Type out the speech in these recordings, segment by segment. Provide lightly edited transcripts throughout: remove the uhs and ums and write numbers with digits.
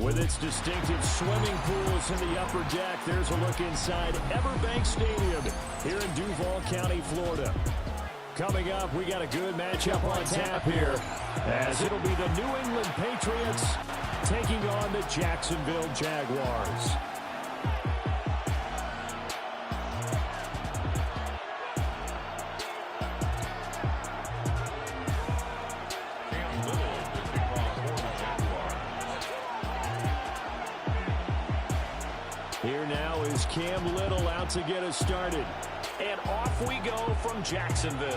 With its distinctive swimming pools in the upper deck, there's a look inside Everbank Stadium here in Duval County, Florida. Coming up, we got a good matchup on tap here, as it'll be the New England Patriots taking on the Jacksonville Jaguars. Here now is Cam Little out to get us started. And off we go from Jacksonville.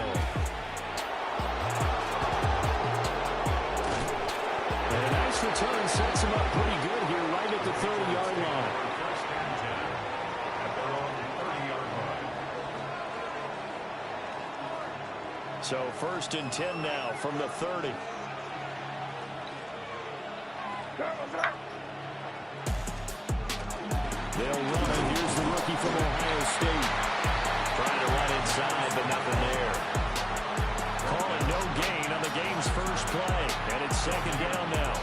And a nice return sets him up pretty good here right at the 30-yard line. So 1st and 10 now from the 30. They'll run. Here's the rookie from Ohio State. Trying to run inside, but nothing there. Calling no gain on the game's first play. And it's 2nd down now.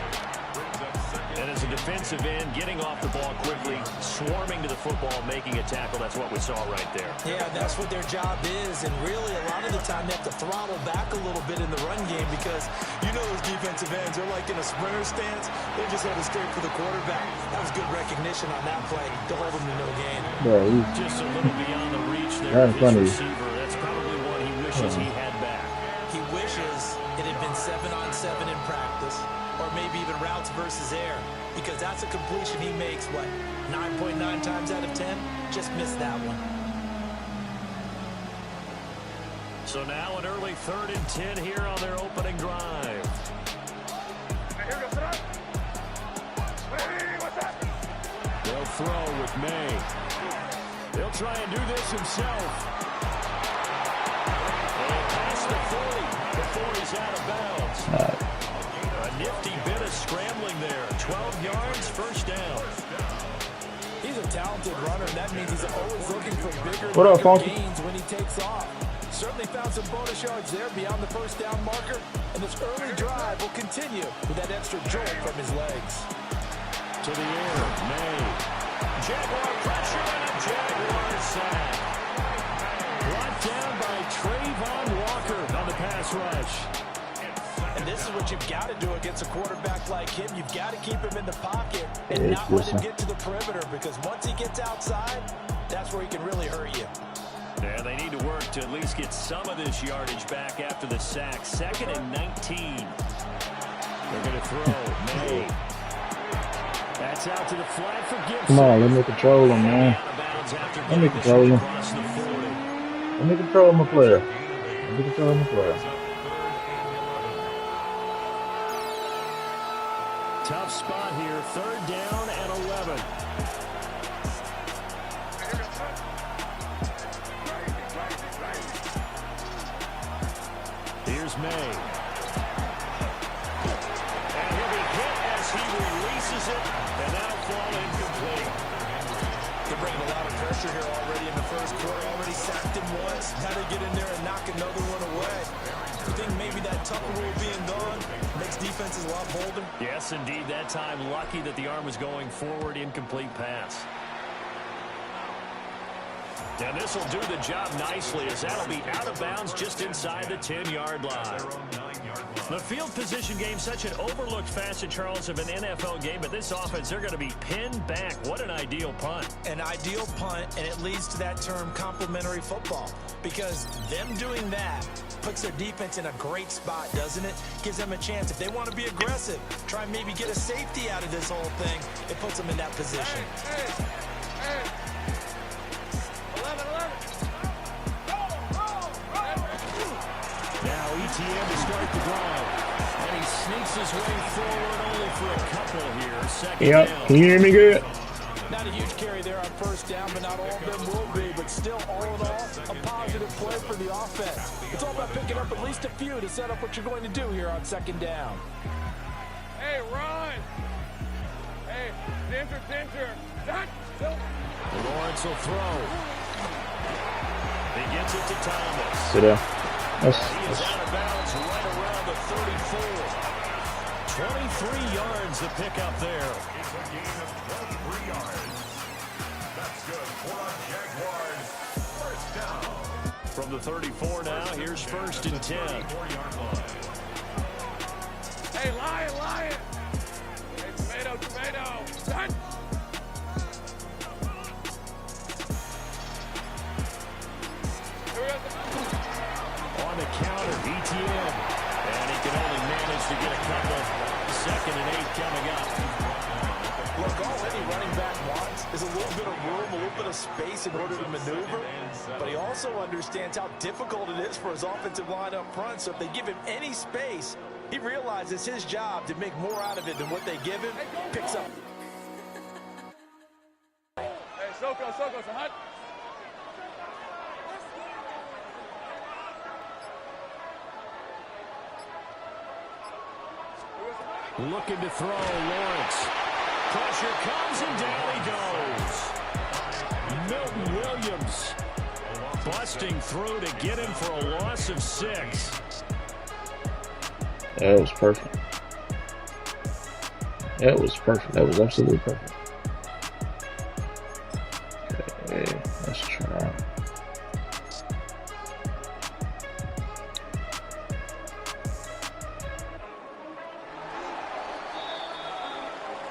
And as a defensive end, getting off the ball quickly, swarming to the football, making a tackle. That's what we saw right there. Yeah, that's what their job is. And really, a lot of the time, they have to throttle back a little bit in the run game because you know those defensive ends, they're like in a sprinter stance. They just headed straight for the quarterback. That was good recognition on that play. Don't hold him to no gain. Just a little beyond the reach there of his receiver. That's probably what he wishes he had back. He wishes it had been 7-on-7 in practice, or maybe even routes versus air, because that's a completion he makes, what, 9.9 times out of 10? Just missed that one. So now an early 3rd and 10 here on their opening drive. They'll throw with May. He'll try and do this himself. And past the 40 before he's out of bounds. A nifty bit of scrambling there. 12 yards, 1st down. He's a talented runner, and that means he's always looking for bigger gains when he takes off. Certainly found some bonus yards there beyond the 1st down marker, and this early drive will continue with that extra jolt from his legs. To the air, May. Jaguar pressure and a Jaguar sack. Brought down by Trayvon Walker on the pass rush. And this is what you've got to do against a quarterback like him. You've got to keep him in the pocket and not let him get to the perimeter, because once he gets outside, that's where he can really hurt you. Yeah, they need to work to at least get some of this yardage back after the sack. 2nd and 19. They're going to throw. May. That's out to the flat for Gibson. Come on, let me control him, man. Let me control him. Let me control my player. Let me control my player. Tough spot here. 3rd down and 11. Here's May. And he'll be hit as he releases it, and that'll fall incomplete. They're bringing a lot of pressure here already in the 1st quarter. Already sacked him once. How to get in there and knock another one away. You think maybe that Tucker rule being gone makes defenses a lot bolder? Yes, indeed. That time, lucky that the arm was going forward. Incomplete pass. And this will do the job nicely, as that'll be out of bounds just inside the 10-yard line. The field position game, such an overlooked facet, Charles, of an NFL game, but this offense, they're going to be pinned back. What an ideal punt. An ideal punt, and it leads to that term complementary football, because them doing that puts their defense in a great spot, doesn't it? Gives them a chance. If they want to be aggressive, try and maybe get a safety out of this whole thing, it puts them in that position. Hey. Now ETN to start the drive. And he sneaks his way forward only for a couple here. 2nd down. Can you hear me good? Not a huge carry there on 1st down, but not all of them will be. But still, all in all, a positive play for the offense. It's all about picking up at least a few to set up what you're going to do here on 2nd down. Hey, run! Hey, center. Lawrence will throw. He gets it to Thomas. Sit down. He is out of bounds right around the 34. 23 yards to pick up there. It's a gain of 23 yards. That's good for a Jaguars first down. From the 34 now, here's 1st and 10. 34-yard line. Hey, Lion! Hey, tomato! Son! On the counter, ETN. And he can only manage to get a couple. 2nd and 8 coming up. Look, all any running back wants is a little bit of room, a little bit of space in order to maneuver. But he also understands how difficult it is for his offensive line up front. So if they give him any space, he realizes his job to make more out of it than what they give him. Picks up. Hey, Soko, so hot. Looking to throw, Lawrence. Pressure comes and down he goes. Milton Williams busting through to get him for a loss of 6. That was perfect. That was perfect. That was absolutely perfect. Okay, let's try.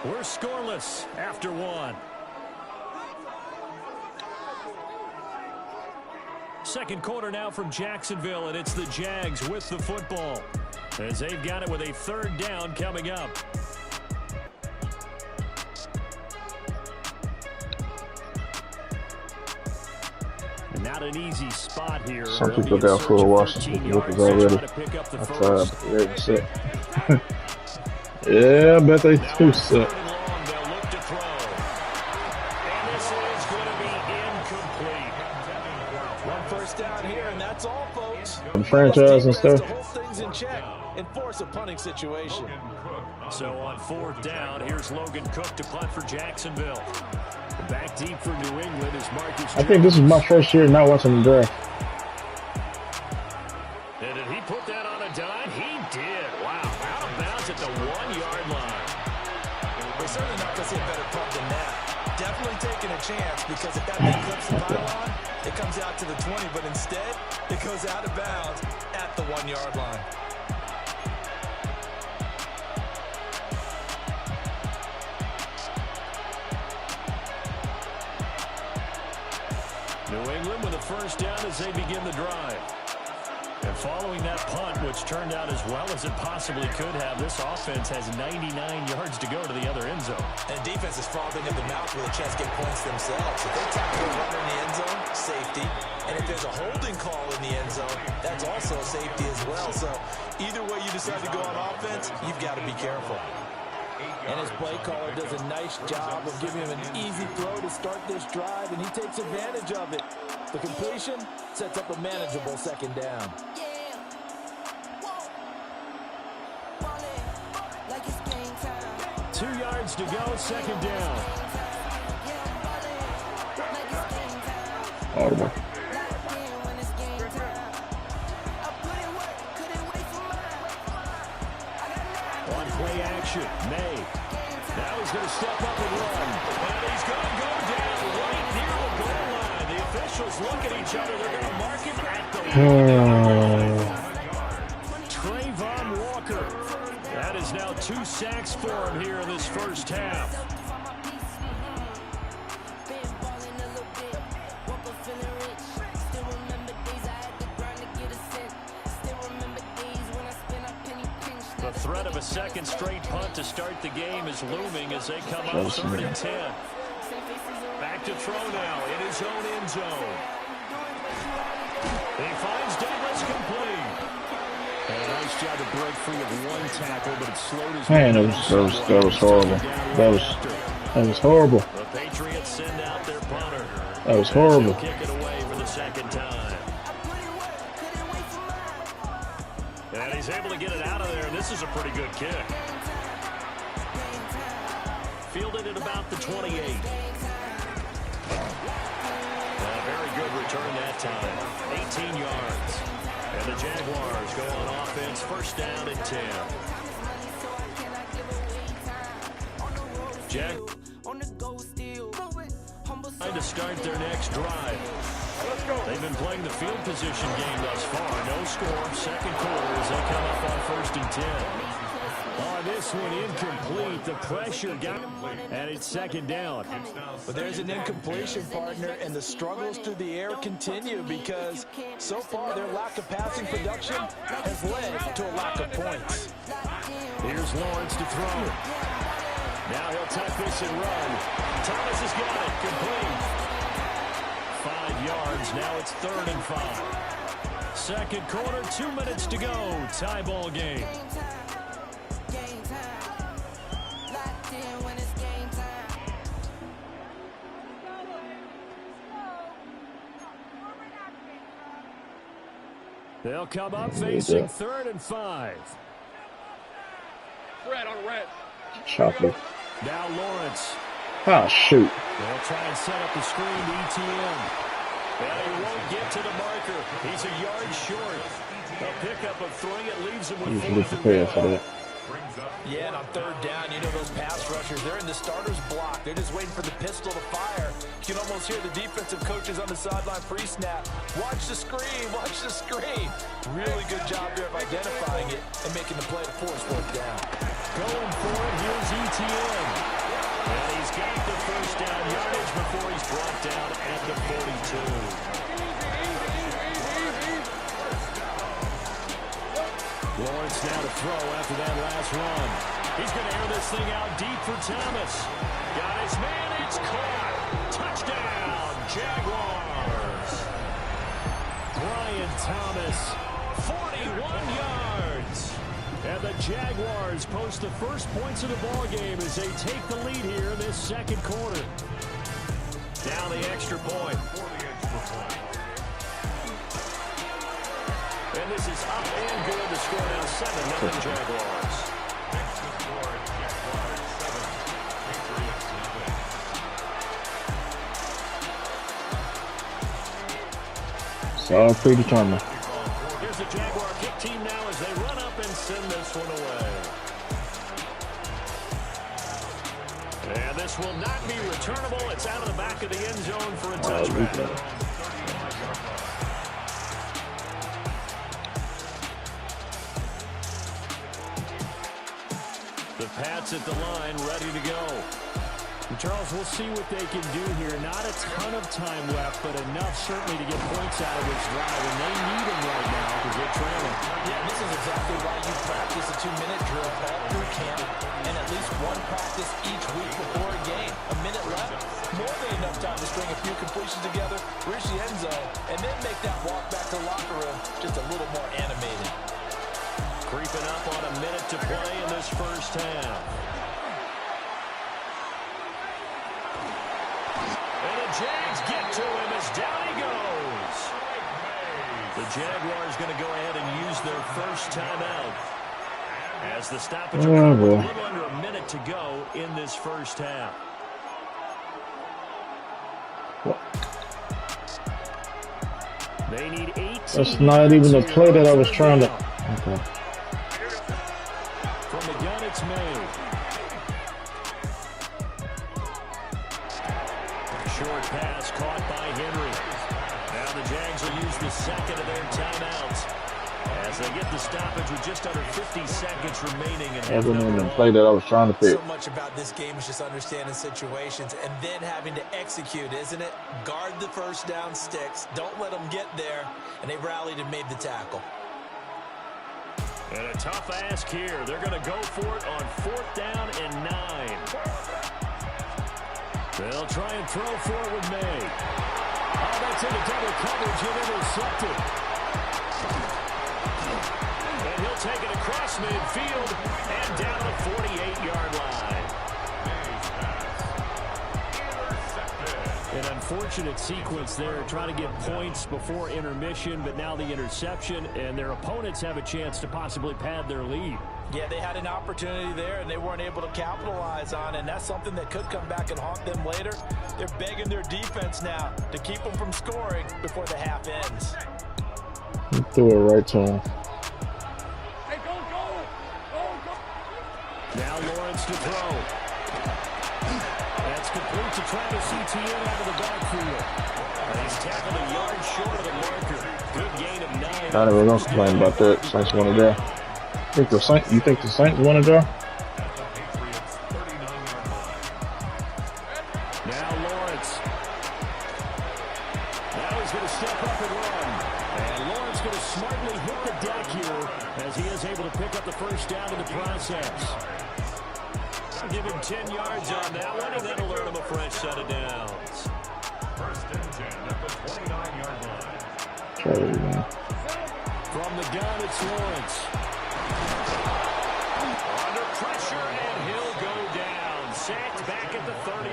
We're scoreless after 1. Second quarter now from Jacksonville, and it's the Jags with the football, as they've got it with a 3rd down coming up. Not an easy spot here. Some people got full Washington lookers already. I tried, ready to set. Yeah, I bet they too set. The franchise and stuff. Things in check and force a punting situation. So on 4th down, here's Logan Cook to punt for Jacksonville. Back deep for New England is Marcus. I think this is my first year not watching the draft. And did he put that on a dime? He did. Wow. Out of bounds at the 1-yard line. We're certainly not going to see a better punt than that. Definitely taking a chance, because if that thing clips the pylon, it comes out to the 20, but instead it goes out of bounds at the 1-yard line. New England with a 1st down as they begin the drive. And following that punt, which turned out as well as it possibly could have, this offense has 99 yards to go to the other end zone. And defense is frothing at the mouth with a chance to get points themselves. If they tackle a runner in the end zone, safety. And if there's a holding call in the end zone, that's also a safety as well. So either way you decide to go on offense, you've got to be careful. And his play caller does a nice job of giving him an easy throw to start this drive, and he takes advantage of it. The completion sets up a manageable 2nd down. 2 yards to go, 2nd down. Audible. On play action, May. Now he's going to step up and run. And he's going to go down right near the goal line. The officials look at each other. They're going to mark him at the Trayvon Walker. That is now 2 sacks for him here in this first half. The threat of a 2nd straight punt to start the game is looming as they come up 3rd and 10. Back to throw now in his own end zone. He finds Douglas complete. And a nice job to break free of 1 tackle, but it slowed his Man, that was horrible. That was horrible. The Patriots send out their punter. That was horrible. Kick it away for the 2nd time. And he's able to get it out of there. This is a pretty good kick. Fielded at about the 28. A very good return that time. 18 yards. And the Jaguars go on offense, 1st down and 10. Jack trying to start their next drive. Let's go. They've been playing the field position game thus far. No score. Second quarter as they come up on 1st and 10. On this one, incomplete. The pressure got him, and it's 2nd down. But there's an incompletion, partner, and the struggles through the air continue because so far their lack of passing production has led to a lack of points. Here's Lawrence to throw. Now he'll tuck this and run. Thomas has got it. Complete. 5 yards. Now it's 3rd and 5. Second quarter, 2 minutes to go. Tie ball game. They'll come up facing 3rd and 5. Red on red. Choppy. Now Lawrence. Ah, shoot. They'll try and set up the screen to ETN. Well, he won't get to the marker. He's a yard short. A pickup of 3. It leaves him with Usually 4th and prepared for 1. that. Yeah, and on 3rd down, you know those pass rushers, they're in the starter's block. They're just waiting for the pistol to fire. You can almost hear the defensive coaches on the sideline pre-snap. Watch the screen, watch the screen. Really good job there of identifying it and making the play to force 4th down. Going for it, here's ETN. And he's got the 1st down yardage before he's brought down at the 42. Lawrence now to throw after that last run. He's going to air this thing out deep for Thomas. Got his man, it's caught. Touchdown, Jaguars. Brian Thomas, 41 yards. And the Jaguars post the first points of the ball game as they take the lead here in this 2nd quarter. Down the extra point. And this is up and good. The score now 7-0 Jaguars. It's all predetermined. Here's the Jaguar kick team now as they run up and send this one away. And this will not be returnable. It's out of the back of the end zone for a touchback. The Pats at the line, ready to go. And Charles, we'll see what they can do here. Not a ton of time left, but enough certainly to get points out of this drive. And they need them right now because they're trailing. Yeah, this is exactly why you practice a 2-minute drill all through camp and at least one practice each week before a game. A minute left, more than enough time to string a few completions together, reach the end zone, and then make that walk back to the locker room just a little more animated. Creeping up on a minute to play in this 1st half. And the Jags get to him as down he goes. The Jaguars going to go ahead and use their 1st timeout. As the stoppage occurred with a little under a minute to go in this 1st half. They need 18. That's not even the play that I was trying to. Okay. From the gun, it's made. Short pass caught by Henry. Now the Jags will use the 2nd of their timeouts as they get the stoppage with just under 50 seconds remaining. That wasn't even the play that I was trying to pick. So much about this game is just understanding situations and then having to execute, isn't it? Guard the 1st down sticks. Don't let them get there. And they rallied and made the tackle. And a tough ask here. They're going to go for it on 4th down and 9. They'll try and throw for it with May. Oh, that's into double coverage and intercepted. And he'll take it across midfield and down the 48-yard line. An unfortunate sequence there, trying to get points before intermission, but now the interception, and their opponents have a chance to possibly pad their lead. Yeah, they had an opportunity there, and they weren't able to capitalize on it, and that's something that could come back and haunt them later. They're begging their defense now to keep them from scoring before the half ends. He threw it right to him. Hey, go. Now Lawrence to throw. It's complete to Travis Etienne out of the backfield. And he's tackled a yard short of the marker. Good gain of 9. I never gonna complain about that. Saints won a draw. You think the Saints won a draw? Now Lawrence. Now he's going to step up and run. And Lawrence going to smartly hit the deck here as he is able to pick up the first down in the process. I'll give him 10 yards on that one, and that'll earn him a fresh set of downs. First and 10 at the 29-yard line. From the gun, it's Lawrence. Under pressure, and he'll go down. Sacked back at the 31.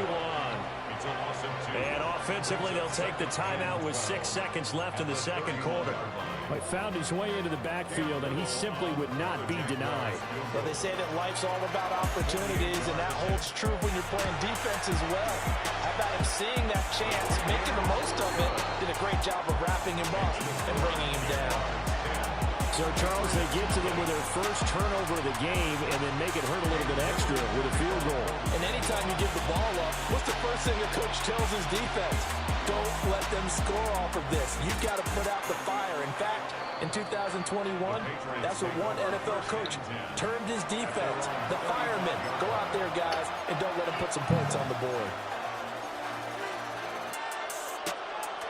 It's a loss of 2. And offensively, they'll take the timeout with 6 seconds left in the second quarter. He found his way into the backfield, and he simply would not be denied. Well, they say that life's all about opportunities, and that holds true when you're playing defense as well. How about him seeing that chance, making the most of it, did a great job of wrapping him up and bringing him down. So, Charles, they get to them with their first turnover of the game and then make it hurt a little bit extra with a field goal. And anytime you give the ball up, what's the first thing a coach tells his defense? Don't let them score off of this. You've got to put out the fire. In fact, in 2021, that's what one NFL coach termed his defense, the firemen. Go out there, guys, and don't let them put some points on the board.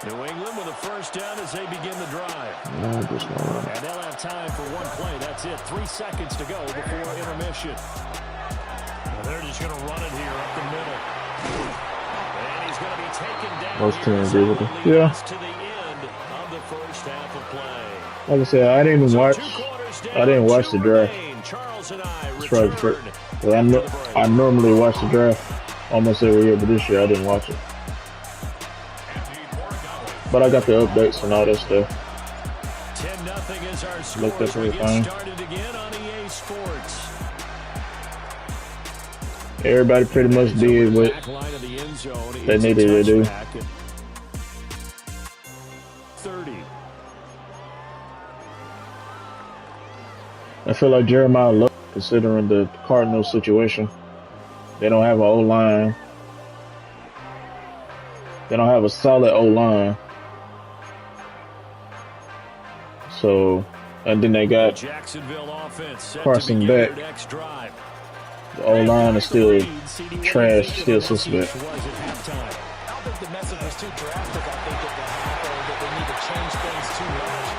New England with a first down as they begin the drive. No, just not. And they'll have time for one play. That's it. 3 seconds to go before intermission. Well, they're just going to run it here up the middle. And he's going to be taken down. Most teams do with it. Yeah. To the end of the first half of play. Like I said, I didn't watch the draft. Charles and I I normally watch the draft almost every year, but this year I didn't watch it. But I got the updates and all that stuff. 10-0 is our score. Looked up everything. Started again on EA Sports. Everybody pretty much did what they needed to do. 30. I feel like Jeremiah Love, considering the Cardinals situation. They don't have an O-line. They don't have a solid O-line. So, and then they got Carson back. The O-line is still trash, still suspect. I don't think the message was too drastic. I think that they need to change things too much. I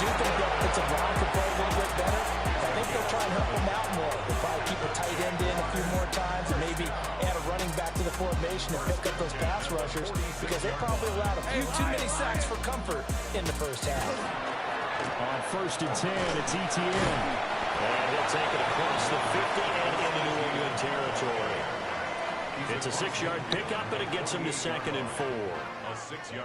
do think the offensive line could play a little bit better. I think they'll try and help them out more. They'll probably keep a tight end in a few more times and maybe add a running back to the formation and pick up those pass rushers because they probably allowed a few too many sacks for comfort in the first half. On 1st and 10, it's Etienne. And he'll take it across the 50 and into New England territory. It's a 6-yard pickup, but it gets him to 2nd and 4.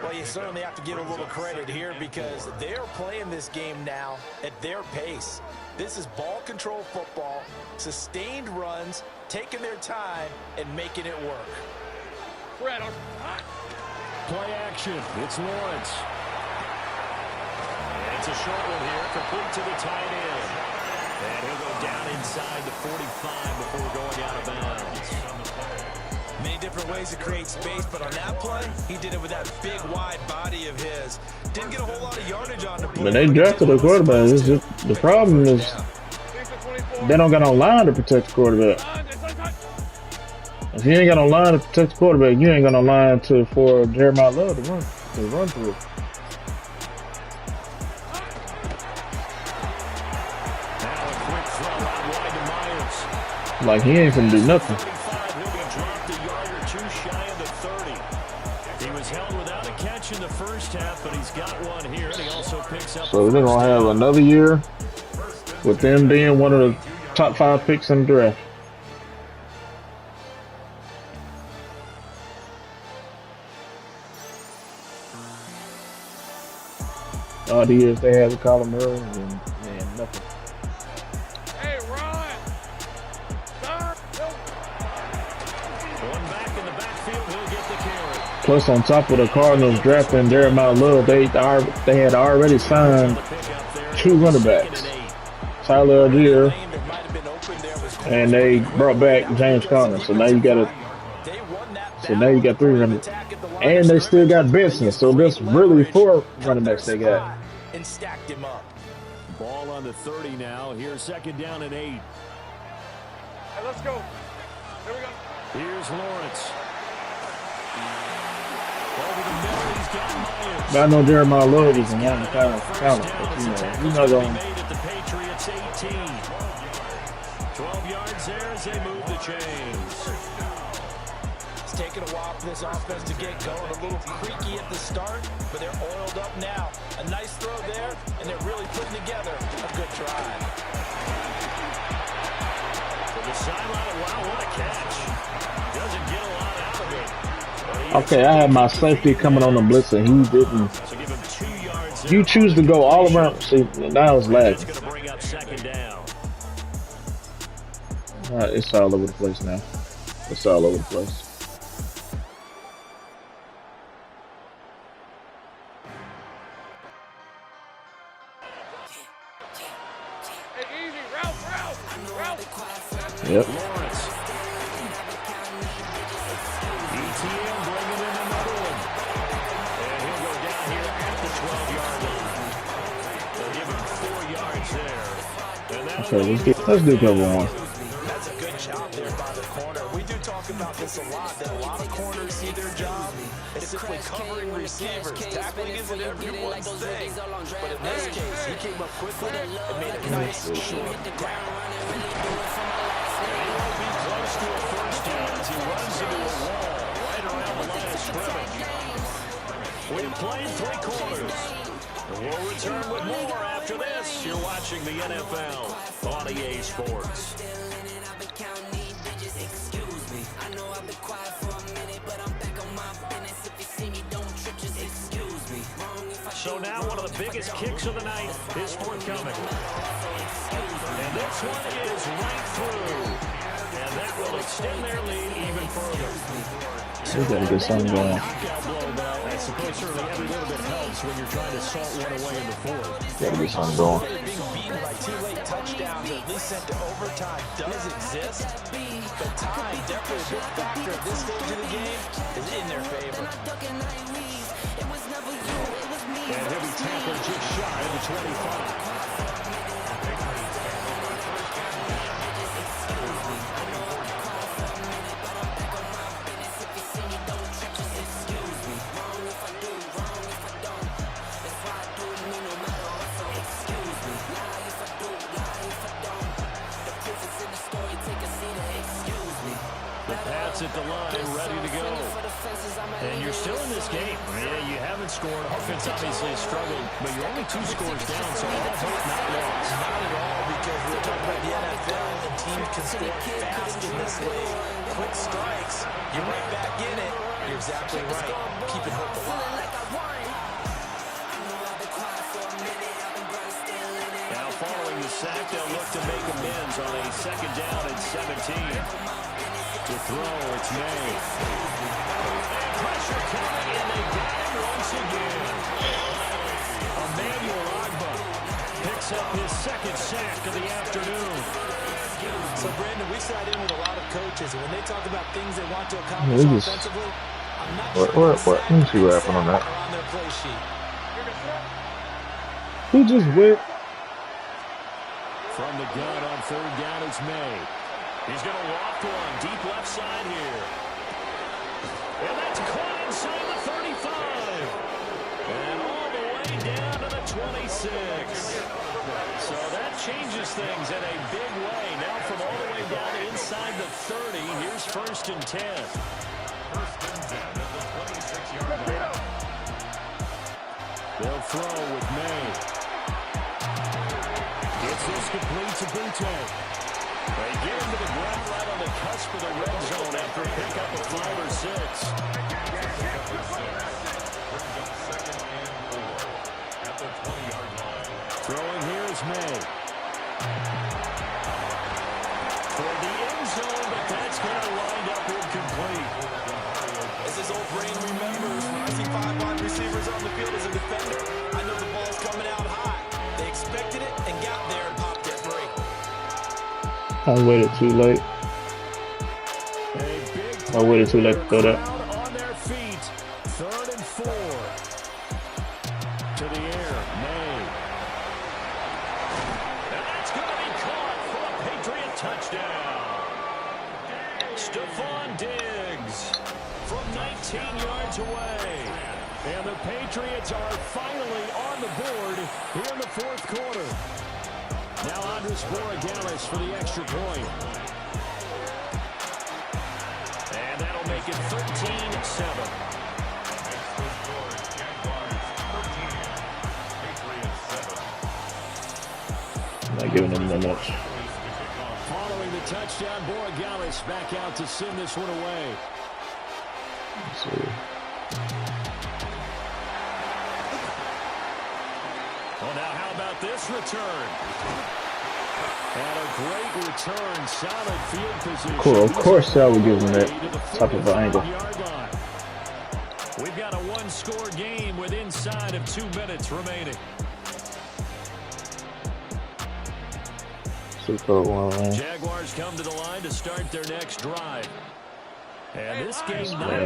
Well, you certainly have to give a little credit here because they're playing this game now at their pace. This is ball control football, sustained runs, taking their time, and making it work. Play action. It's Lawrence. It's a short one here, complete to the tight end. And he'll go down inside the 45 before going out of bounds. Many different ways to create space, but on that play, he did it with that big, wide body of his. Didn't get a whole lot of yardage on the play. But they drafted a quarterback. It's just, the problem is they don't got no line to protect the quarterback. If you ain't got no line to protect the quarterback, you ain't got no line for Jeremiah Love to run through. Like, he ain't gonna do nothing. He'll be dropped a yard or two shy of the 30. He was held without a catch in the first half, but he's got one here, and he also picks up. So they're gonna have another year with them being one of the top 5 picks in the draft. All the years they had with Colin Murray, and man, nothing. Hey, Ron! One back in the backfield, he'll get the carry. Plus, on top of the Cardinals drafting Jeremiah Love, they had already signed 2 running backs, Tyler Algier, and they brought back James Conner. So now you got a So now you got 3 running, and they still got Benson. So that's really 4 running backs they got. And stacked him up. Ball on the 30 now. Here's 2nd down and 8. Hey, let's go. Here we go. Here's Lawrence. Over the middle, he's got Myers. But I know Jeremiah Love is in one kind of talent, but he's not going. Made at the Patriots 18. 12 yards there as they move the chains. It's taken a while for this offense to get going. A little creaky at the start, but they're oiled up now. A nice throw there, and they're really putting together a good drive. For the sideline, wow, what a catch. Doesn't get a lot out of it. Okay, I had my safety coming on the blitz, and he didn't. So give him 2 yards. You choose to go all around. See, now it's lagging. It's going to bring up 2nd down. It's all over the place now. It's all over the place. Hey, easy. Route. Yep. Lawrence. ETN bringing in another one. And he'll go down here at the 12-yard line. They'll give him 4 yards there. And Okay, let's do cover 1. That's a good job there by the corner. We do talk about this a lot, that a lot of corners see their job as simply covering receivers. Tackling isn't everyone's thing. But in this case, he came up quickly and made a nice short tackle. He won't be close to a first down as he runs into a wall right around the line of scrimmage. We've played 3 quarters. And we'll return with more after this. You're watching the NFL on EA Sports. So now one of the biggest kicks of the night is forthcoming. And this one is right through. And that will extend their lead even further. We gotta get something going. Knockout blow, though. I suppose certainly every little bit helps when you're trying to salt one away in the 4th. Gotta get something going. Being beaten by 2 late touchdowns, at least sent to overtime, does exist. But time, definitely a big factor at this stage of the game, is in their favor. And he'll be tackled just shy of the 25. At the line, ready to go. And you're still in this game. Yeah, you haven't scored. Offense obviously has struggled, but you're only 2 scores down, so all hope not lost. Not at all, because we're talking about the NFL, and teams can score fast in this league. Quick strikes, you're right back in it. You're exactly right. Keeping hope alive. Now following the sack, they'll look to make amends on a 2nd down and 17. To throw, it's May. Pressure coming, and they get him once again. Emmanuel Agba picks up his 2nd sack of the afternoon. So, Brandon, we sat in with a lot of coaches, and when they talk about things they want to accomplish offensively, I'm not sure what? Let me see what happened on that. on their play sheet. He just went. From the gun on 3rd down, it's May. He's going to walk one deep left side here. And that's caught inside the 35. And all the way down to the 26. So that changes things in a big way. Now from all the way down to inside the 30, here's 1st and 10. 1st and 10 at the 26-yard line. They'll throw with May. Gets this complete to Butte. They get him to the ground right on the cusp of the red zone after a pickup of 5 or 6. At the 20-yard line. Throwing here is May. For the end zone, but that's going to wind up incomplete. As his old brain remembers, when I see 5 wide receivers on the field as a defender, I know the ball's coming out high. They expected it and got there and popped their break. I waited too late. I waited too late to throw that. to the air. May. And that's going to be caught for a Patriot touchdown. Stephon Diggs from 19 yards away. And the Patriots are finally on the board here in the fourth quarter. Now Andres Borregales for the extra point. And that'll make it 13-7. Not giving him that much. Following the touchdown, Borregales back out to send this one away. Let's see. Well, now how about this return? And a great return, solid field position. Cool. Of course, I would give him that type of an angle. We've got a one-score game with inside of 2 minutes remaining. Jaguars come to the line to start their next drive. And this game not quite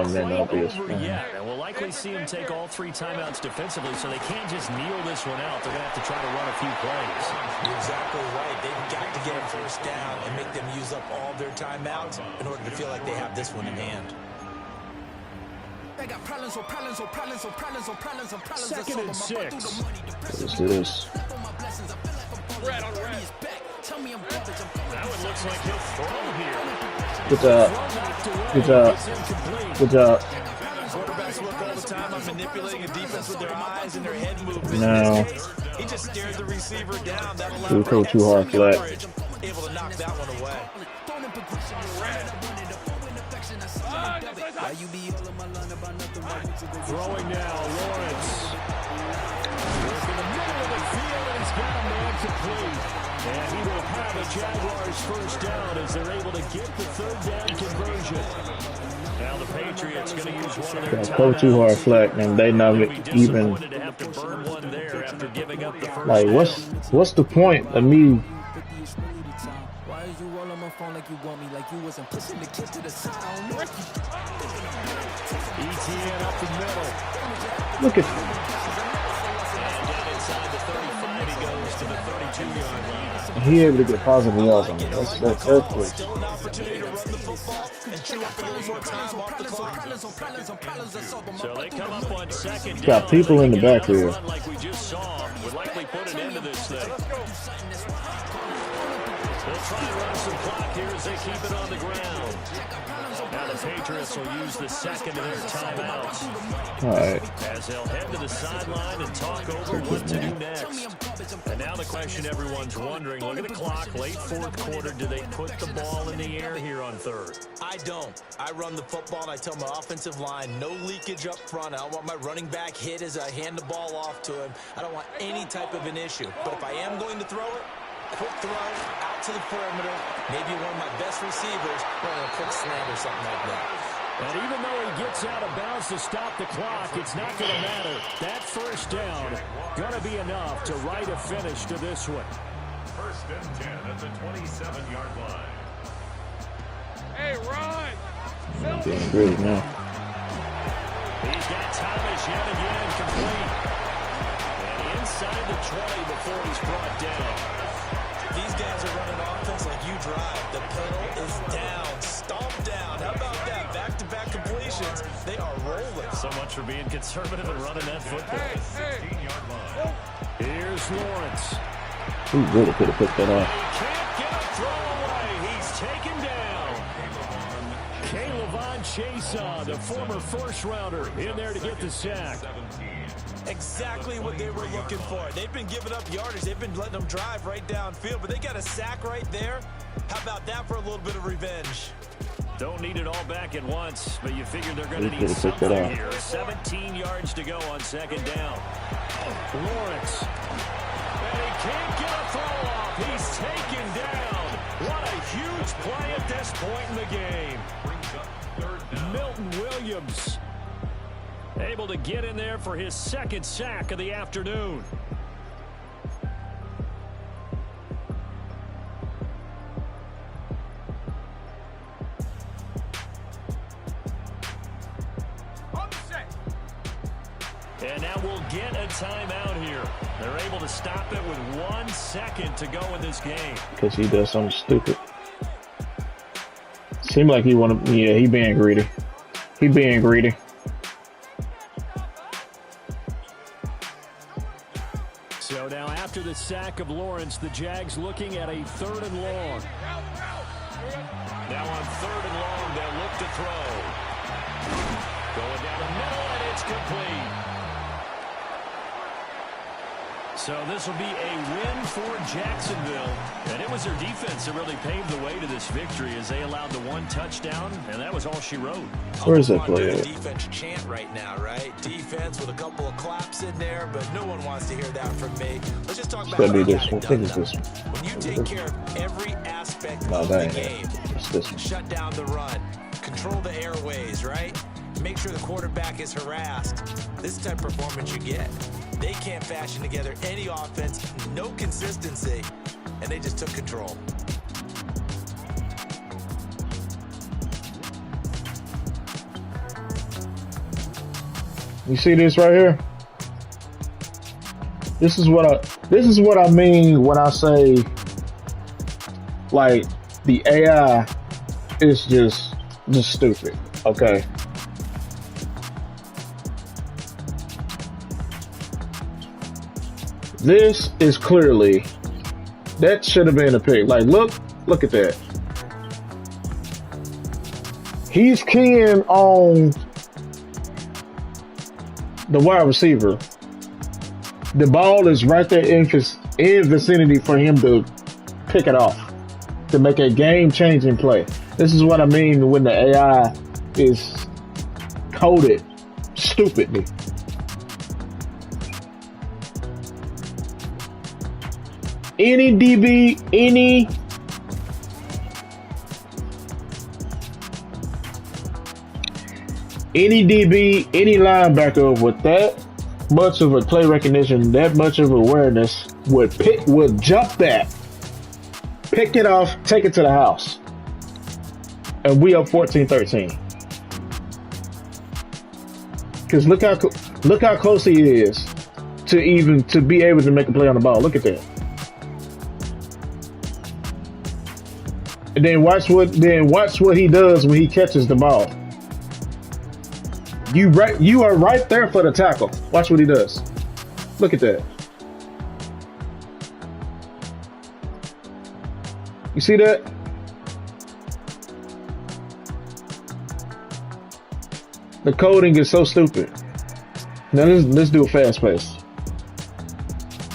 over yet. And we'll likely see them take all 3 timeouts defensively, so they can't just kneel this one out. They're going to have to try to run a few plays. You're exactly right. They've got to get a first down and make them use up all their timeouts in order to feel like they have this one in hand. Second and 6. Let's do this. Red on red. Now it looks like he'll throw here. Good job. Good job. Good job. Quarterbacks work all the time on manipulating a defense with their eyes and their head movement. No. He just stared the receiver down. That allowed He threw too hard flat. able to knock that one away. Throwing now, Lawrence. Work in the middle of the field, and he's got a man complete. And he will have a Jaguars first down as they're able to get the third down conversion. Now the Patriots going to use one of their Throw too hard flat, and they not even. to have to burn one there after giving up the first Like, down. what's the point of me? Why is you all on my phone like you want me, like you wasn't pushing the kid to the side? ETN up the middle. Look at. And down inside the 35, he goes to the 32-yard line. He able to get positive yards on me. That's quick. Still an opportunity to run the football and chew up a little more time off the clock. So they come up on second down. Got people in the back here. Run like we just saw would likely put an end to this thing. They'll try and run some clock here as they keep it on the ground. Now the Patriots will use the second of their timeouts. All right. As they'll head to the sideline and talk over what to do next. And now the question everyone's wondering, look at the clock, late fourth quarter, do they put the ball in the air here on third? I don't. I run the football and I tell my offensive line, no leakage up front. I don't want my running back hit as I hand the ball off to him. I don't want any type of an issue. But if I am going to throw it, quick throw out to the perimeter, maybe one of my best receivers running a quick slant or something like that. And even though he gets out of bounds to stop the clock, it's not going to matter. That first down going to be enough to write a finish to this one. First and 10 at the 27-yard line. Hey, Ron. I'm getting great now. He's got Thomas yet again complete. And inside the 20 before he's brought down. These guys are running offense like you drive. The pedal is down, stomp down. How about that? Back-to-back completions. They are rolling. So much for being conservative and running that football. Hey. 16-yard line. Here's Lawrence. He really could have picked that He off. can't get a throw away. He's taken down. Kayvon Chason, the former first-rounder, in there to get the sack. Exactly what they were looking for. They've been giving up yardage. They've been letting them drive right downfield, but they got a sack right there. How about that for a little bit of revenge? Don't need it all back at once, but you figure they're going to He need could've picked that something off. here. 17 yards to go on second down. Lawrence. And he can't get a throw off. He's taken down. What a huge play at this point in the game. Milton Williams able to get in there for his second sack of the afternoon. And now we'll get a timeout here. They're able to stop it with 1 second to go in this game. Because he does something stupid. Seemed like he wanted. Yeah, he being greedy. He being greedy. So now after the sack of Lawrence, the Jags looking at a 3rd and long. Now on 3rd and long, they'll look to throw. Going down the middle, and it's complete. So this will be a win for Jacksonville. And it was their defense that really paved the way to this victory as they allowed the 1 touchdown, and that was all she wrote. Where is that play at? Defense chant right now, right? Defense with a couple of claps in there, but no one wants to hear that from me. Let's just talk about It's gotta be how this they one. got I it think it's done. this one. When you take care of every aspect No, of that the ain't game, it. It's this one. shut down the run, control the airways, right? Make sure the quarterback is harassed. This type of performance you get. They can't fashion together any offense, no consistency, and they just took control. You see this right here? This is what I mean when I say like the AI is just stupid. Okay. This is clearly, that should have been a pick. Like, look at that. He's keying on the wide receiver. The ball is right there in vicinity for him to pick it off, to make a game-changing play. This is what I mean when the AI is coded stupidly. Any DB, any linebacker with that much of a play recognition, that much of awareness would jump that, pick it off, take it to the house. And we up 14-13. Because look how close he is to be able to make a play on the ball. Look at that. And then watch what he does when he catches the ball. You are right there for the tackle. Watch what he does. Look at that. You see that? The coding is so stupid. Now let's do a fast pace.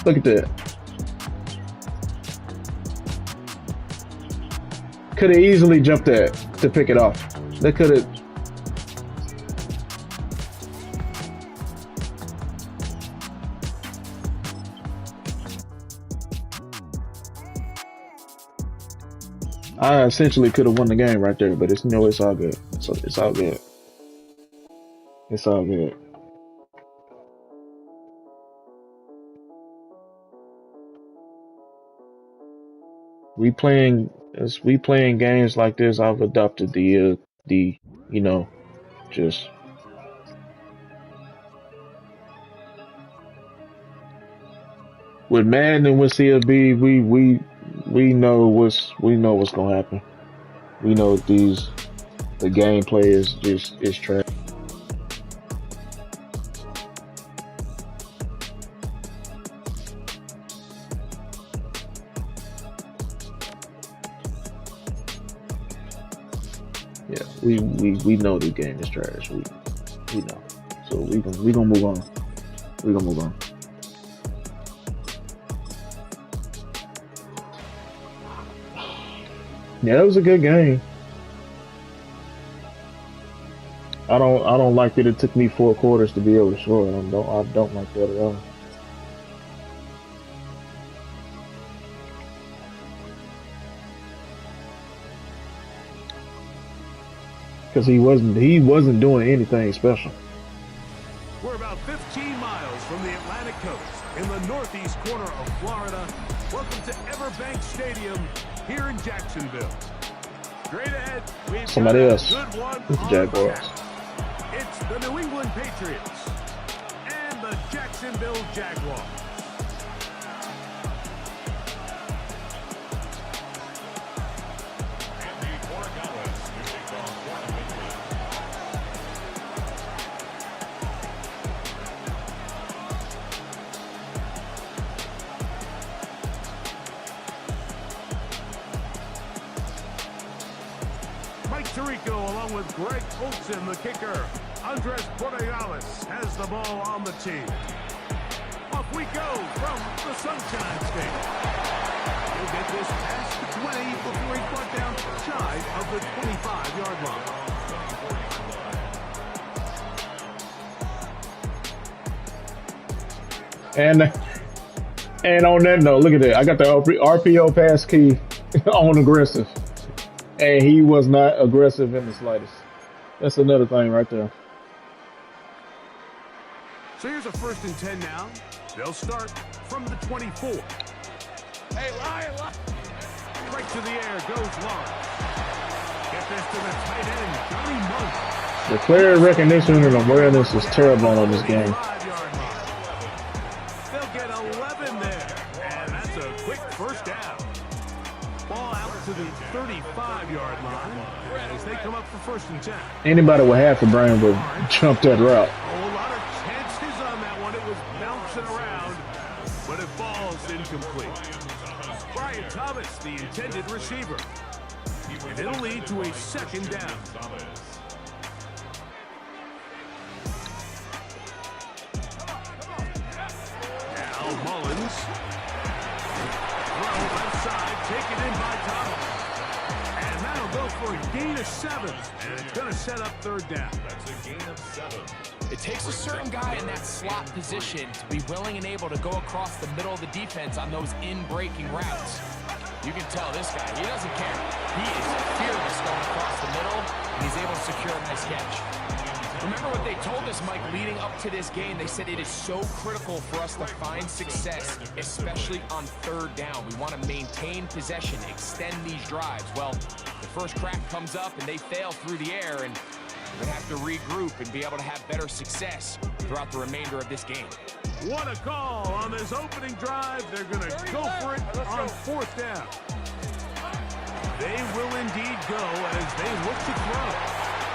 Look at that. Could have easily jumped that to pick it off. They could have. I essentially could have won the game right there, but it's all good. It's all good. It's all good. We playing games like this. I've adopted the just with Madden and with CLB, we know what's gonna happen. We know the gameplay is trash. Yeah, we know the game is trash. We know. So we gonna move on. We gonna move on. Yeah, that was a good game. I don't like that it took me 4 quarters to be able to score. I don't like that at all. Because he wasn't doing anything special. We're about 15 miles from the Atlantic coast in the northeast corner of Florida. Welcome to Everbank Stadium here in Jacksonville. Straight ahead, we've Somebody got else. a good one It's on Jaguars. deck. It's the New England Patriots and the Jacksonville Jaguars. Mike Tirico along with Greg Olsen, the kicker. Andres Portales has the ball on the tee. Off we go from the Sunshine State. He'll get this past the 20 before he's brought down shy of the 25-yard line. And on that note, look at that. I got the RPO pass key on aggressive. And he was not aggressive in the slightest. That's another thing right there. So here's a 1st and 10 now. They'll start from the 24. Hey, Lion! Right to the air goes Lawrence. Get this to the tight end, Johnny Monk. The player recognition and awareness is terrible on this game. They'll get 11 there, and that's a quick 1st down. Ball out to the 35-yard line as they come up for 1st and 10. Anybody with half a brain would jump that route. A whole lot of chances on that one. It was bouncing around, but it falls incomplete. Brian Thomas, the intended receiver. And it'll lead to a 2nd down. Now Mullins. Throw left side, taken in by Thomas. And that'll go for a gain of 7. And it's going to set up 3rd down. That's a gain of 7. It takes a certain guy in that slot position to be willing and able to go across the middle of the defense on those in-breaking routes. You can tell this guy, he doesn't care. He is fearless going across the middle, and he's able to secure a nice catch. Remember what they told us, Mike, leading up to this game? They said it is so critical for us to find success, especially on 3rd down. We want to maintain possession, extend these drives. Well, the first crack comes up, and they fail through the air, and we're going to have to regroup and be able to have better success throughout the remainder of this game. What a call on this opening drive. They're going to go for it on 4th down. They will indeed go as they look to throw.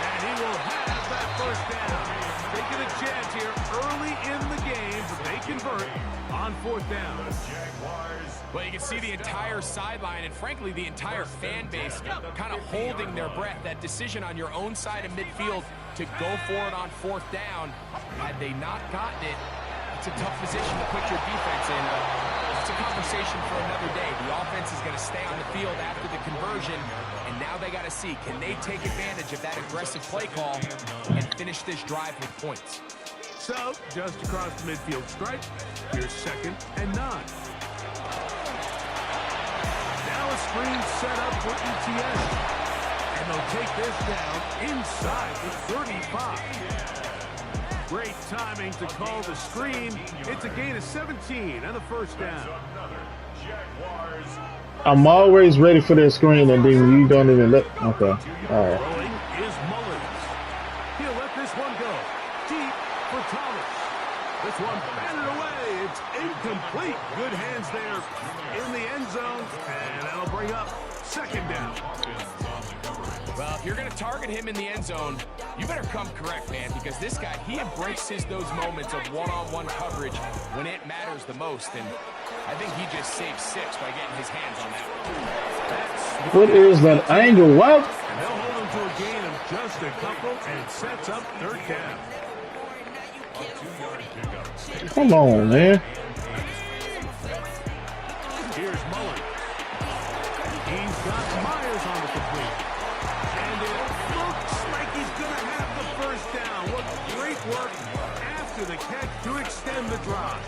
And he will have that 1st down. Taking a chance here early in the game, but they convert on 4th down. Well, you can see the entire sideline and, frankly, the entire fan base kind of holding their breath. That decision on your own side of midfield to go for it on 4th down, had they not gotten it, it's a tough position to put your defense in. It's a conversation for another day. The offense is going to stay on the field after the conversion, and now they got to see, can they take advantage of that aggressive play call and finish this drive with points? So, just across the midfield stripe, here's 2nd and 9. Now a screen set up for ETN. And they'll take this down inside the 35. Great timing to call the screen. It's a gain of 17 and the 1st down. I'm always ready for that screen, and then you don't even let. Okay, all right. Throwing is Mullins. He'll let this one go. Deep for Thomas. This one batted away. It's incomplete. Good hands there in the end zone. And that'll bring up 2nd down. Well, if you're going to target him in the end zone, you better come correct, man, because this guy, he embraces those moments of one-on-one coverage when it matters the most, and I think he just saved 6 by getting his hands on that one. What is that angle? What? And they'll hold him to a gain of just a couple, and it sets up 3rd down. Come on, man. Here's Mullins. He's got Myers on the complete. And it looks like he's going to have the 1st down. What great work after the catch to extend the drive.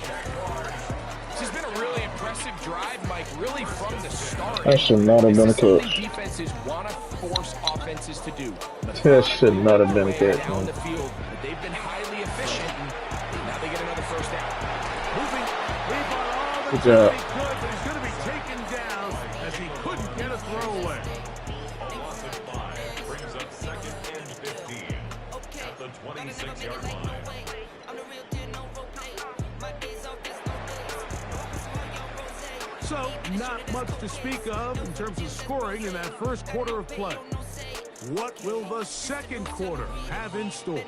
This has been a really impressive drive, Mike, really from the start. That should not have been a catch. Defenses want to force offenses to do. That should not have been a catch, Down man. the field, but they've been highly efficient, and now they get another 1st down. Moving, they've got all the Good job. he could, but he's going to be taken down as he couldn't get a throwaway. A loss of 5 brings up 2nd and 15 at the 26-yard line. So, not much to speak of in terms of scoring in that first quarter of play. What will the second quarter have in store?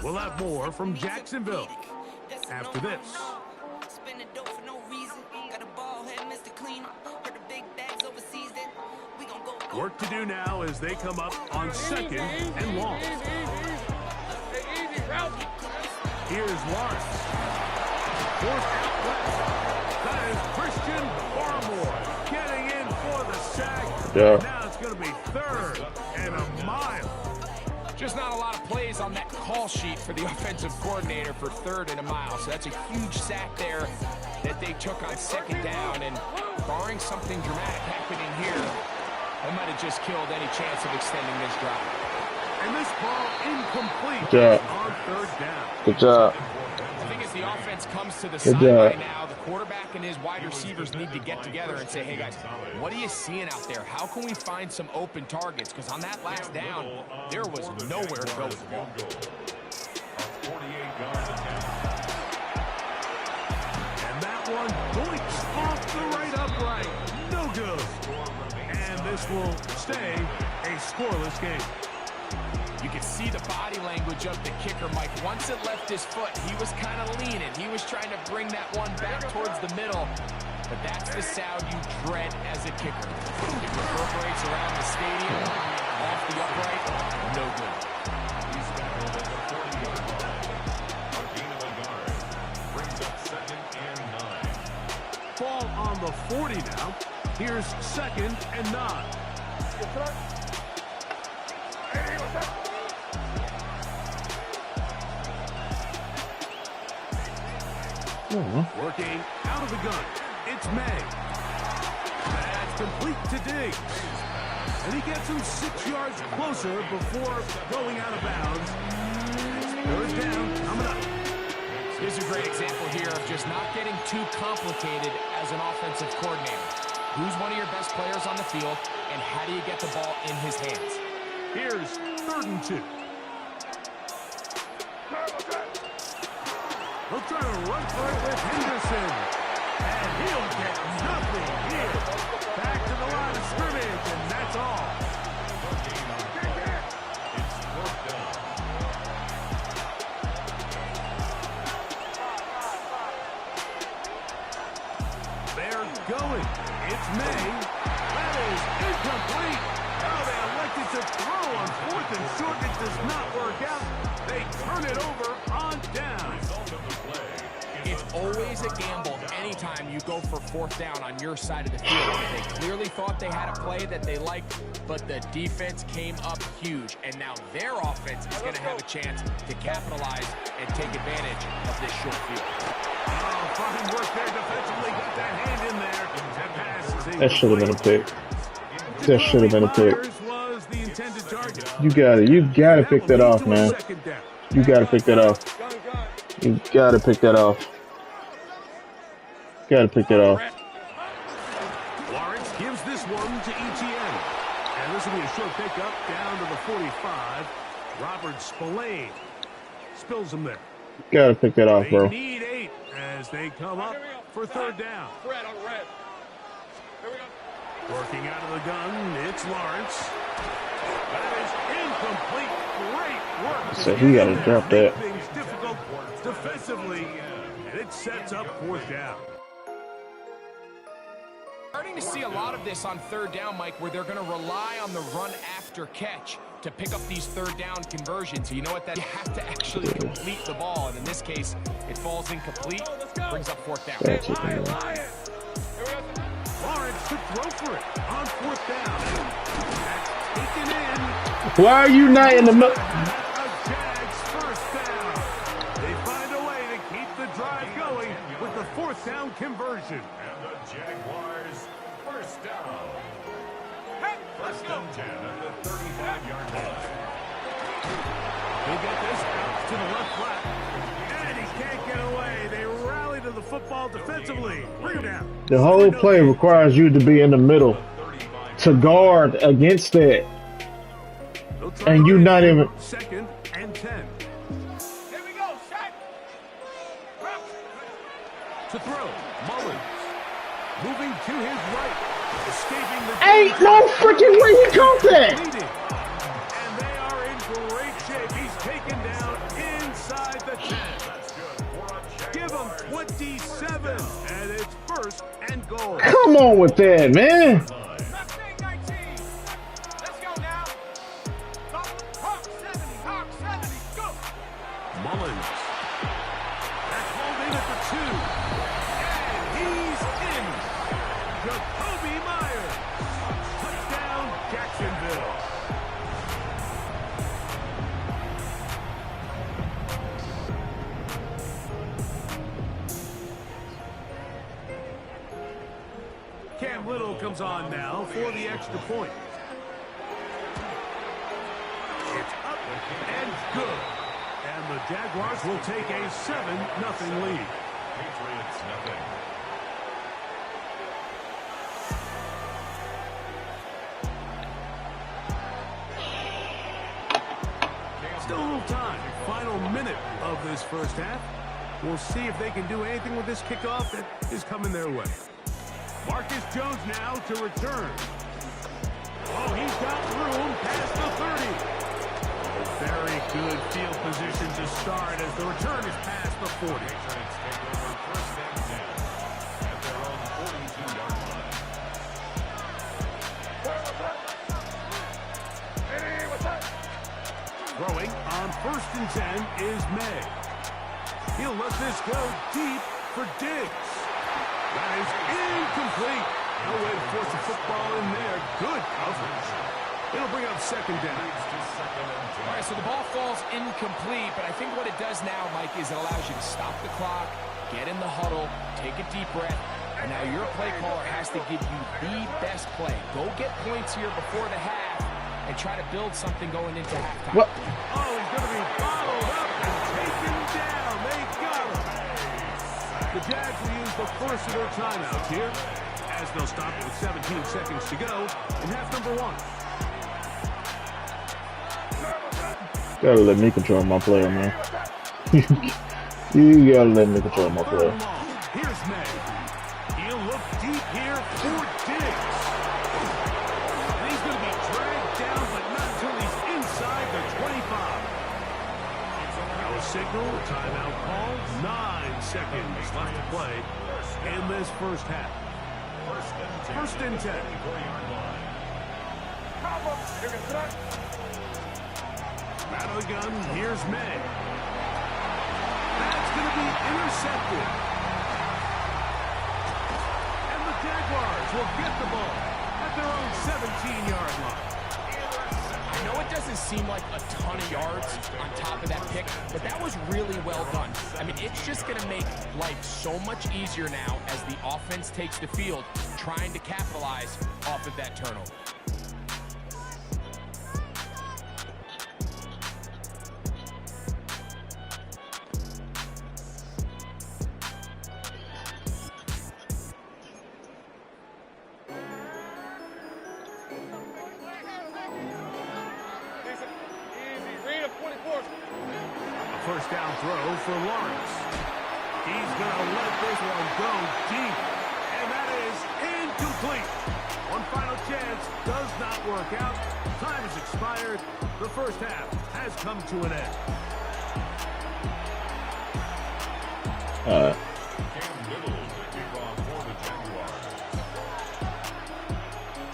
We'll have more from Jacksonville after this. Work to do now as they come up on second and long. Here's Lawrence. Fourth out west. That is Christian Barmore getting in for the sack. Yeah. Now it's going to be third and a mile. Just not a lot of plays on that call sheet for the offensive coordinator for third and a mile. So that's a huge sack there that they took on second down. And barring something dramatic happening here, that might have just killed any chance of extending this drive. And this ball incomplete Good job. on third down. Good job. I think as the offense comes to the Good sideline job. now, the quarterback and his wide receivers need to get together and say, hey guys, what are you seeing out there? How can we find some open targets? Because on that last down, there was nowhere to go with the ball. And that one boinks off the right upright. No good. And this will stay a scoreless game. You could see the body language of the kicker, Mike. Once it left his foot, he was kind of leaning. He was trying to bring that one back towards the middle. But that's the sound you dread as a kicker. It reverberates around the stadium, off the upright, no good. He's back over the 40-yard line. A gain of a yard. Brings up second and 9. Ball on the 40 now. Here's second and 9. Working out of the gun. It's May. That's complete to Diggs. And he gets him 6 yards closer before going out of bounds. Third down, coming up. Here's a great example here of just not getting too complicated as an offensive coordinator. Who's one of your best players on the field, and how do you get the ball in his hands? Here's third and 2. He'll try to run for it with Henderson. And he'll get nothing here. Back to the line of scrimmage, and that's all. It's fourth down. They're going. It's May. That is incomplete. Now they elected to throw on fourth and short. It does not work out. They turn it over on down. It's always a gamble anytime you go for fourth down on your side of the field. They clearly thought they had a play that they liked, but the defense came up huge. And now their offense is going to have a chance to capitalize and take advantage of this short field. Oh, fine work there defensively. Got that hand in there. That pass is That should have been a pick. That should have been a pick. Was the intended target. You got it. You got to pick that off, man. You got to pick that off. You got to pick that off. Got to pick that off. Lawrence gives this one to Etienne. And this will be a short pickup down to the 45. Robert Spillane spills him there. Got to pick that off, They bro. need 8 as they come up for third down. Red on red. Here we go. Working out of the gun, it's Lawrence. That is incomplete. Great work. So he got to drop that. Make things difficult defensively, and it sets up fourth down. Starting to see a lot of this on third down, Mike, where they're going to rely on the run after catch to pick up these third down conversions. So you know what? That you have to actually complete the ball, and in this case, it falls incomplete, brings up fourth down. That's it, man. Lawrence to throw for it on fourth down. That's taken in. Why are you not in the middle? A Jags first down. They find a way to keep the drive going with the fourth down conversion. And the Jaguars first down. First and 10 at the 35-yard line. They get this out to the left flat. And he can't get away. They rally to the football defensively. Bring him down. The whole play requires you to be in the middle to guard against that. And you not even. Second and 10. Here we go, Shaq. To throw, Mullins. Moving to his right. Escaping the... Ain't no freaking way he caught that! Leading. And they are in great shape. He's taken down inside the 10. Give him 27. And it's first and goal. Come on with that, man. Mullins. That's hauled in at the 2. And he's in. Jacoby Myers. Touchdown, Jacksonville. Cam Little comes on now for the extra point. It's up and good. And the Jaguars will take a 7-0 lead. Patriots nothing. Still a little time. Final minute of this first half. We'll see if they can do anything with this kickoff that is coming their way. Marcus Jones now to return. Oh, he's got room past the 30. Very good field position to start as the return is past the 40. Patriots take over first and 10 at their own 42-yard line. Throwing on first and 10 is May. He'll let this go deep for Diggs. That is incomplete. No way to force a football in there. Good coverage. It'll bring up second down. All right, so the ball falls incomplete, but I think what it does now, Mike, is it allows you to stop the clock, get in the huddle, take a deep breath, and now your play caller has to give you the best play. Go get points here before the half and try to build something going into halftime. What? Oh, he's going to be bottled up and taken down. They got him. The Jags will use the first of their timeouts here as they'll stop it with 17 seconds to go in half number 1. Gotta let me control my player, man. You gotta let me control my player. Here's May. He'll look deep here for Diggs. And he's going to be dragged down, but not until he's inside the 25. Now a signal, timeout called. 9 seconds left to play in this first half. First and 10. Battle gun, here's May. That's going to be intercepted. And the Jaguars will get the ball at their own 17-yard line. I know it doesn't seem like a ton of yards on top of that pick, but that was really well done. I mean, it's just going to make life so much easier now as the offense takes the field, trying to capitalize off of that turnover. First down throw for Lawrence. He's going to let this one go deep. And that is incomplete. One final chance does not work out. Time has expired. The first half has come to an end.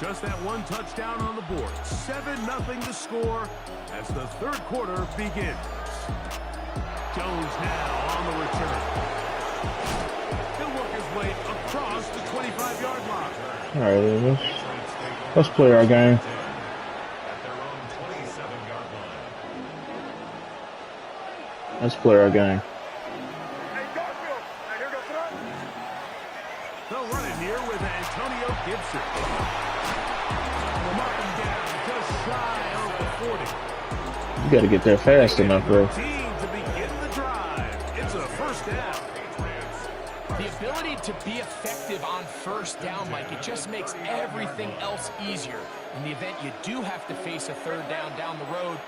Just that one touchdown on the board. 7-0 to score as the third quarter begins. Jones now on the return. He'll work his way across the 25-yard line. All right, let's play our game. Let's play our game. They'll run it here with Antonio Gibson. Marking down just shy of the 40. You got to get there fast enough, bro. The ability to be effective on first down, Mike, it just makes everything else easier. In the event you do have to face a third down down the road,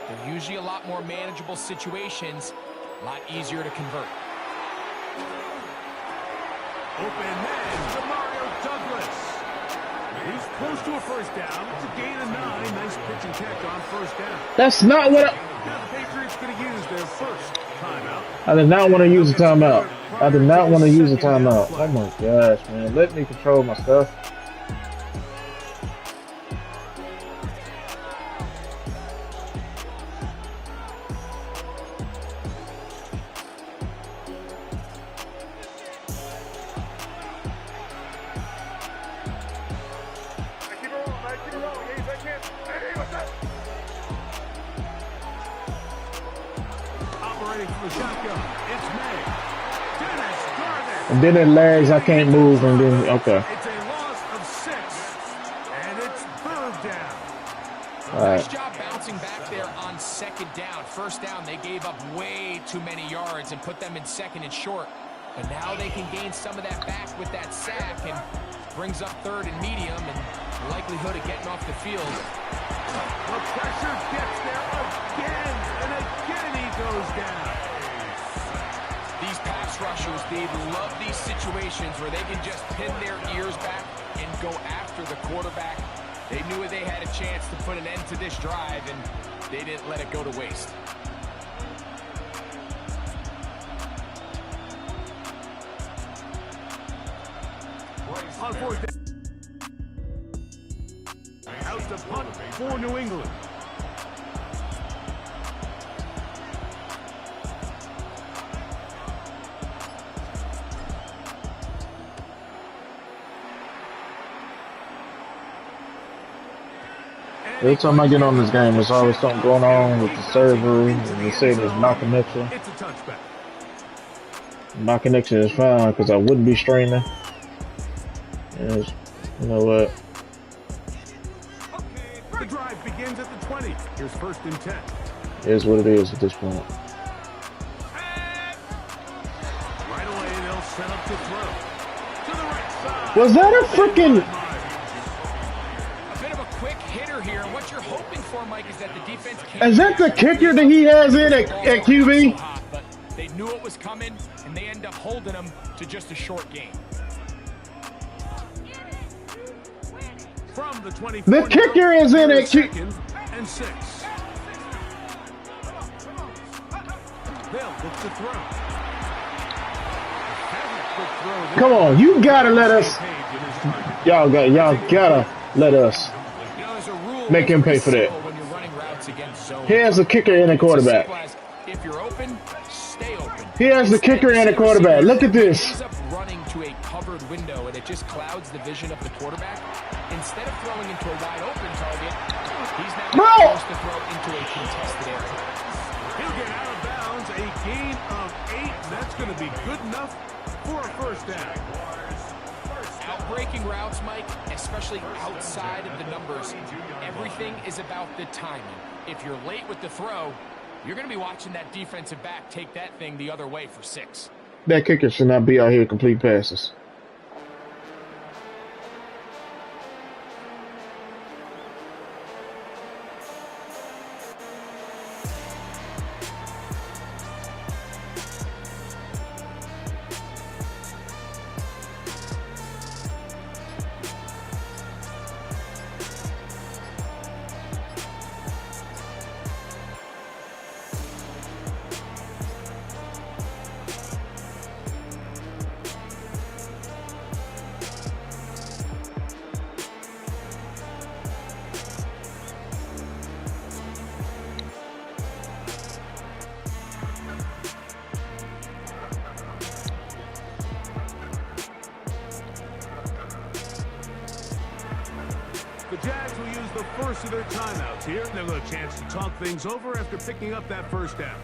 they're usually a lot more manageable situations, a lot easier to convert. Open man to Mario Douglas. He's close to a first down. It's a gain of 9. Nice pitch and catch on first down. That's not what Now the Patriots going to use their first timeout. I did not want to use a timeout. I did not want to use a timeout. Oh my gosh, man. Let me control my stuff. And then it lags, I can't move, and then, okay. It's a loss of 6, and it's third down. Nice job bouncing back there on second down. First down, they gave up way too many yards and put them in second and short. But now they can gain some of that back with that sack and brings up third and medium and likelihood of getting off the field. The pressure gets there again, and again he goes down. These pass rushers, they love these situations where they can just pin their ears back and go after the quarterback. They knew they had a chance to put an end to this drive, and they didn't let it go to waste. On fourth down. Out to punt for New England. Every time I get on this game, there's always something going on with the server, and they say there's my connection. It's a touchback. My connection is fine because I wouldn't be streaming. Yes, you know what? The drive begins at the 20. Here's first and 10. It is what it is at this point. Right away, they'll set up to throw. To the right side. Was that a freaking... A bit of a quick hitter here. What you're hoping for, Mike, is that the defense can't... Is that the kicker that he has in at QB? But they knew it was coming, and they end up holding him to just a short game. From the 24. The kicker is in at QB. Second and 6. They'll look to throw. Come on, you gotta let us. Y'all gotta let us make him pay for that. He has a kicker and a quarterback. If you're open, stay open. He has the kicker and a quarterback. Look at this. He's up running to a covered window, and it just clouds the vision of the quarterback. Instead of throwing into a wide open target, he's now forced to throw into a contested area. He'll get out of bounds. A gain of 8. That's going to be good enough for a first down. Outbreaking routes, Mike, especially outside of the numbers, everything is about the timing. If you're late with the throw, you're going to be watching that defensive back take that thing the other way for 6. That kicker should not be out here complete passes. The Jags will use the first of their timeouts here. They'll have a chance to talk things over after picking up that first down.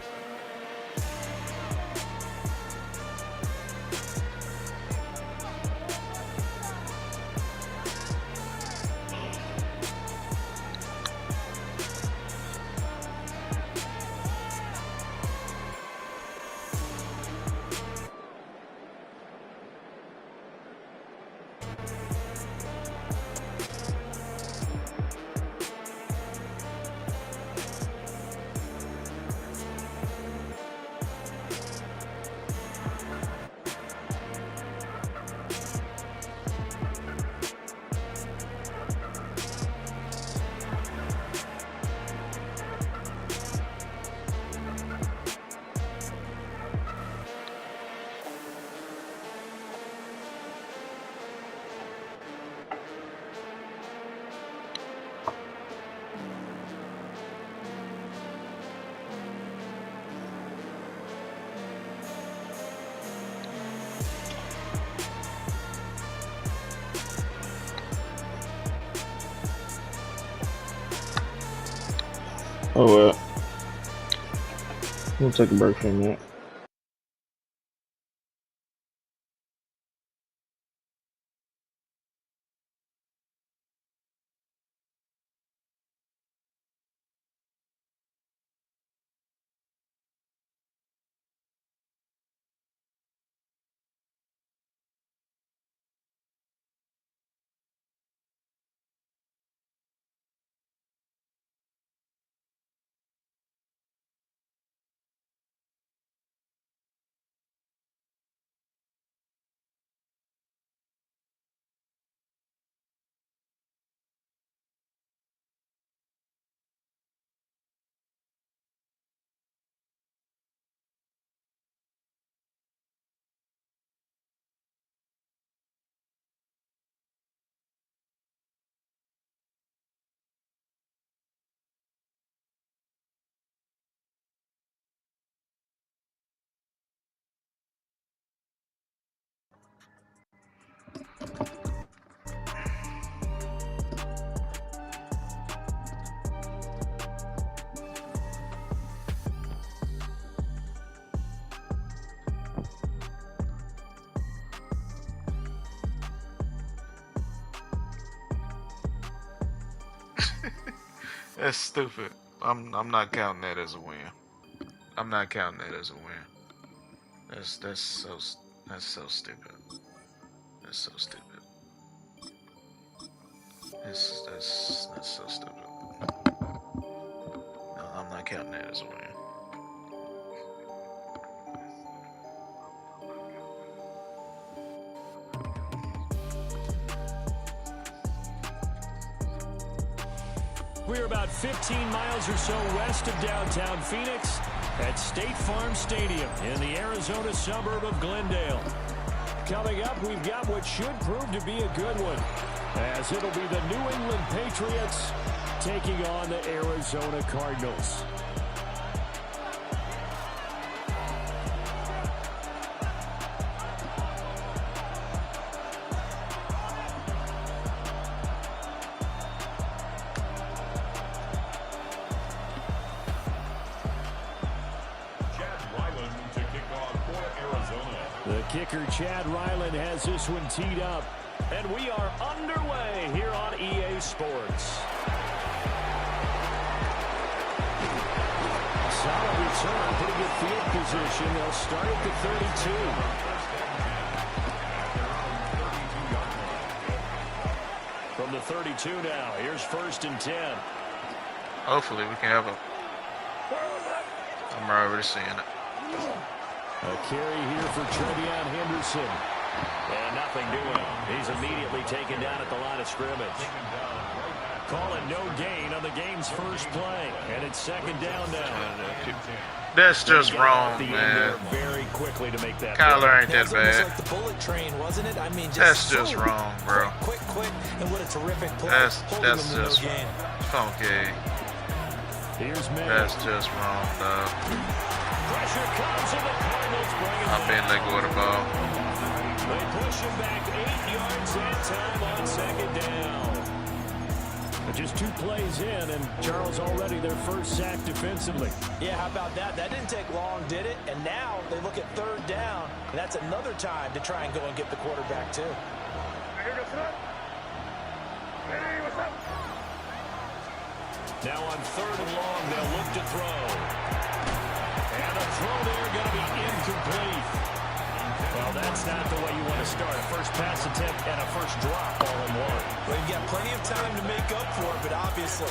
Oh well. We'll take a break from that. That's stupid. I'm not counting that as a win. I'm not counting that as a win. That's so stupid. That's so stupid. That's so stupid. No, I'm not counting that as a win. We're about 15 miles or so west of downtown Phoenix at State Farm Stadium in the Arizona suburb of Glendale. Coming up, we've got what should prove to be a good one, as it'll be the New England Patriots taking on the Arizona Cardinals. The kicker, Chad Ryland, has this one teed up. And we are underway here on EA Sports. Solid return, pretty good field position. They'll start at the 32. From the 32 now, here's 1st and 10. Hopefully we can have a... I'm already seeing it. A carry here for Trevion Henderson. And nothing doing. He's immediately taken down at the line of scrimmage. Calling no gain on the game's first play. And it's 2nd down now. That's just wrong, man. Very quickly to make that Kyler ain't that bad. Like the bullet train, wasn't it? I mean, That's just wrong, bro. Quick, and what a terrific play. That's just funky. Here's That's just wrong, dog. Pressure comes and the Cardinals bring it. I'm being let go of the ball. They push him back 8 yards and time on 2nd down. But just 2 plays in, and Charles already their first sack defensively. Yeah, how about that? That didn't take long, did it? And now they look at 3rd down, and that's another time to try and go and get the quarterback, too. Now on 3rd and long, they'll look to throw. And a throw there going to be incomplete. Well, that's not the way you want to start. A first pass attempt and a first drop all in one. Well, you've got plenty of time to make up for it, but obviously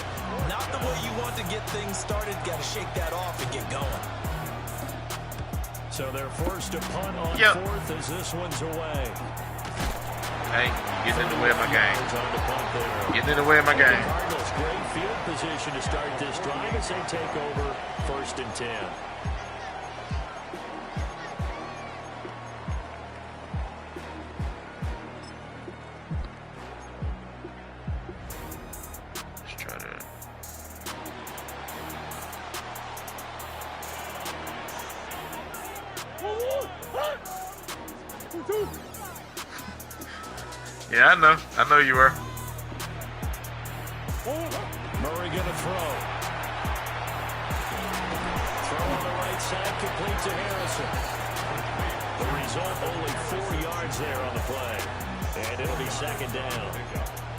not the way you want to get things started. Got to shake that off and get going. So they're forced to punt on 4th as this one's away. Hey, getting in the way of my game. Getting in the way of my game. Cardinals, great field position to start this drive as they take over 1st and 10. Let's try that. Yeah, I know you were. Murray going to throw. side complete to Harrison. The result, only 4 yards there on the play. And it'll be second down.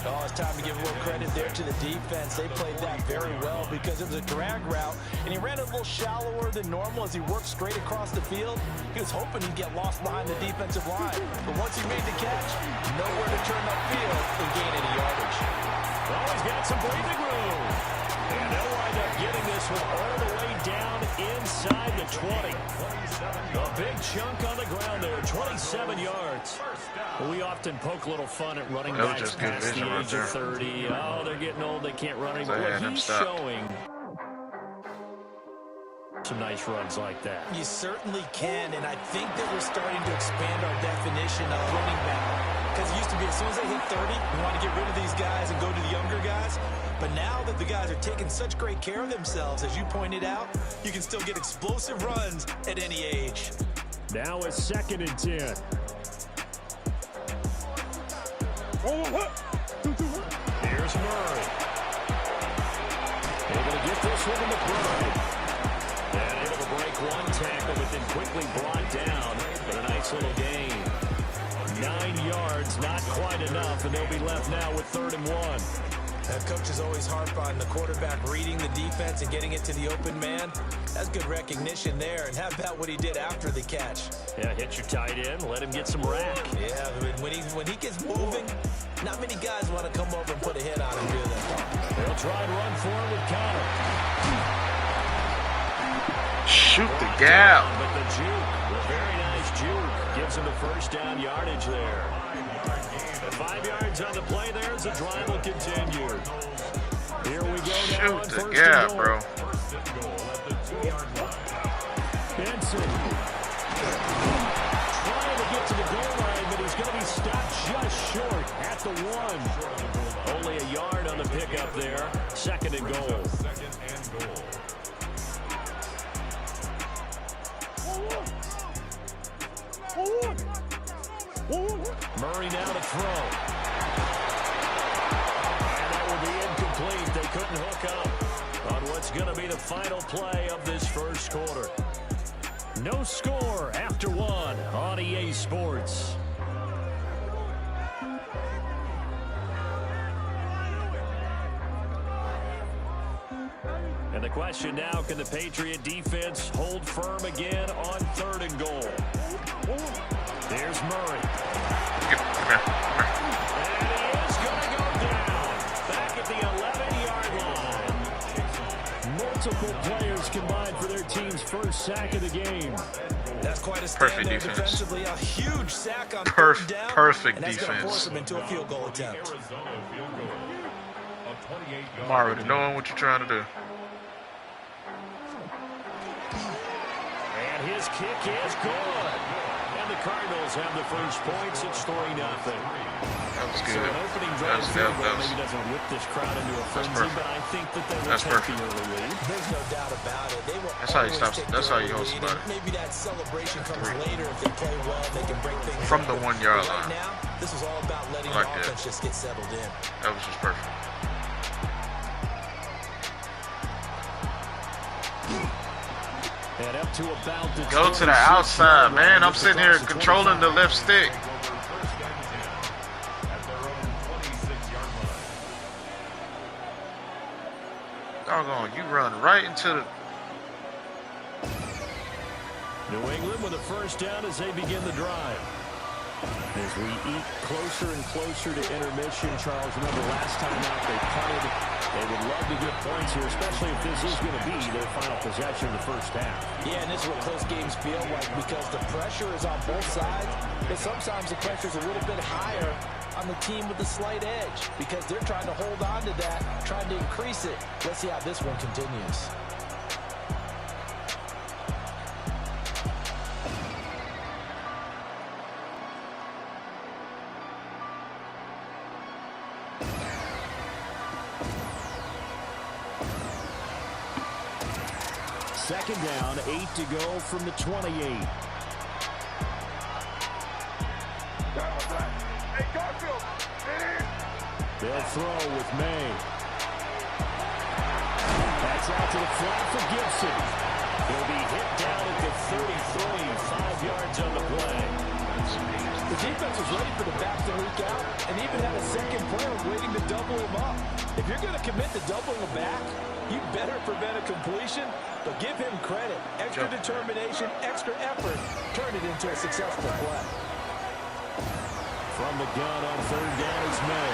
Oh, it's time to give a little credit there to the defense. They played that very well because it was a drag route, and he ran a little shallower than normal as he worked straight across the field. He was hoping he'd get lost behind the defensive line. But once he made the catch, nowhere to turn upfield and gain any yardage. Oh, he's got some breathing room. And they'll wind up getting this one all the way down inside the 20. A big chunk on the ground there, 27 yards. We often poke a little fun at running backs past the age of 30. Oh, they're getting old, they can't run anymore. He's showing some nice runs like that. You certainly can, and I think that we're starting to expand our definition of running back. Because it used to be as soon as they hit 30, we want to get rid of these guys and go to the younger guys. But now that the guys are taking such great care of themselves, as you pointed out, you can still get explosive runs at any age. Now it's 2nd and 10. Here's Murray. Able to get this one in the play. And able to break one tackle, but then quickly brought down. But a nice little gain. 9 yards, not quite enough, and they'll be left now with 3rd and 1. Coaches always harp on the quarterback reading the defense and getting it to the open man. That's good recognition there. And how about what he did after the catch? Yeah, hit your tight end, let him get some rack. Yeah, when he gets moving, not many guys want to come over and put a hit on him, do they? They'll try and run forward with Connor. Shoot the gap. But the juke, the very nice juke, gives him the first down yardage there. And 5 yards on the play there as the drive will continue. Here we go now. Shoot the gap, bro. Benson trying to get to the goal line, but he's going to be stopped just short at the 1. Only a yard on the pickup there. 2nd and goal. Murray now to throw. And that will be incomplete. They couldn't hook up on what's going to be the final play of this first quarter. No score after 1 on EA Sports. And the question now, can the Patriot defense hold firm again on 3rd and goal? There's Murray. And he is going to go down. Back at the 11-yard line. Multiple players combined for their team's first sack of the game. That's quite a stand Perfect there defense. defensively. A huge sack on 3rd down. Perfect and that's going to force defense. him into a field goal attempt. I'm already knowing what you're trying to do. And his kick is good. And the Cardinals have the first points. It's 3-0. That was good. So an opening drive field goal maybe doesn't whip this crowd into a frenzy, but I think that they will take the early lead. There's no doubt about it. They will That's how you stop. That's how you hold somebody. Maybe that celebration comes later if they play well. They can break things from the 1 yard right line. now, this is all about letting the offense just get settled in. That was just perfect. And up to about the Go to the outside, man. I'm sitting here controlling the left stick. Doggone, you run right into the... New England with a first down as they begin the drive. As we eat closer and closer to intermission, Charles, remember last time out they punted. They would love to get points here, especially if this is going to be their final possession in the first half. Yeah, and this is what close games feel like because the pressure is on both sides. But sometimes the pressure is a little bit higher on the team with the slight edge because they're trying to hold on to that, trying to increase it. Let's see how this one continues. Second down, 8 to go from the 28. They'll throw with May. That's out to the flat for Gibson. He'll be hit down at the 33, 5 yards on the play. The defense was ready for the back to leak out and even had a second player waiting to double him up. If you're going to commit to doubling him back, you better prevent a completion, but give him credit. Extra determination, extra effort, turn it into a successful play. From the gun on third down is May.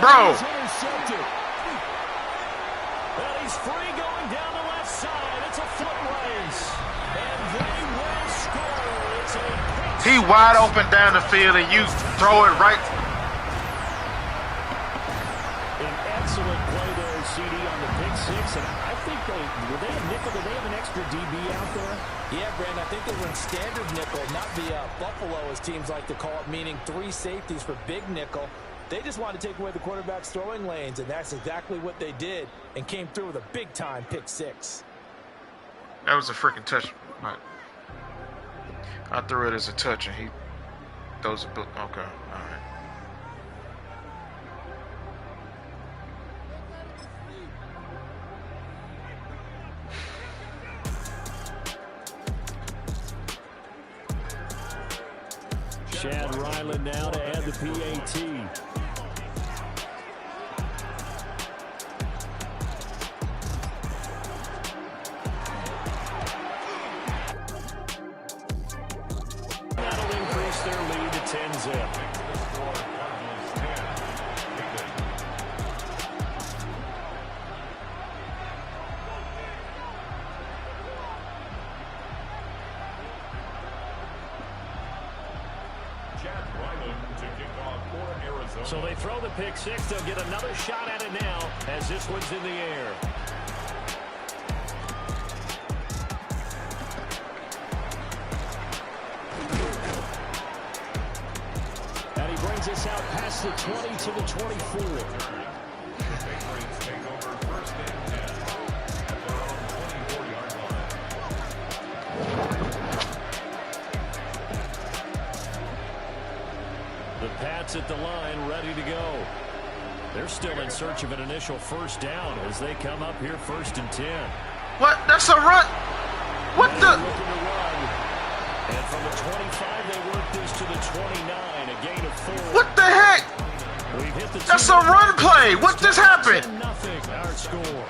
Bro. Intercepted. Well, he's free going down the left side. It's a foot race. And they will score. It's a pick. He wide open down the field and you throw it right. An excellent play there, CD, on the pick six. And I think were they a nickel? Did they have an extra DB out there? Yeah, Brandon, I think they were in standard nickel, not the Buffalo, as teams like to call it, meaning 3 safeties for big nickel. They just wanted to take away the quarterback's throwing lanes, and that's exactly what they did and came through with a big-time pick six. That was a freaking touch. I threw it as a touch, and he throws a book. Okay, all right. Chad Ryland now to add the PAT. That'll increase their lead to 10-zip. So they throw the pick six. They'll get another shot at it now as this one's in the air. And he brings us out past the 20 to the 24. Pats at the line, ready to go. They're still in search of an initial first down as they come up here 1st and 10. What? That's a run. What the? And from the 25, they work this to the 29, a gain of 4. What the heck? We've hit the That's a run play. What just happened? Nothing. Our score.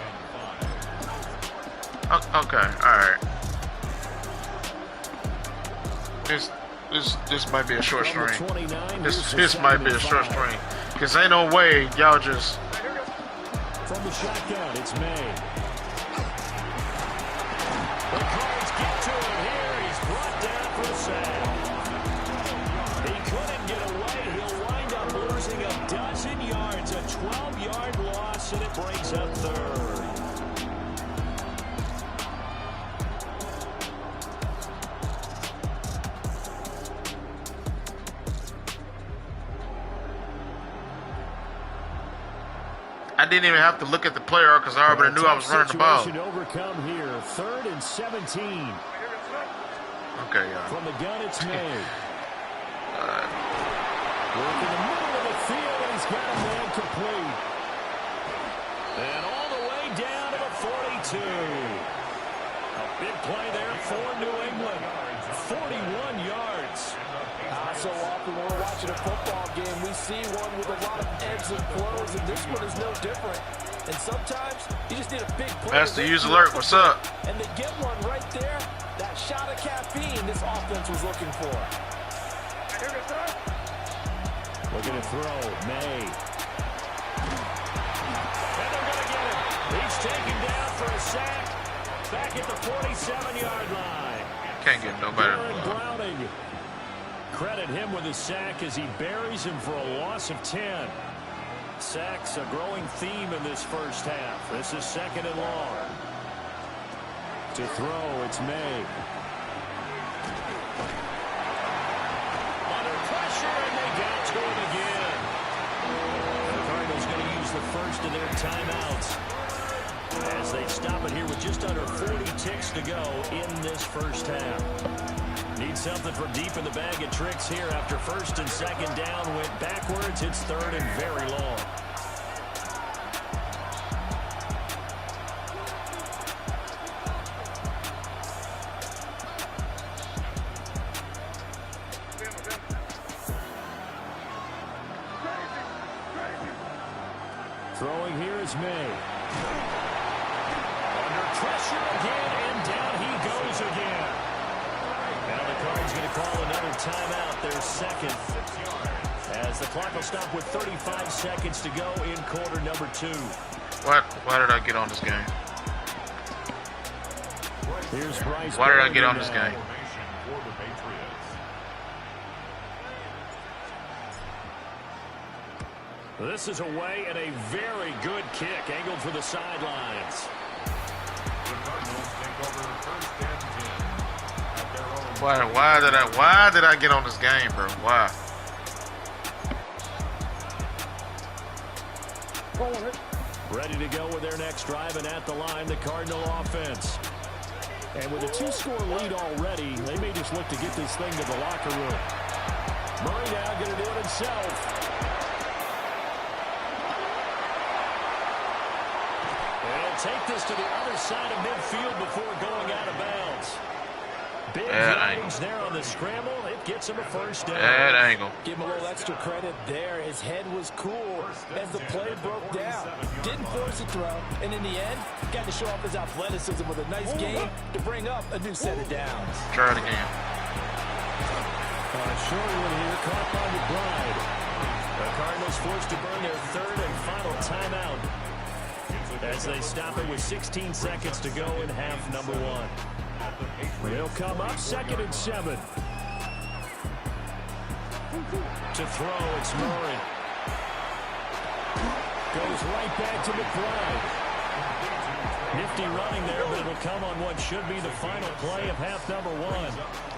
Okay. All right. This might be a short string. This might be a short string. Because ain't no way y'all just... From the shotgun, it's May. The Cards get to him here. He's brought down for a sack. He couldn't get away. He'll wind up losing a dozen yards. A 12-yard loss, and it brings up third. I didn't even have to look at the player because I already knew I was running the ball. Overcome here, 3rd and 17. Okay, yeah. From the gun, it's May. Work in the middle of the field, and he's got a man complete. And all the way down to the 42. A big play there for New England. 41 yards. So often when we're watching a football game, we see one with a lot of ebbs and flows, and this one is no different. And sometimes you just need a big play. That's the use alert. What's up? And they get one right there. That shot of caffeine this offense was looking for. Looking to throw. May. And they're going to get him. He's taken down for a sack. Back at the 47-yard line. Can't get nobody. Browning. Credit him with a sack as he buries him for a loss of 10. Sacks a growing theme in this first half. This is 2nd and long. To throw, it's May. Under pressure, and they got to him again. The Cardinals going to use the first of their timeouts as they stop it here with just under 40 ticks to go in this first half. Need something from deep in the bag of tricks here after 1st and 2nd down. Went backwards. It's 3rd and very long. Throwing here is May. Under pressure again, and down he goes again. Now the Cards going to call another timeout, their second. As the clock will stop with 35 seconds to go in quarter number 2. Why did I get on this game? Here's Bryce. Why did I get on this game? This is away and a very good kick angled for the sidelines. Why did I get on this game, bro? Why? Ready to go with their next drive, and at the line, the Cardinal offense. And with a 2-score lead already, they may just look to get this thing to the locker room. Murray now going to do it himself. And he'll take this to the other side of midfield before going out of bounds. Big range there on the scramble. It gets him a first down. Bad angle. Give him a little extra credit there. His head was cool as the play broke down. Didn't force a throw, and in the end, got to show off his athleticism with a nice game to bring up a new set of downs. Try it again. Short one here, caught by McBride. The Cardinals forced to burn their third and final timeout as they stop it with 16 seconds to go in half number 1. They'll come up 2nd and 7. To throw, it's Murray. Goes right back to McBride. Nifty running there, but it'll come on what should be the final play of half number 1.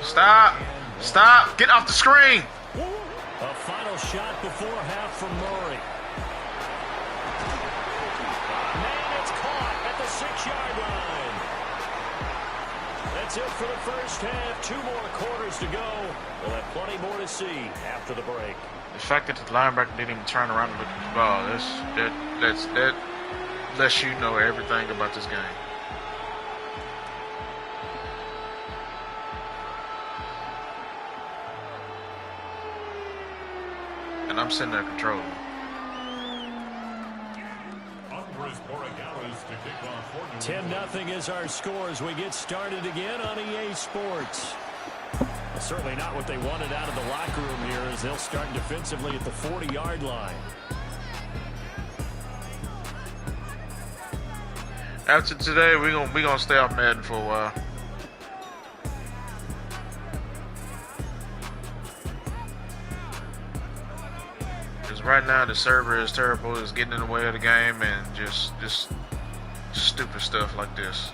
Stop. Stop. Get off the screen. A final shot before half from Murray. Man, it's caught at the 6-yard line. That's it for the first half. 2 more quarters to go. We'll have plenty more to see after the break. The fact that the linebacker didn't even turn around and look at the ball, that lets you know everything about this game. And I'm sitting there controlling. 10-0 is our score as we get started again on EA Sports. Well, certainly not what they wanted out of the locker room here as they'll start defensively at the 40-yard line. After today, we gonna stay off Madden for a while. Because right now the server is terrible. It's getting in the way of the game and just stupid stuff like this.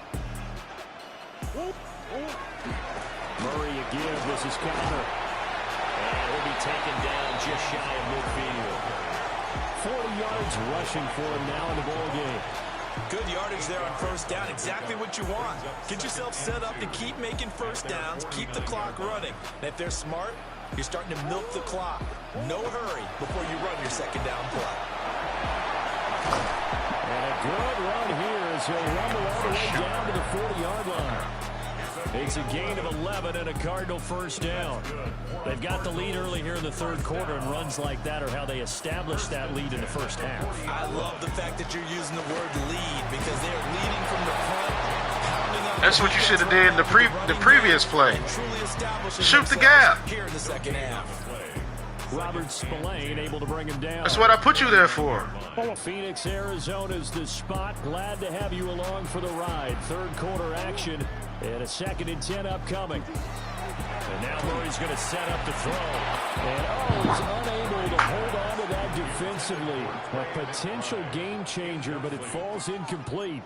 Murray again, this is counter. And he'll be taken down just shy of midfield. 40 yards rushing for him now in the ball game. Good yardage there on first down. Exactly what you want. Get yourself set up to keep making first downs, keep the clock running. And if they're smart, you're starting to milk the clock. No hurry before you run your second down play. And a good run here as he'll rumble all the way down to the 40-yard line. It's a gain of 11 and a Cardinal first down. They've got the lead early here in the third quarter, and runs like that are how they establish that lead in the first half. I love the fact that you're using the word lead because they're leading from the front. That's what you should have did in the previous play. Shoot the gap. Here in the second half. Robert Spillane able to bring him down. That's what I put you there for. Phoenix, Arizona's the spot. Glad to have you along for the ride. Third quarter action and a 2nd and 10 upcoming. And now Murray's going to set up to throw. And he's unable to hold on to that defensively. A potential game changer, but it falls incomplete.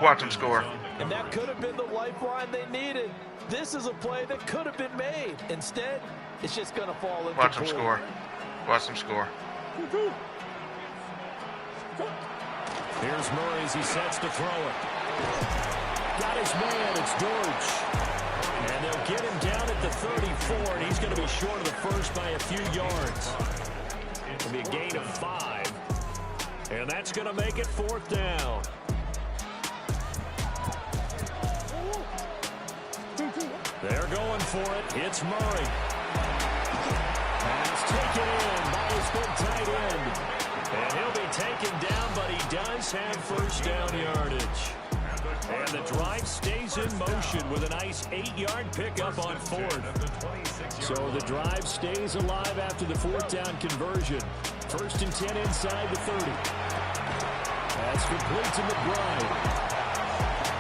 Watch him score. And that could have been the lifeline they needed. This is a play that could have been made. Instead, it's just going to fall incomplete. Watch him score. Watch him score. Here's Murray as he sets to throw it. Got his man, it's Dortch. And they'll get him down at the 34, and he's going to be short of the first by a few yards. It'll be a gain of 5. And that's going to make it 4th down. They're going for it. It's Murray. Pass taken in by his big tight end. And he'll be taken down by have first down yardage. And the drive stays in motion with a nice 8-yard pickup on fourth. So the drive stays alive after the fourth down conversion. 1st and 10 inside the 30. That's complete to McBride.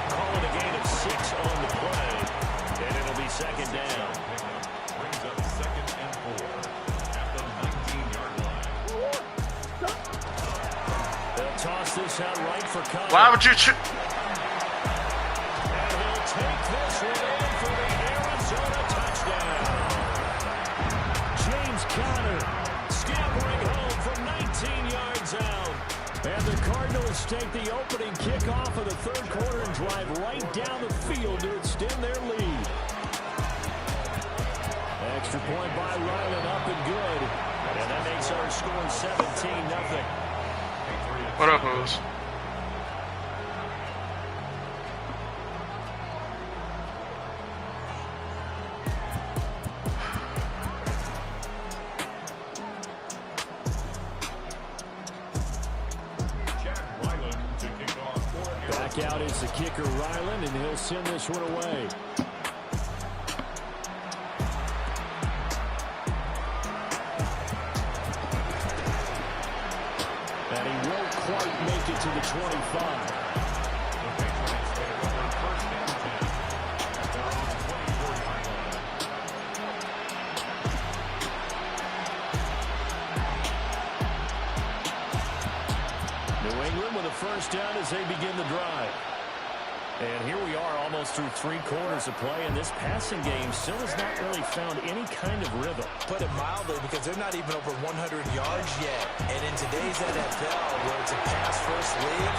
Calling a gain of 6 on the play. And it'll be 2nd down. Brings up 2nd and 4 at the 19-yard line. They'll toss this out right for Conner. Why would you? Take this one in for the Arizona touchdown. James Conner scampering home from 19 yards out. And the Cardinals take the opening kickoff of the 3rd quarter and drive right down the field to extend their lead. Extra point by Ryland, up and good. And that makes our score 17-0. What up, O's? Back out is the kicker, Ryland, and he'll send this one away. And he won't quite make it to the 25. New England with a first down as they begin the drive. And here we are almost through 3 quarters of play, and this passing game still has not really found any kind of rhythm. Put it mildly, because they're not even over 100 yards yet. And in today's NFL, where it's a pass-first league,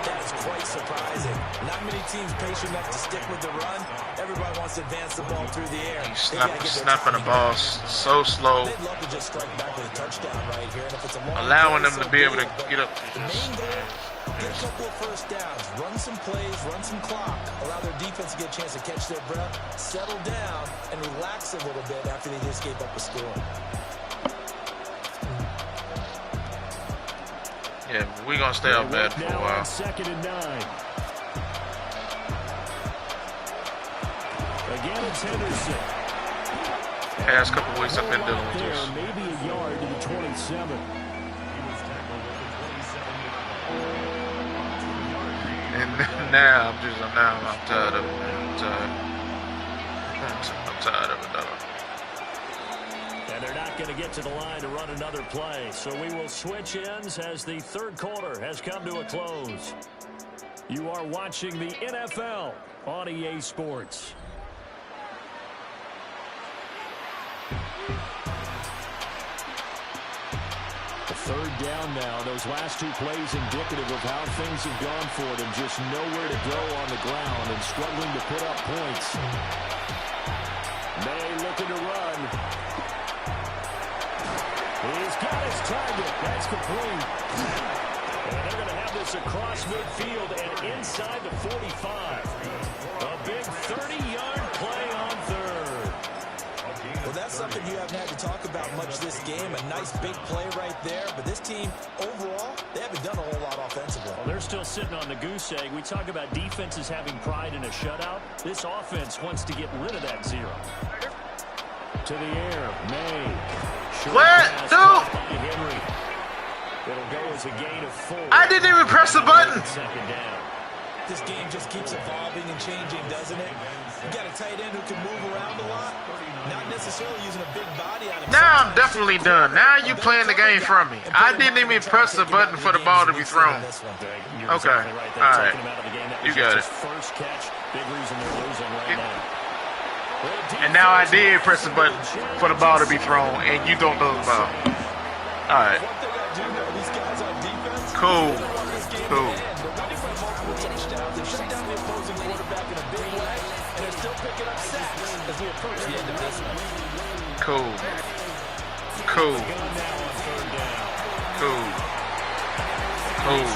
that is quite surprising. Not many teams patient enough to stick with the run. Everybody wants to advance the ball through the air. Snapping the ball so slow. They'd love to just strike back with a touchdown right here. And if it's a long Allowing play, them to so be able to be it. get up. The main goal, get a couple of first downs, run some plays, run some clock, allow their defense to get a chance to catch their breath, settle down, and relax a little bit after they just gave up a score. Yeah, we're going to stay up bad for a while. 2nd and 9. Again, it's Henderson. Past couple weeks I've been dealing with this. Maybe a yard to the 27. And now I'm tired of it, man. I'm tired of it, dog. And they're not going to get to the line to run another play. So we will switch ends as the 3rd quarter has come to a close. You are watching the NFL on EA Sports. The 3rd down now. Those last 2 plays indicative of how things have gone for them. Just nowhere to go on the ground and struggling to put up points. May looking to run. He's got his target. That's complete. And they're going to have this across midfield and inside the 45. A big 30-yard play on 3rd. Well, that's something you haven't had to talk about much this game. A nice big play right there. But this team, overall, they haven't done a whole lot offensively. Well, they're still sitting on the goose egg. We talk about defenses having pride in a shutout. This offense wants to get rid of that 0. To the air, May. What? Dude! Henry. It'll go as a gain of 4. I didn't even press the button. 2nd down. This game just keeps evolving and changing, doesn't it? You got a tight end who can move around a lot, not necessarily using a big body on him. Now I'm definitely done. Now you playing the game from me. I didn't even press the button for the ball to be thrown. Okay. All right. You got it. First catch, big reason they're losing right now. And now I did press the button for the ball to be thrown, and you don't know the ball. All right. Cool. Cool. Cool. Cool. Cool. Cool.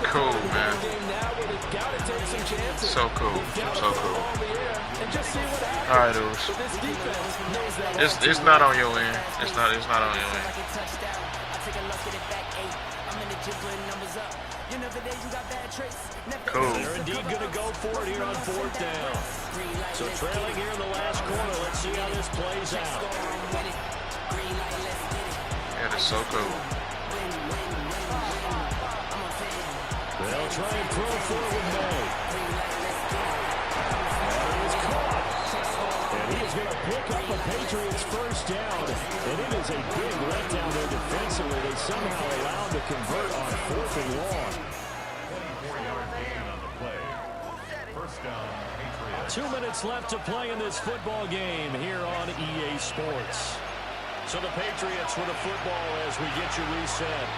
Cool, man. So cool. So cool. Alright, dudes. It's not on your end. It's not on your end. take a look at it back 8. I'm in the gym putting numbers up. You never days you got bad traits. Cool. They're indeed going to go for it here on 4th down. So trailing here in the last quarter. Let's see how this plays out. That is so cool. They'll try and throw for it with May. That is caught. And he is going to pick up the Patriots first down. And it is a big letdown there defensively. They somehow allowed to convert on 4th and long. 24-yard gain on the play. First down, Patriots. 2 minutes left to play in this football game here on EA Sports. So the Patriots with a football as we get you reset.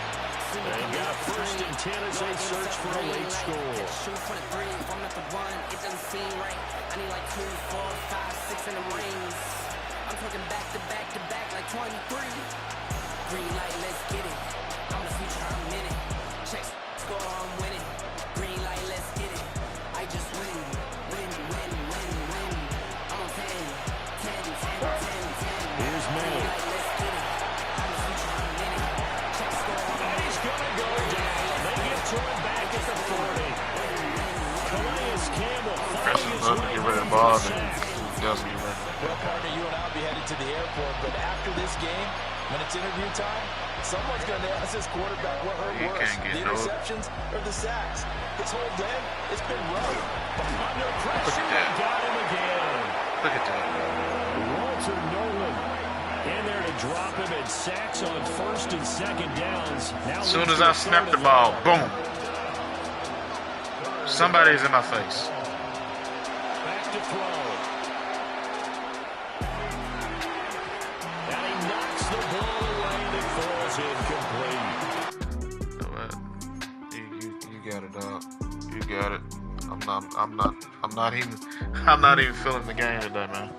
They got 1st and 10 as they search for a late score. Shoot for the 3, if I'm not the one, it doesn't seem right. I need like 2, 4, 5, 6 in the rings. I'm talking back to back to back like 23. Green light, let's get it. I'm the future, I'm in it. Check, score, I'm winning. Green light, let's get it. I just win, win, win, win, win. I'm on 10, 10, 10, 10, 10. Here's May. Green light, let's get it. I'm the future, I'm in it. Check, score, I'm And he's going to go down. They get to him back at the 40. Calais Campbell fighting his way Get rid of the home ball. for the sack. Doesn't get rid. Well, partner, you and I will be headed to the airport, but after this game, when it's interview time, someone's going to ask this quarterback what hurt He worse, can't get the no- interceptions or the sacks. His whole day, it's been rough. But under pressure, Look at they that. got him again. Look at that. Walter Nolan in there to drop him at sacks on 1st and 2nd downs. Now As soon as I snap the ball, boom. Somebody's in my face. Back to throw. And he knocks the ball away and it falls incomplete. You know what? You got it, dog. You got it. I'm not even feeling the game today, man.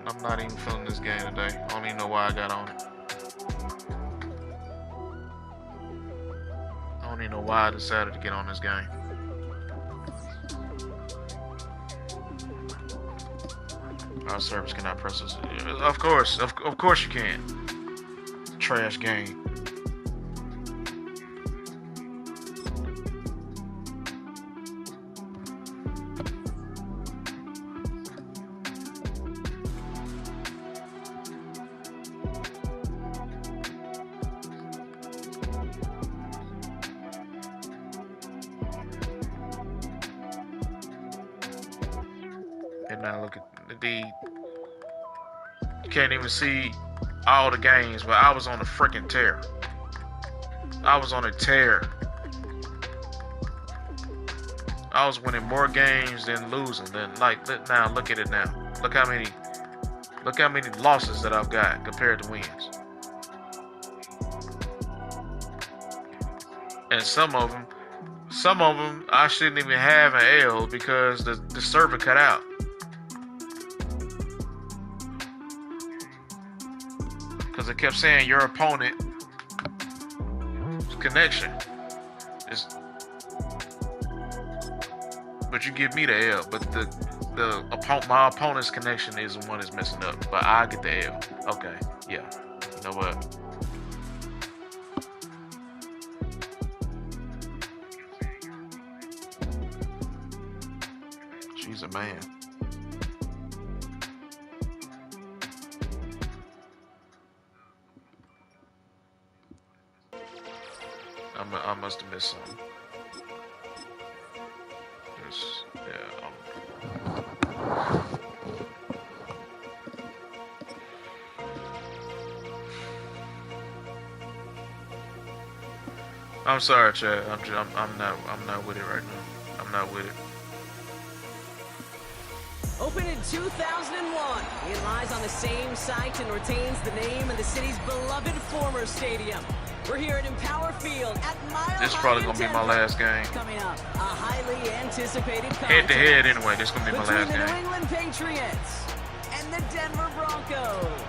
I'm not even feeling this game today. I don't even know why I got on it. I don't even know why I decided to get on this game. Our service cannot process it. Of course you can. Trash game. And now look at you can't even see all the games, but I was on a freaking tear. I was on a tear. I was winning more games than losing. Now look at it now. Look how many losses that I've got compared to wins. And some of them I shouldn't even have an L because the server cut out. Because it kept saying your opponent connection is, but you give me the L. But my opponent's connection is the one that's messing up. But I get the L. Okay, yeah. You know what? She's a man. I must have missed something. I'm sorry, Chad. I'm not with it right now. I'm not with it. Opened in 2001, it lies on the same site and retains the name of the city's beloved former stadium. We're here at Empower Field at Mile This is probably gonna be my last game. Coming up, a highly anticipated Head to head, anyway. This is gonna be my last between the New game. England Patriots and the Denver Broncos.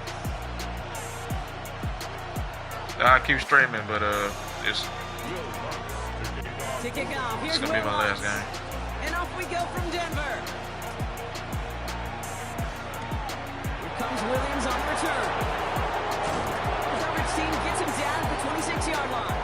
I keep streaming, but it's To kick off, here's gonna be my last Willows. game. And off we go from Denver. comes Williams on the return. The coverage team gets him down at the 26-yard line.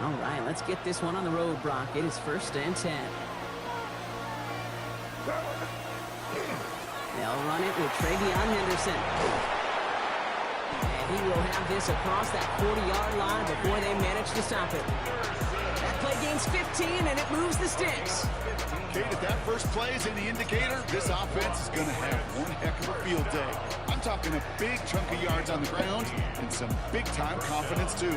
All right, let's get this one on the road, Brock. It is 1st and 10. They'll run it with Travion Henderson. And he will have this across that 40-yard line before they manage to stop it. That play gains 15, and it moves the sticks. Kate, if that first play is any indicator, this offense is going to have one heck of a field day. I'm talking a big chunk of yards on the ground and some big-time confidence, too.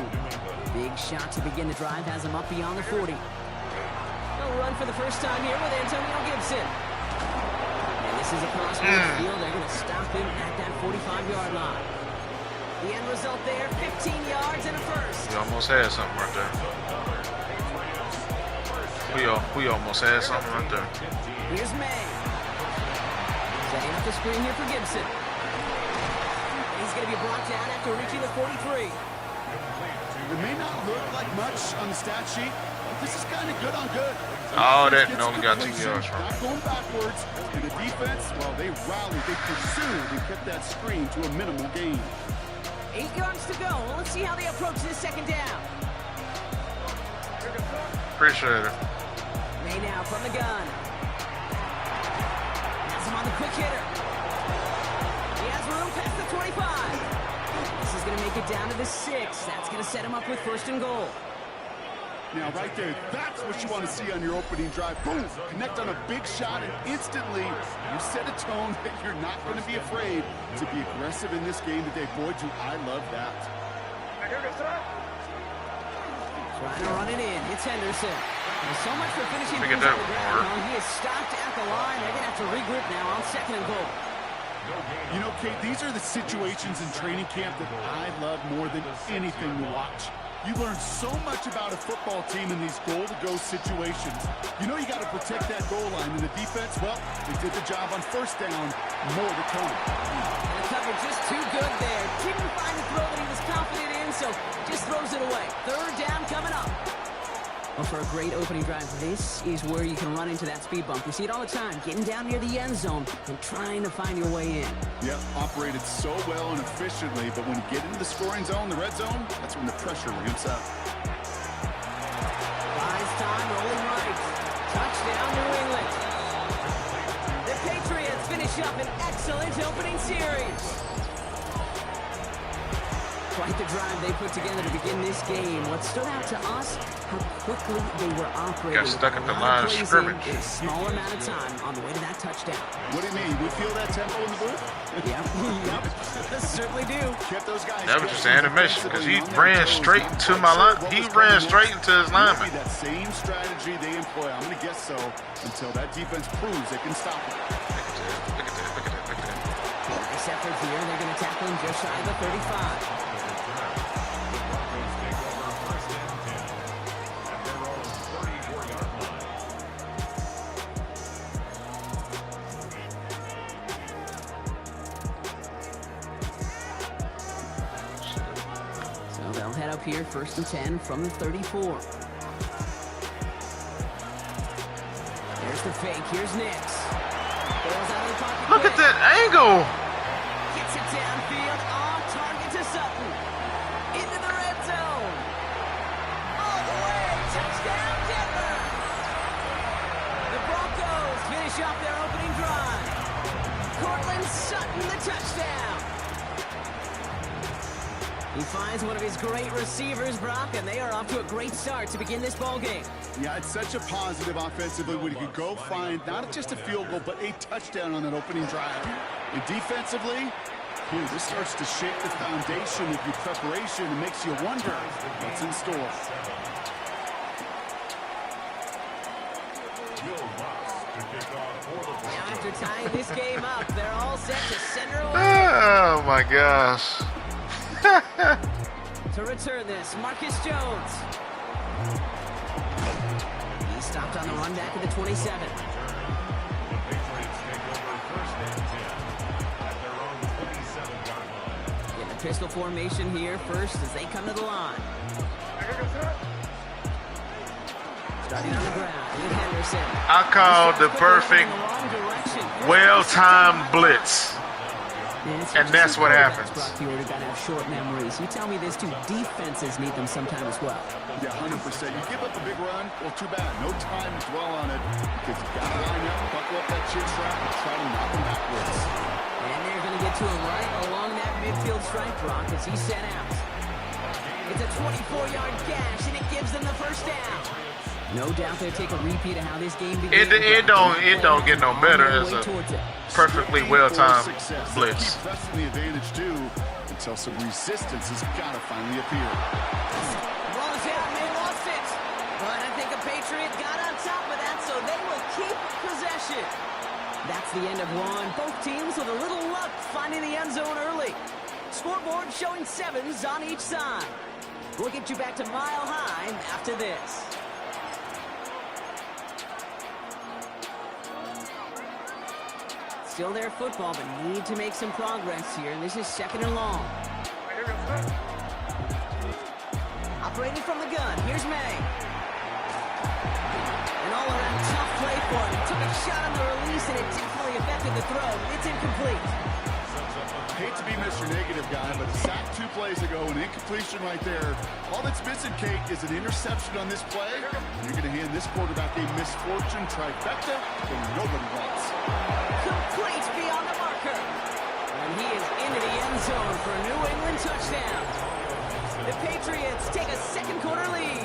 Big shot to begin the drive has him up beyond the 40. They'll run for the first time here with Antonio Gibson. And this is across midfield. They're going to stop him at that 45-yard line. The end result there, 15 yards and a first. We almost had something right there. We almost had something right there. Here's May. Setting up the screen here for Gibson. He's going to be brought down after reaching the 43. It may not look like much on the stat sheet, but this is kind of good on good. Oh, that only got 2 yards from Not going backwards. And the defense, well, they rallied, they pursued, and kept that screen to a minimal gain. 8 yards to go. Well, let's see how they approach this second down. Appreciate it. May now from the gun. Has him on the quick hitter. He has room past the 25. This is going to make it down to the 6. That's going to set him up with 1st and goal. Now, right there, that's what you want to see on your opening drive. Boom! Connect on a big shot, and instantly you set a tone that you're not going to be afraid to be aggressive in this game today. Boy, do I love that. Trying to run it in. It's Henderson. There's so much for finishing things on the ground. He is stopped at the line. They're going to have to regroup now on 2nd and goal. You know, Kate, these are the situations in training camp that I love more than anything to watch. You learn so much about a football team in these goal-to-go situations. You know you got to protect that goal line. And the defense, well, they did the job on 1st down. More to come. The cover just too good there. Didn't find the throw that he was confident in, so just throws it away. 3rd down coming up. Well, for a great opening drive, this is where you can run into that speed bump. We see it all the time, getting down near the end zone and trying to find your way in. Yep, operated so well and efficiently, but when you get into the scoring zone, the red zone, that's when the pressure ramps up. Buys time, rolling right. Touchdown, New England. The Patriots finish up an excellent opening series. Quite the drive they put together to begin this game. What stood out to us, how quickly they were operating. Got stuck at the line of scrimmage. In a small amount of time on the way to that touchdown. What do you mean? We feel that tempo in the booth? Yep, certainly do. Kept those guys. That was just animation because he ran straight to my line. He ran straight into his lineman. That same strategy they employ. I'm going to guess so until that defense proves they can stop it. Look at that. Nice effort here. They're going to tackle him just shy of the 35. They'll head up here, 1st and 10 from the 34. There's the fake. Here's Nix. Look at that angle. Gets it downfield, on target to Sutton. Into the red zone. All the way. Touchdown, Denver. The Broncos finish off their opening drive. Cortland Sutton, the touchdown. He finds one of his great receivers, Brock, and they are off to a great start to begin this ball game. Yeah, it's such a positive offensively when you can go find not just a field goal, but a touchdown on that opening drive. And defensively, this starts to shake the foundation of your preparation and makes you wonder what's in store. Now after tying this game up, they're all set to center away. Oh my gosh. To return this, Marcus Jones. He stopped on the run back at the 27. In the pistol formation here first as they come to the line. Starting on the ground with Henderson. I call the perfect, well-timed blitz. And that's what happens. Brock, you gotta have short memories. You tell me this too. Defenses need them sometime as well. Yeah, 100%. You give up a big run, well, too bad. No time to dwell on it because you got to line up, buckle up that chin strap, and try to knock him backwards. And they're going to get to him right along that midfield stripe, Brock, as he's sent out. It's a 24-yard gash, and it gives them the first down. No doubt they'll take a repeat of how this game began. It don't get no better as a perfectly well-timed blitz. Keep pressing the advantage too until some resistance has got to finally appear. Ball is out, and they lost it. But I think a Patriot got on top of that, so they will keep possession. That's the end of one. Both teams with a little luck finding the end zone early. Scoreboard showing 7s on each side. We'll get you back to Mile High after this. Still their football, but need to make some progress here. This is 2nd and long. Operating from the gun, here's May. An all-around tough play for him. He took a shot on the release, and it definitely affected the throw. It's incomplete. Hate to be Mr. Negative guy, but a sack 2 plays ago, an incompletion right there. All that's missing, Kate, is an interception on this play. You're going to hand this quarterback a misfortune trifecta that nobody wants. Complete beyond the marker. And he is into the end zone for a New England touchdown. The Patriots take a second-quarter lead.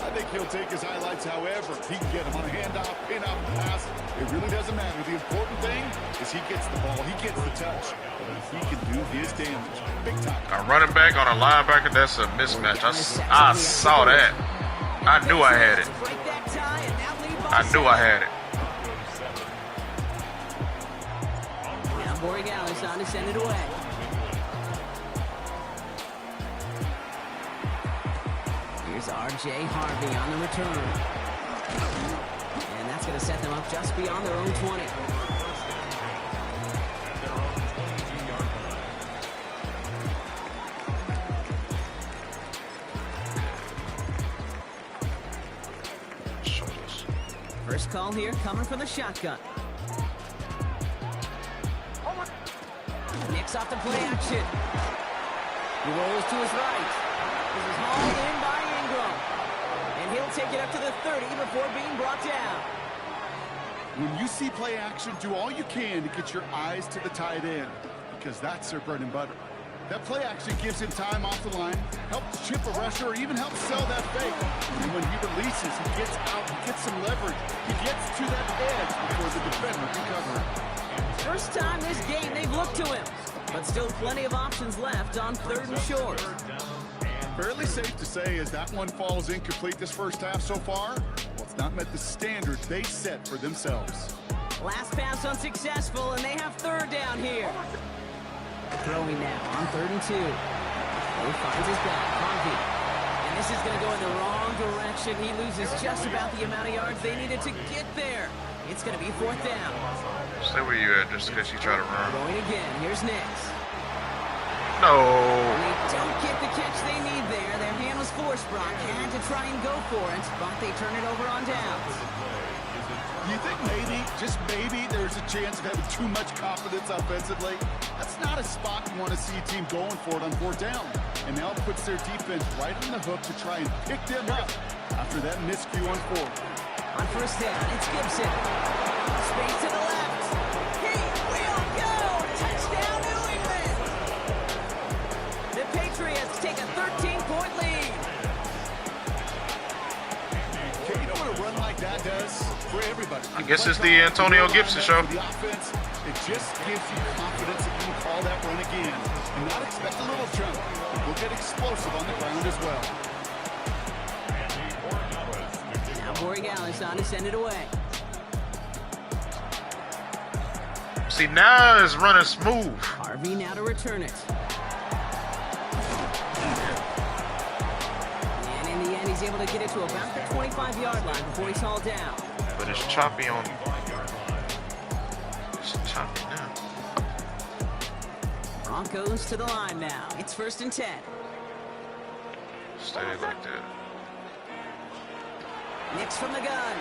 I think he'll take his highlights however he can get them on a handoff, pin-up, pass. It really doesn't matter. The important thing is he gets the ball, he gets the touch, and he can do his damage. Big time. A running back on a linebacker, that's a mismatch. I saw that. I knew I had it. I knew I had it. Now Borregales on to send it away. Here's R.J. Harvey on the return. And that's going to set them up just beyond their own 20. First call here coming from the shotgun. Nicks off the play action. He rolls to his right. This is hauled in by Ingram. And he'll take it up to the 30 before being brought down. When you see play action, do all you can to get your eyes to the tight end, because that's their bread and butter. That play action gives him time off the line, helps chip a rusher, or even helps sell that fake. And when he releases, he gets out, he gets some leverage. He gets to that edge before the defender can cover it. First time this game they've looked to him, but still plenty of options left on 3rd and short. Fairly safe to say as that one falls incomplete this first half so far, well, it's not met the standard they set for themselves. Last pass unsuccessful, and they have 3rd down here. Throwing now on 3rd and 2. He finds his back, Harvey. And this is going to go in the wrong direction. He loses just about the amount of yards they needed to get there. It's going to be 4th down. Stay where you at just in case you try to run. Going again. Here's Nix. No. They don't get the catch they need there. Their hand was forced, Brock. Had to try and go for it, but they turn it over on downs. You think maybe, just maybe, there's a chance of having too much confidence offensively? That's not a spot you want to see a team going for it on 4th down. And now it puts their defense right on the hook to try and pick them up after that miscue on 4th. On 1st down, it's Gibson. Space to the left. He will go! Touchdown, New England! The Patriots take a 13-point lead. Okay, you know what a run like that does for everybody? I guess it's the Antonio Gibson show. The offense, it just gives you confidence that you can call that run again and not expect a little jump. We'll get explosive on the ground as well. Now Borregales on to send it away. See, now it's running smooth. Harvey now to return it. And in the end, he's able to get it to about the 25-yard line before he's hauled down. But it's choppy on. It's choppy now. Broncos to the line now. It's 1st and 10. Stay like that. Nix from the gun.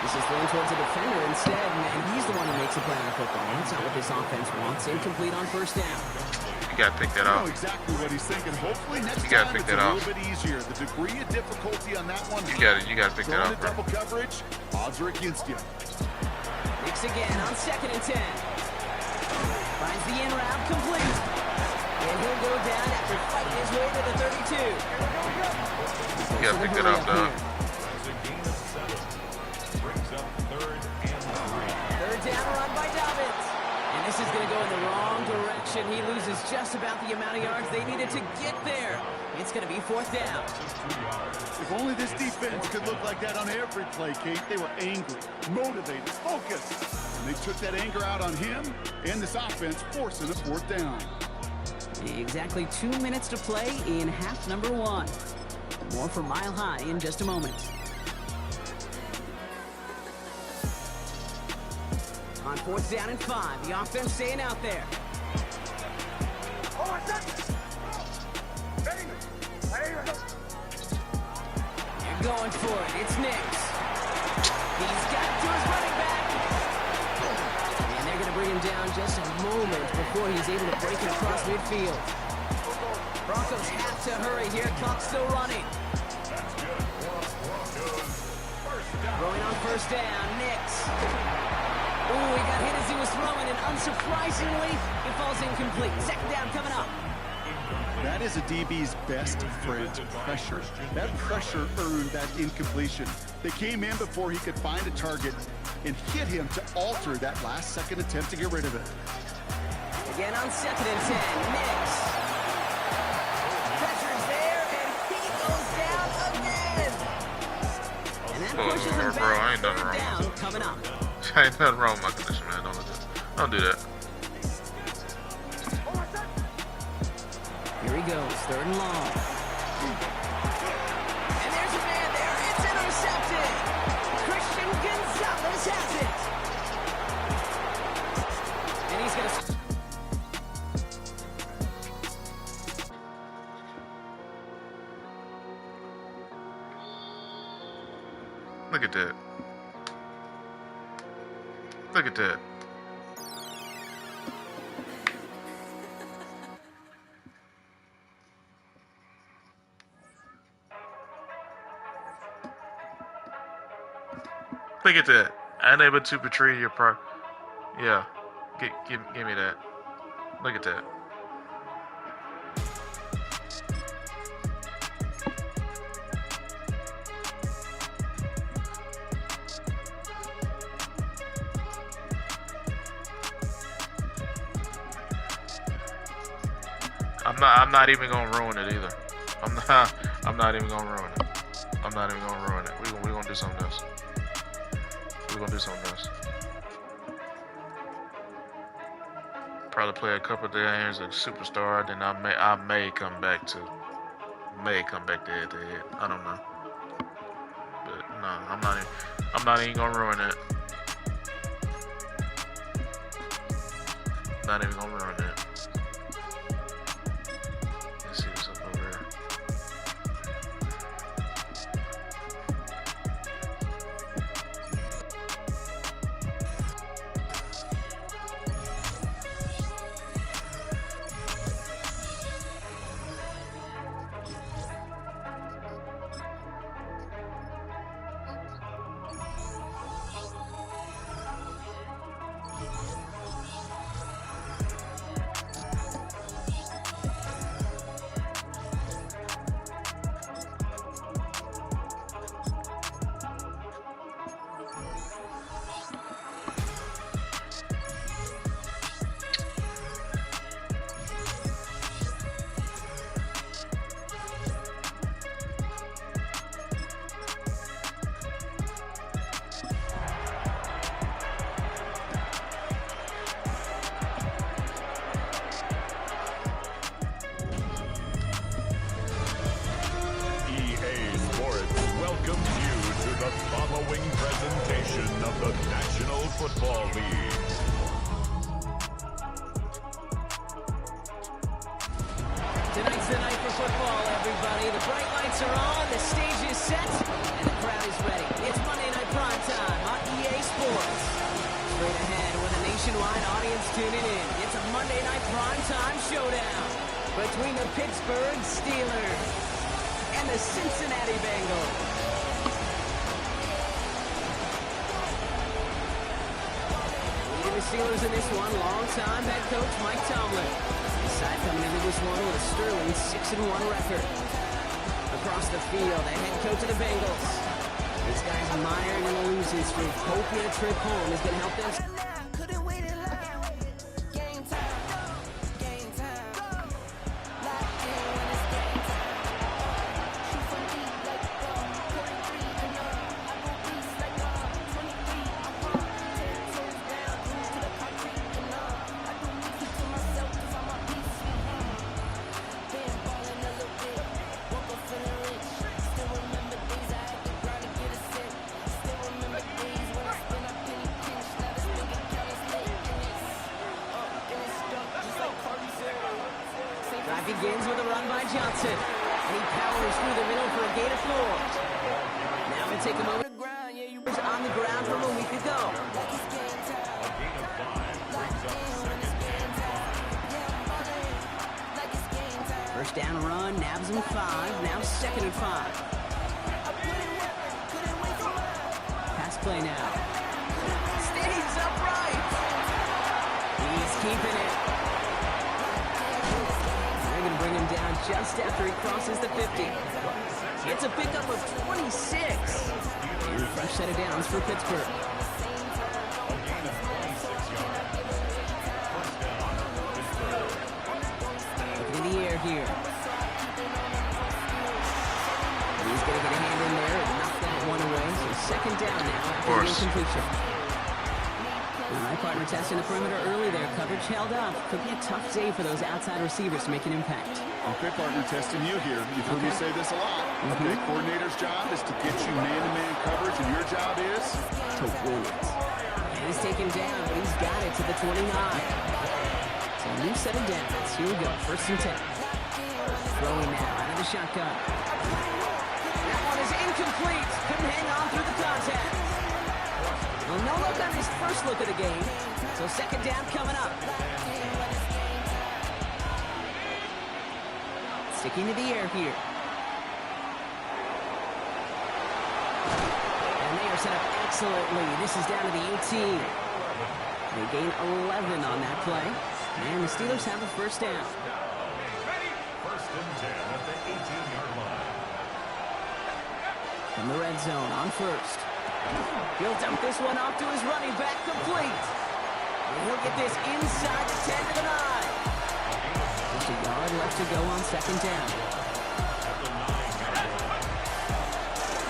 This is thrown towards the defender instead, and he's the one who makes a play on the football. That's not what this offense wants. Incomplete on first down. You gotta pick that I off. know exactly what he's thinking. Hopefully next You gotta time pick it's that a off. little bit easier. The degree of difficulty on that one. You gotta pick that Throwing off, to bro. double coverage, odds are against you. Nix again on 2nd and 10. Finds the in route complete. And he'll go down after fighting his way to the 32. You gotta pick that off, dog. Third down run by Dobbins. And this is going to go in the wrong direction. He loses just about the amount of yards they needed to get there. It's going to be 4th down. If only this defense could look like that on every play, Kate. They were angry, motivated, focused. And they took that anger out on him and this offense, forcing a 4th down. Exactly 2 minutes to play in half number 1. More from Mile High in just a moment. On 4th down and 5, the offense staying out there. They're going for it. It's Nix. He's got it to his running back. And they're going to bring him down just a moment before he's able to break it across midfield. Broncos have to hurry here. Clock's still running. Throwing on 1st down, Nix. Ooh, he got hit as he was throwing, and unsurprisingly, it falls incomplete. 2nd down coming up. That is a DB's best friend, pressure. That pressure earned that incompletion. They came in before he could find a target and hit him to alter that last-second attempt to get rid of it. Again on 2nd and 10, Nix. Pressure's there, and he goes down again. And that pushes him bro, I ain't back. nothing 3rd wrong. down coming up. Ain't nothing wrong with my condition, man. Don't do that. Here he goes, 3rd and long. And there's a man there. It's intercepted. Christian Gonzalez has it. And he's going to... Look at that. Look at that. Look at that. Unable to portray your part. Yeah. Give me that. Look at that. I'm not even gonna ruin it either. I'm not even gonna ruin it. I'm not even gonna ruin it. We're gonna do something else. We're gonna do something else. Probably play a couple of games as a superstar, then I may come back to head to head. I don't know. But no, I'm not even gonna ruin it. Not even gonna ruin it. Let's see what's up over here. everybody. The bright lights are on, the stage is set, and the crowd is ready. It's Monday Night Primetime on EA Sports. Straight ahead with a nationwide audience tuning in. It's a Monday Night Primetime showdown between the Pittsburgh Steelers and the Cincinnati Bengals. Leading the Steelers in this one, longtime head coach Mike Tomlin. His side coming into this one with a sterling 6-1 record. Across the field, the head coach of the Bengals. This guy's mired in a losing streak. Hoping a trip home is going to help them. Begins with a run by Johnson, and he powers through the middle for a gain of 4. Now we'll take a moment. On the ground from a week ago. First down run, nabs him 5, now 2nd and 5. Pass play now. Stays upright. He's keeping it. Bring him down just after he crosses the 50. It's a pickup of 26. And a fresh set of downs for Pittsburgh. Looking in the air here. And he's going to get a hand in there and knock that one away. So 2nd down now after the incompletion. My partner testing the perimeter early there. Coverage held up. Could be a tough day for those outside receivers to make an impact. Okay, partner, testing you here. You've heard me say this a lot. Okay, coordinator's job is to get you man-to-man coverage, and your job is to win it. And he's taken down, but he's got it to the 29. So a new set of downs. Here we go, 1st and 10. Throwing now out of the shotgun. That one is incomplete. Couldn't hang on through the contact. Well, no look on his first look of the game. So 2nd down coming up. Sticking to the air here. And they are set up excellently. This is down to the 18. They gain 11 on that play. And the Steelers have a 1st down. 1st and 10 at the 18-yard line. From the red zone on 1st. He'll dump this one off to his running back, complete. And he'll get this inside the 10 to the 9. Just a yard left to go on 2nd down.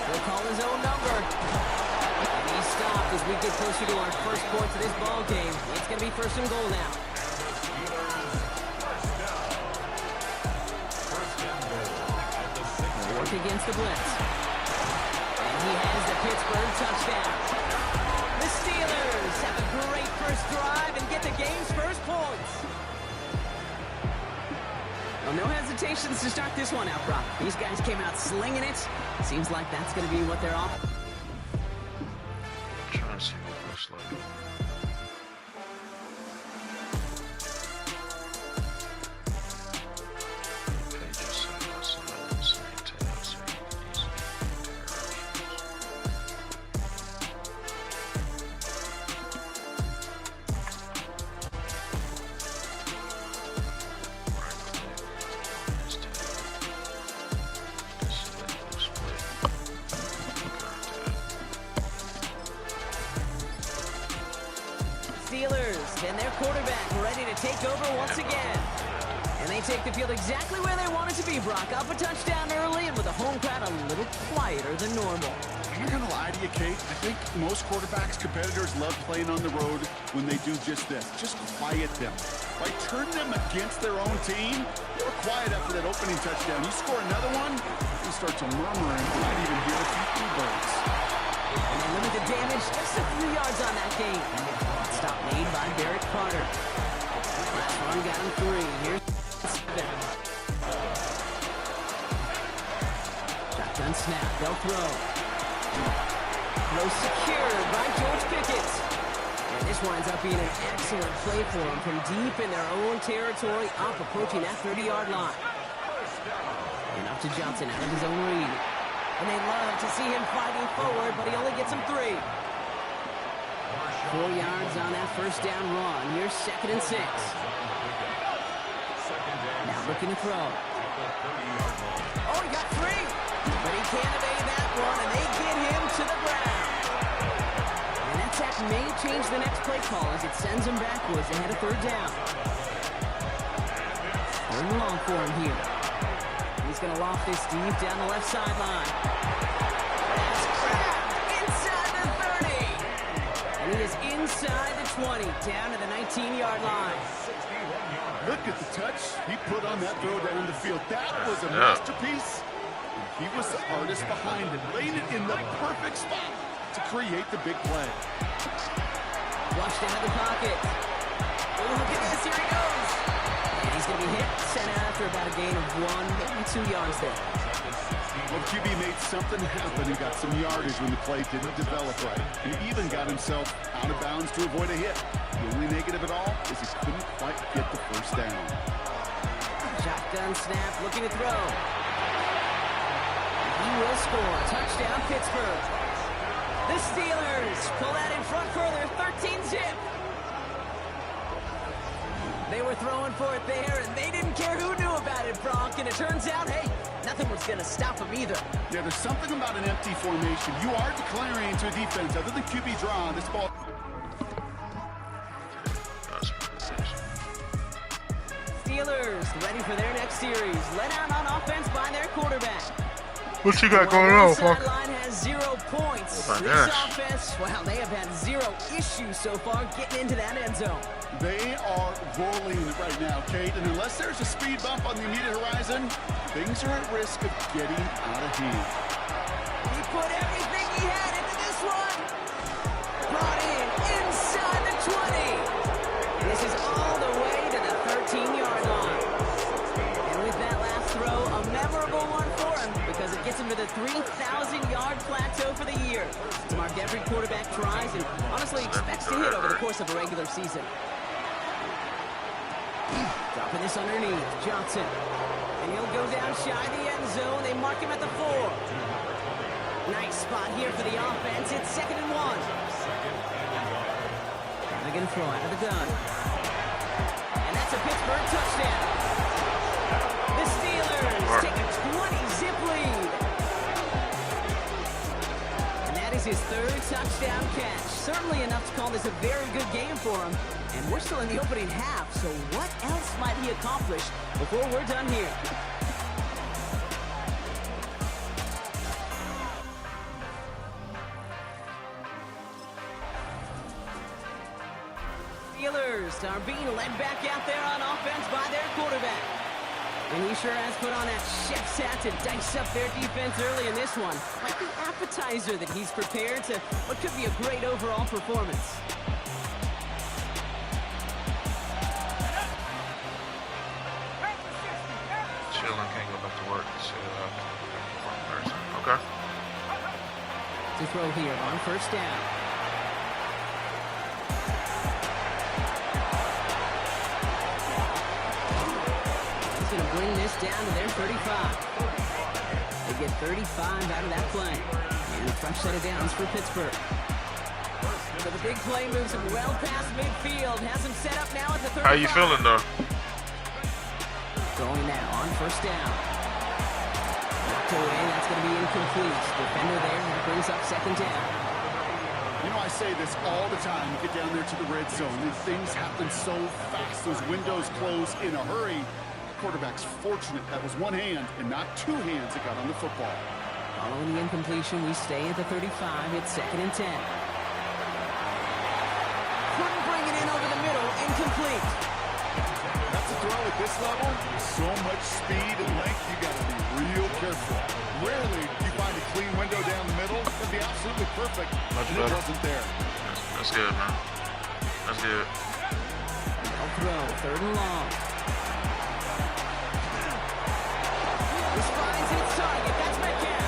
He'll call his own number. And he's stopped as we get closer to our first points of this ball game. It's going to be 1st and goal now. They'll work against the blitz. He has the Pittsburgh touchdown. The Steelers have a great first drive and get the game's first points. Well, no hesitations to start this one out, Brock. These guys came out slinging it. Seems like that's going to be what they're off. Trying to see what it looks like. Steelers and their quarterback ready to take over once again. And they take the field exactly where they want it to be, Brock. Up a touchdown early and with a home crowd a little quieter than normal. I'm not going to lie to you, Kate. I think most quarterbacks, competitors love playing on the road when they do just this. Just quiet them. By turning them against their own team, they were quiet after that opening touchdown. You score another one, you start to murmur and you might even hear a few birds. And they limit the damage just a few yards on that game. Stop made by Derek Carter. Last one got him 3. Here's 7. snap. They'll throw. Throw secured by George Pickens. And this winds up being an excellent play for them from deep in their own territory, up approaching that 30-yard line. And up to Johnson out of his own read. And they love to see him fighting forward, but he only gets him 3. 4 yards on that first down run. Here's 2nd and 6. Now looking to throw. Oh, he got 3. But he can't evade that one, and they get him to the ground. And that sack may change the next play call as it sends him backwards ahead of 3rd down. 3rd and long for him here. He's going to loft this deep down the left sideline. That's grabbed inside the 30. And he is inside the 20, down to the 19-yard line. Look at the touch he put on that throw down the field. That was a masterpiece. He was the artist behind it, laid it in the perfect spot to create the big play. Flushed out of the pocket. Oh, look at this, here he goes. And he's going to be hit, sent out after about a gain of 1, maybe 2 yards there. Well, QB made something happen. He got some yardage when the play didn't develop right. He even got himself out of bounds to avoid a hit. The only negative at all is he couldn't quite get the first down. Shotgun snap, looking to throw. He will score. Touchdown, Pittsburgh. The Steelers pull that in front further, 13-zip. They were throwing for it there, and they didn't care who knew about it, Bronk. And it turns out, hey, nothing was going to stop them either. Yeah, there's something about an empty formation. You are declaring to a defense, other than QB draw, this ball. Steelers ready for their next series. Let out on offense by their quarterback. What you got going on, Fuck? Sideline has 0 points. Oh, this offense, well, they have had 0 issues so far getting into that end zone. They are rolling right now, Kate, and unless there's a speed bump on the immediate horizon, things are at risk of getting out of hand. He put everything he had into this one. Brought in inside the 20. And this is all the way to the 13-yard line. And with that last throw, a memorable one for him because it gets him to the 3,000-yard plateau for the year. It's marked every quarterback tries and honestly expects to hit over the course of a regular season. Dropping this underneath, Johnson. And he'll go down shy of the end zone. They mark him at the 4. Nice spot here for the offense. It's 2nd and 1. They're going to throw out of the gun. And that's a Pittsburgh touchdown. The Steelers take a 20-zip lead. And that is his 3rd touchdown catch. Certainly enough to call this a very good game for him. And we're still in the opening half, so what else might he accomplish before we're done here? Steelers are being led back out there on offense by their quarterback. And he sure has put on that chef's hat to dice up their defense early in this one. Like the appetizer that he's prepared to what could be a great overall performance. Can't go back to work. Okay. To throw here on 1st down. He's going to bring this down to their 35. They get 35 out of that play. And a fresh set of downs for Pittsburgh. So the big play moves him well past midfield. Has him set up now at the 35. How you feeling, though? Going now on 1st down. Knocked away, that's going to be incomplete. Defender there, that brings up 2nd down. You know, I say this all the time. You get down there to the red zone, and things happen so fast. Those windows close in a hurry. The quarterback's fortunate that was one hand and not 2 hands that got on the football. Following the incompletion, we stay at the 35. It's 2nd and 10. Couldn't bring it in over the middle. Incomplete. That's a throw at this level. So much speed and length, you got to be real careful. Rarely do you find a clean window down the middle. It'd be absolutely perfect. Much and better. It wasn't there. That's good, man. That's good. I'll throw 3rd and long. This finds its target. That's Metcalf.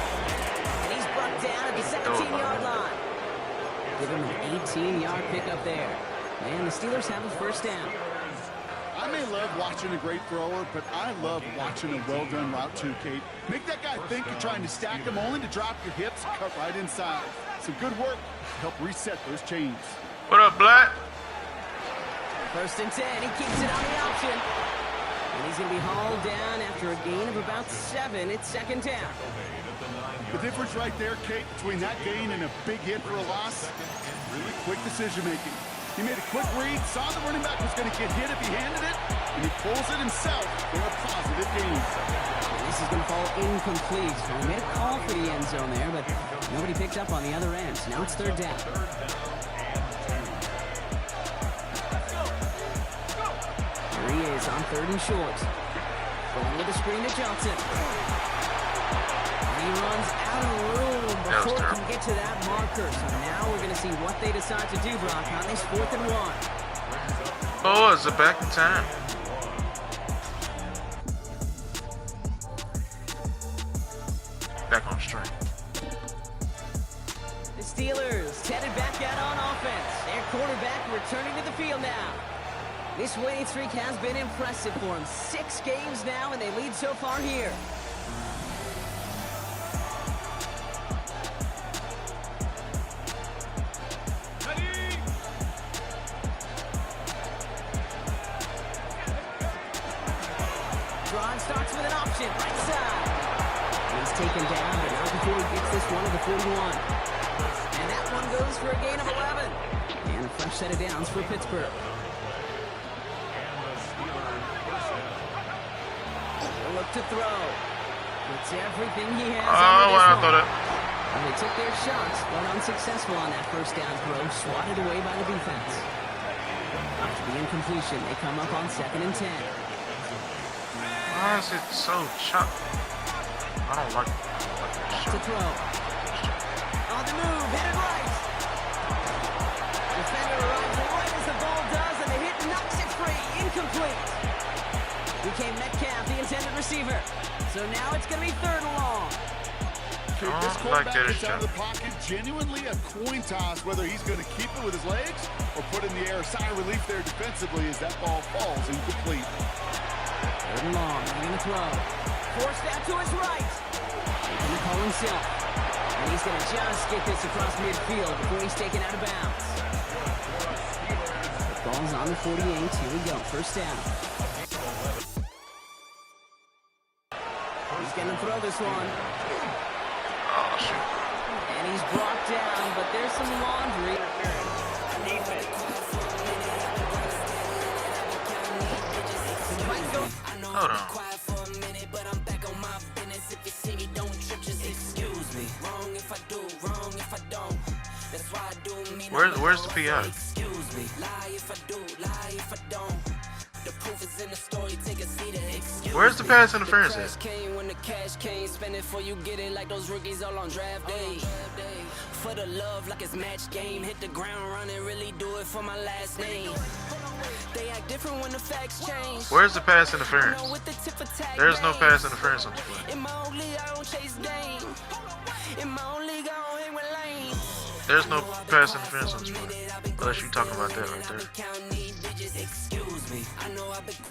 10-yard line. Give him an 18-yard pickup there. And the Steelers have a first down. I may love watching a great thrower, but I love watching a well-done route too, Kate. Make that guy think you're trying to stack him only to drop your hips and cut right inside. Some good work to help reset those chains. What up, Black? First and 10, he keeps it on the option. And he's going to be hauled down after a gain of about 7. It's second down. The difference right there, Kate, between that gain and a big hit for a loss, really quick decision-making. He made a quick read, saw the running back was going to get hit if he handed it, and he pulls it himself for a positive gain. This is going to fall incomplete. So he made a call for the end zone there, but nobody picked up on the other end. So now it's third down. Here he is on third and short. Going with a screen to Johnson. And he runs out of room before he can get to that marker. So now we're going to see what they decide to do, Brock, on this 4th and 1. Oh, is it back in time? Back on straight. The Steelers headed back out on offense. Their quarterback returning to the field now. This winning streak has been impressive for them. 6 games now, and they lead so far here. Drive starts with an option, right side. He's taken down, but not before he gets this one to the 41. And that one goes for a gain of 11. And a fresh set of downs for Pittsburgh. Look to throw. It's everything he has. Oh, I thought it. And they took their shots, but unsuccessful on that first down throw, swatted away by the defense. After the incompletion, they come up on 2nd and 10. Why is it so choppy? I don't like To throw. On the move, headed right. Defender arrives right as the ball does, and the hit knocks it free. Incomplete. Became Metcalf, the intended receiver. So now it's going to be 3rd and long. Kate, this quarterback gets out of the pocket, genuinely a coin toss whether he's going to keep it with his legs or put it in the air. Sigh of relief there defensively as that ball falls incomplete. 3rd and long, he's going to throw. Forced out to his right. He's going to call himself. And he's going to just get this across midfield before he's taken out of bounds. The ball's on the 48. Here we go. First down. He's going to throw this one. Oh, shoot. And he's brought down, but there's some laundry. Hold on. Where's the PI? Where's the pass interference at? For the love like it's match game, hit the ground running, really do it for my last name. They act different when the facts change. Where's the pass interference? There's no pass interference on the play. There's no pass interference on this play. Unless you're talking about that right there.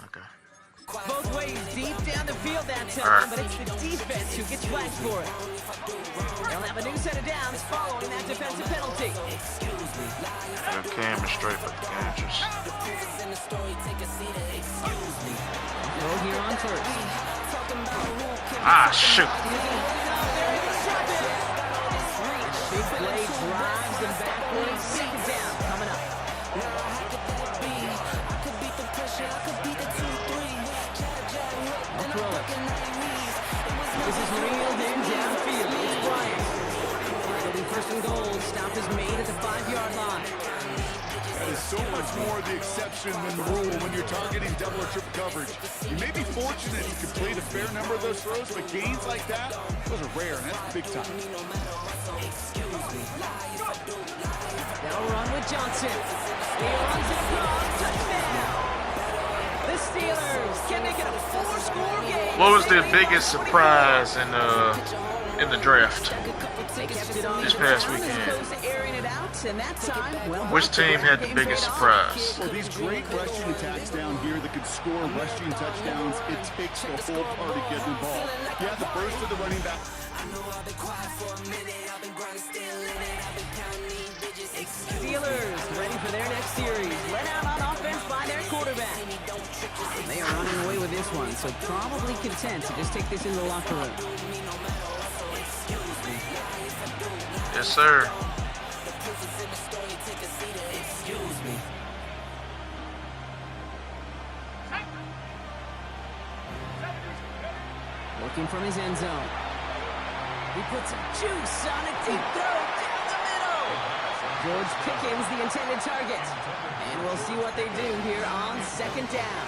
Okay. Both ways, deep down the field that time, but it's the defense who gets flagged for it. They'll have a new set of downs following that defensive penalty. Got camera straight for the catchers. Go here on first. Ah, shoot. Big play drives them backwards. Second down coming up. This is reeled in downfield. It's Bryant. It'll be 1st and goal. Stop is made at the 5-yard line. That is so much more the exception than the rule when you're targeting double or triple coverage. You may be fortunate to complete a fair number of those throws, but gains like that, those are rare, and that's big time. They'll run with Johnson. He runs it across. Touchdown. The Steelers can make it a 4-score game. What was the biggest surprise in the draft? this past weekend. Which team had the biggest surprise? Well, these great rushing attacks down here that could score rushing touchdowns, it takes the whole party getting involved. Yeah, the burst of the running back. Steelers ready for their next series. Let out on offense by their quarterback. They are running away with this one, so probably content to just take this into the locker room. Yes, sir. Looking from his end zone. He puts some juice on a deep throw down the middle. George Pickens, the intended target. And we'll see what they do here on second down.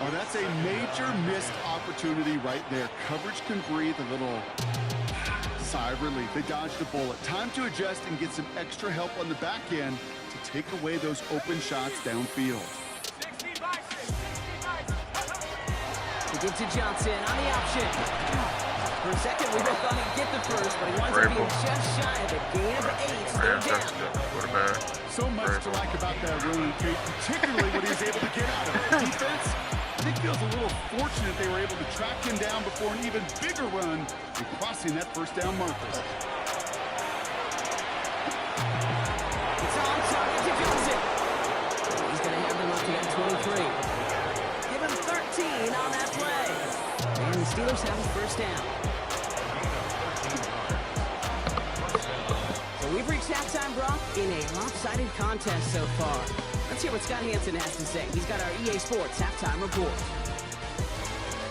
Oh, that's a major missed opportunity right there. Coverage can breathe a little sigh of relief. They dodged a bullet. Time to adjust and get some extra help on the back end to take away those open shots downfield. We give to Johnson on the option. For a second, we both thought he'd get the first, but he winds up being just shy of a gain of 8. They're down. So much to like about that run, Kate, particularly what he was able to get out of it. Defense, I think feels a little fortunate they were able to track him down before an even bigger run and crossing that first down marker. It's on target to Johnson. He's going to have them up to that 23. Give him 13 on that play. And the Steelers have the first down. So we've reached halftime, Brock, in a lopsided contest so far. Let's hear what Scott Hansen has to say. He's got our EA Sports halftime report.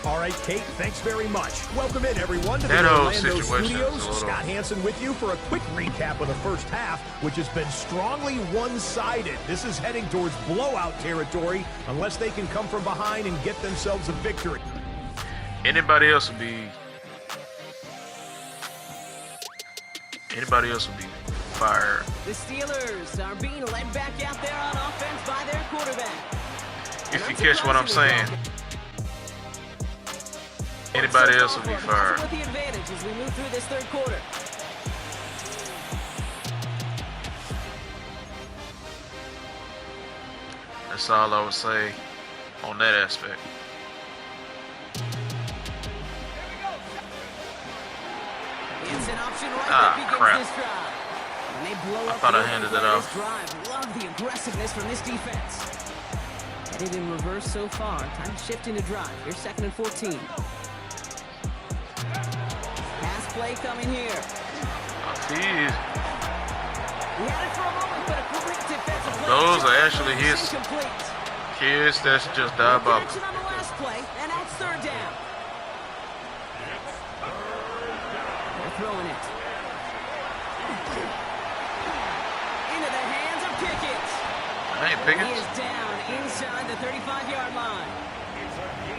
All right, Kate, thanks very much. Welcome in, everyone, to the Orlando Studios. Scott Hansen with you for a quick recap of the first half, which has been strongly one-sided. This is heading towards blowout territory unless they can come from behind and get themselves a victory. Anybody else would be fired. The Steelers are being led back out there on offense by their quarterback. If you catch what I'm saying. Anybody else will be fired. With the advantage as we move through this third quarter. That's all I would say on that aspect. It's an option right that begins crap. this drive. And they blow I up thought the I handed it opening off. drive. Love the aggressiveness from this defense. Headed in reverse so far. Time to shift into drive. Here's 2nd and 14. Pass play coming here. Jeez. He had it for a moment, but a great defensive play. Those are actually his kids. That's just diabolical. Connection on the last play, and that's third down. They're throwing it. Into the hands of Pickens. Hey, Pickens. He is down inside the 35-yard line.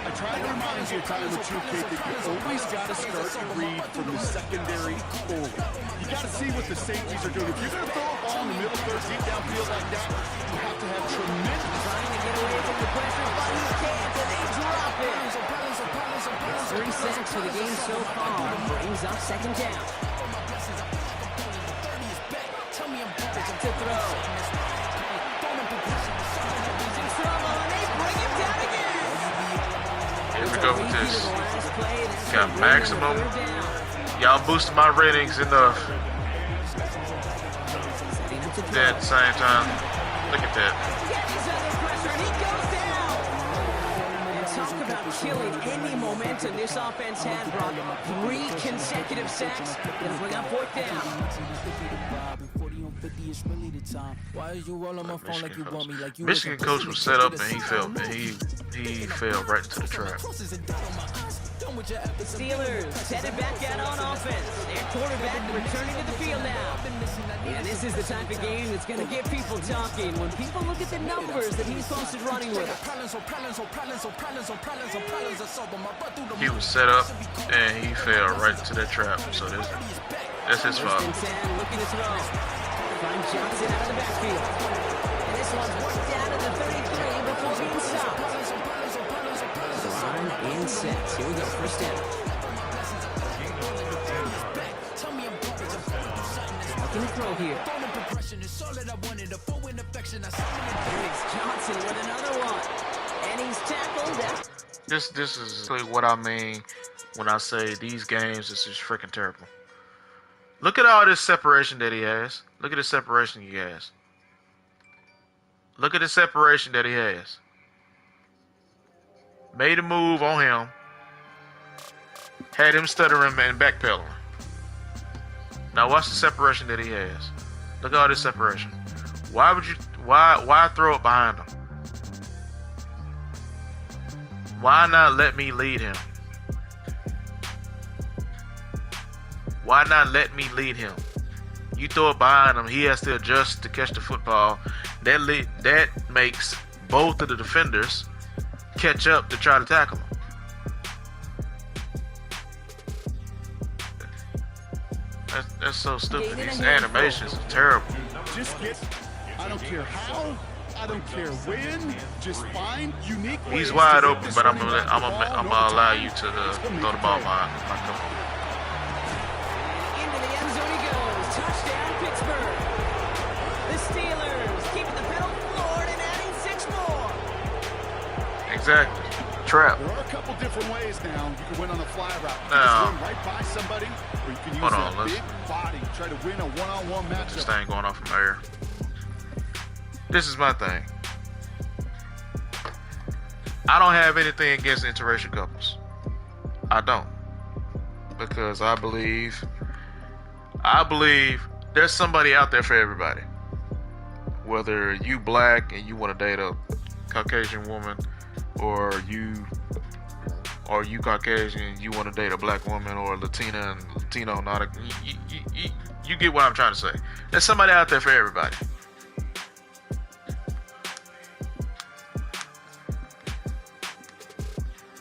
I try to remind you a time or two, Kate, that you always got to start to read from the secondary forward. You got to see what the safeties are doing. If you're going to throw a ball in the middle third, deep downfield like that, you have to have tremendous. Trying to get away from the pressure, but he can't, and they drop it. 3 sacks for the game so far. Brings up 2nd down. Back to throw. He's in trouble, and they bring him down again. Here we go with this. Got maximum. Y'all boosted my ratings enough. Then at the same time, look at that. And talk about killing any momentum this offense had, Brock. 3 consecutive sacks. Gonna bring up 4th down. Michigan coach was set up and he fell right into the trap. The Steelers headed back out on offense. Their quarterback returning to the field now. And this is the type of game that's going to get people talking when people look at the numbers that he's posted running with. He was set up and he fell right into that trap. So that's his fault. Looking to throw. Find Johnson out of the backfield. And this one's worked out of the 33 before being stopped. Line and set. Here we go. First down. It's all that I wanted. A full in affection. I saw it. Johnson with another one. And he's tackled that. This is really what I mean when I say these games is just freaking terrible. Look at all this separation that he has. Look at the separation he has. Look at the separation that he has. Made a move on him. Had him stuttering and backpedaling. Now watch the separation that he has. Look at all this separation. Why would you? Why throw it behind him? Why not let me lead him? Why not let me lead him? You throw it behind him, he has to adjust to catch the football. That makes both of the defenders catch up to try to tackle him. That's so stupid. These animations are terrible. Just get, I don't care how, I don't care when, just find unique ways. He's wide open, but I'm gonna allow you to throw the ball behind him. Into the end zone he goes. Touchdown, Pittsburgh. The Steelers keeping the pedal forward and adding 6 more. Exactly. Trap. There are a couple different ways now. You can win on the fly route. You can Now, just run right by somebody, or you can use hold on, that let's- big body, try to win a one-on-one matchup. This thing going off from there. This is my thing. I don't have anything against interracial couples. I don't. Because I believe there's somebody out there for everybody. Whether you black and you want to date a Caucasian woman, or you Caucasian, you want to date a black woman, or Latina and Latino, not you get what I'm trying to say. There's somebody out there for everybody.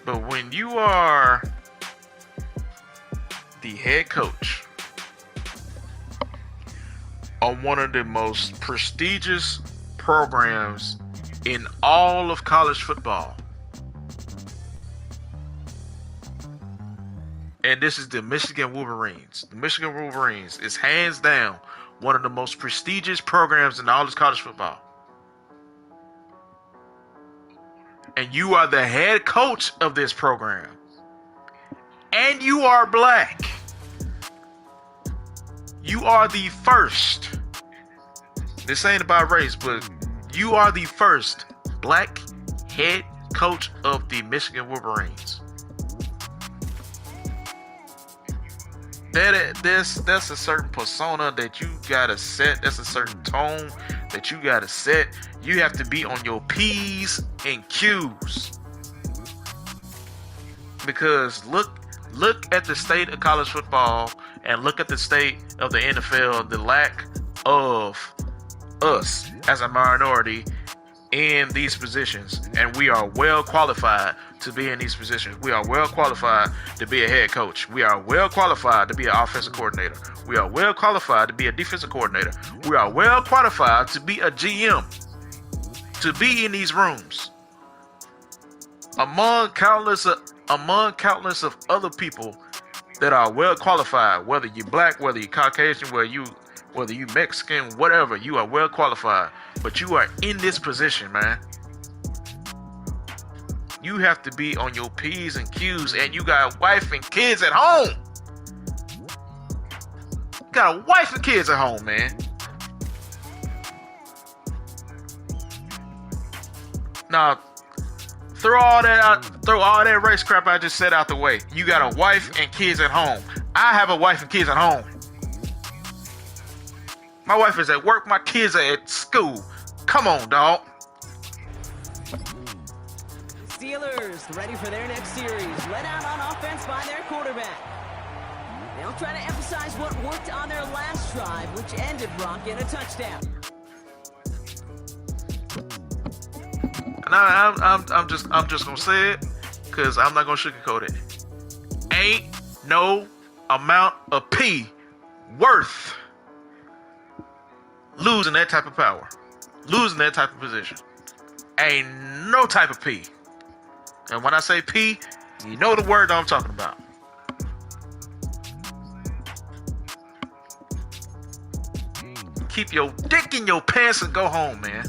But when you are the head coach on one of the most prestigious programs in all of college football, and this is the Michigan Wolverines. The Michigan Wolverines is hands down one of the most prestigious programs in all of college football. And you are the head coach of this program. And you are black. You are the first. This ain't about race, but you are the first black head coach of the Michigan Wolverines. That's a certain persona that you gotta set. That's a certain tone that you gotta set. You have to be on your P's and Q's. Because look at the state of college football and look at the state of the NFL, the lack of us as a minority in these positions, and we are well qualified to be in these positions. We are well qualified to be a head coach. We are well qualified to be an offensive coordinator. We are well qualified to be a defensive coordinator. We are well qualified to be a GM, to be in these rooms among countless of other people that are well qualified. Whether you're black, whether you're Caucasian, whether you Mexican, whatever, you are well qualified. But you are in this position, man. You have to be on your P's and Q's, and you got a wife and kids at home. You got a wife and kids at home, man. Now, throw all that race crap I just said out the way. You got a wife and kids at home. I have a wife and kids at home. My wife is at work. My kids are at school. Come on, dog. Steelers ready for their next series. Led out on offense by their quarterback. They'll try to emphasize what worked on their last drive, which ended Brock in a touchdown. And I'm just gonna say it, cause I'm not gonna sugarcoat it. Ain't no amount of P worth losing that type of power, losing that type of position. Ain't no type of P. And when I say P, you know the word that I'm talking about. Keep your dick in your pants and go home, man.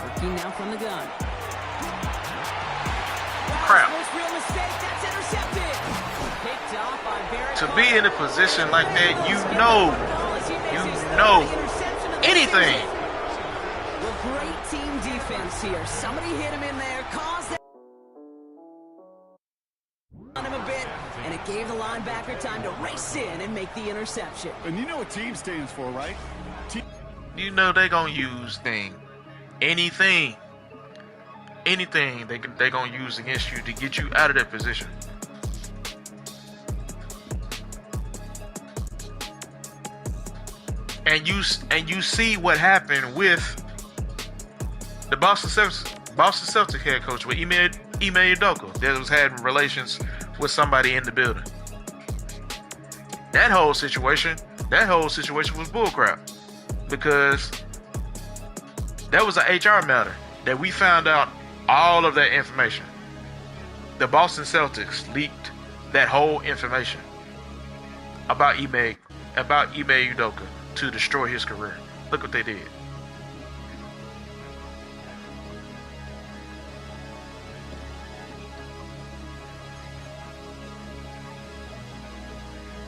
Working now from the gun. Crap. First real mistake, that's intercepted. Picked off by Barrett. To be in a position like that, you know anything. Well, great team defense here. Somebody hit him in there, caused that on him a bit, and it gave the linebacker time to race in and make the interception. And you know what team stands for, right? You know they gonna use anything they gonna use against you to get you out of that position. And you see what happened with the Boston Celtics head coach with Ime Udoka that was having relations with somebody in the building. That whole situation was bullcrap, because that was an HR matter that we found out all of that information. The Boston Celtics leaked that whole information about Ime Udoka to destroy his career. Look what they did.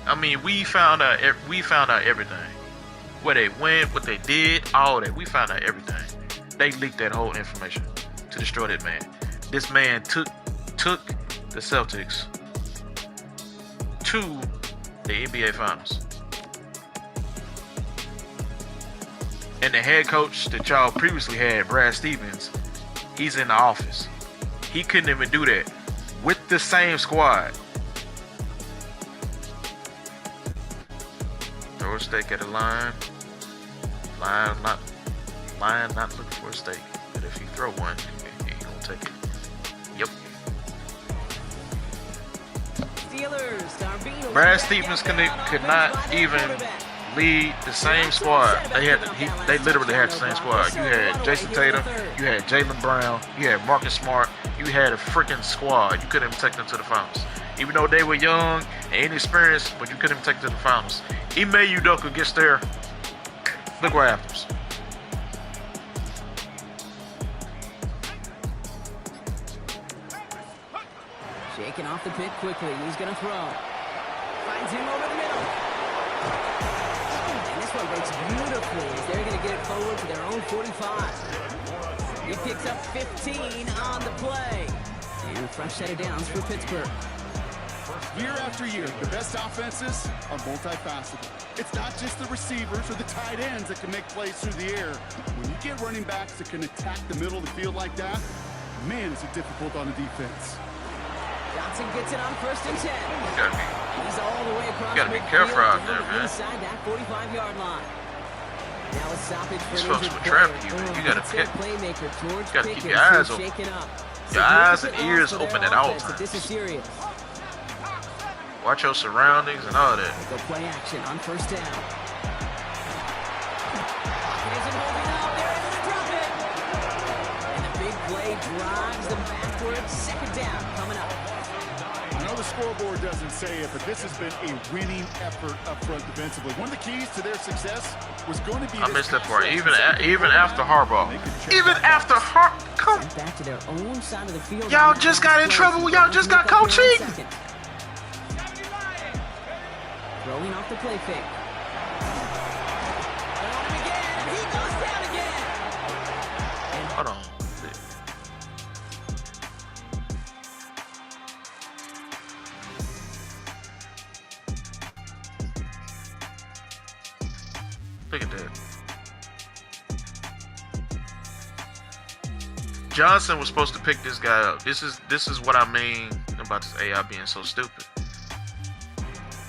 I mean, we found out everything. Where they went, what they did, all that. We found out everything. They leaked that whole information to destroy that man. This man took the Celtics to the NBA Finals. And the head coach that y'all previously had, Brad Stevens, he's in the office. He couldn't even do that with the same squad. Throw a steak at a lion. Lion not looking for a steak. But if you throw one, he gonna take it. Yep. Brad Stevens could not even lead the same squad. They literally had the same squad. You had Jason Tatum, you had Jaylen Brown, you had Marcus Smart. You had a freaking squad. You couldn't even take them to the finals. Even though they were young and inexperienced, but you couldn't even take them to the finals. Ime Udoka gets there. Look what happens. Shaking off the pick quickly. He's going to throw. Finds him over the middle. And this one breaks beautifully as they're going to get it forward to their own 45. He picks up 15 on the play. And a fresh set of downs for Pittsburgh. Year after year, the best offenses are multifaceted. It's not just the receivers or the tight ends that can make plays through the air. When you get running backs that can attack the middle of the field like that, man, is it difficult on the defense. Johnson gets it on 1st and 10. He's all the way across. You gotta be careful out there, man. Inside that 45-yard line. Now a stoppage for these folks will trap you. You gotta keep your eyes open. Your eyes and ears open at all times. This is serious. Watch your surroundings and all that. Go play action on 1st down. It isn't holding up. They're able to drop it. And the big play drives them backwards. 2nd down coming up. I know the scoreboard doesn't say it, but this has been a winning effort up front defensively. One of the keys to their success was going to be. I missed that part. Even after Harbaugh. Even after come. Back to their own side of the field. Y'all just got in trouble. Y'all just got caught cheating. Throwing off the play fake. On him again. He goes down again. Hold on. Look at that. Johnson was supposed to pick this guy up. This is what I mean about this AI being so stupid.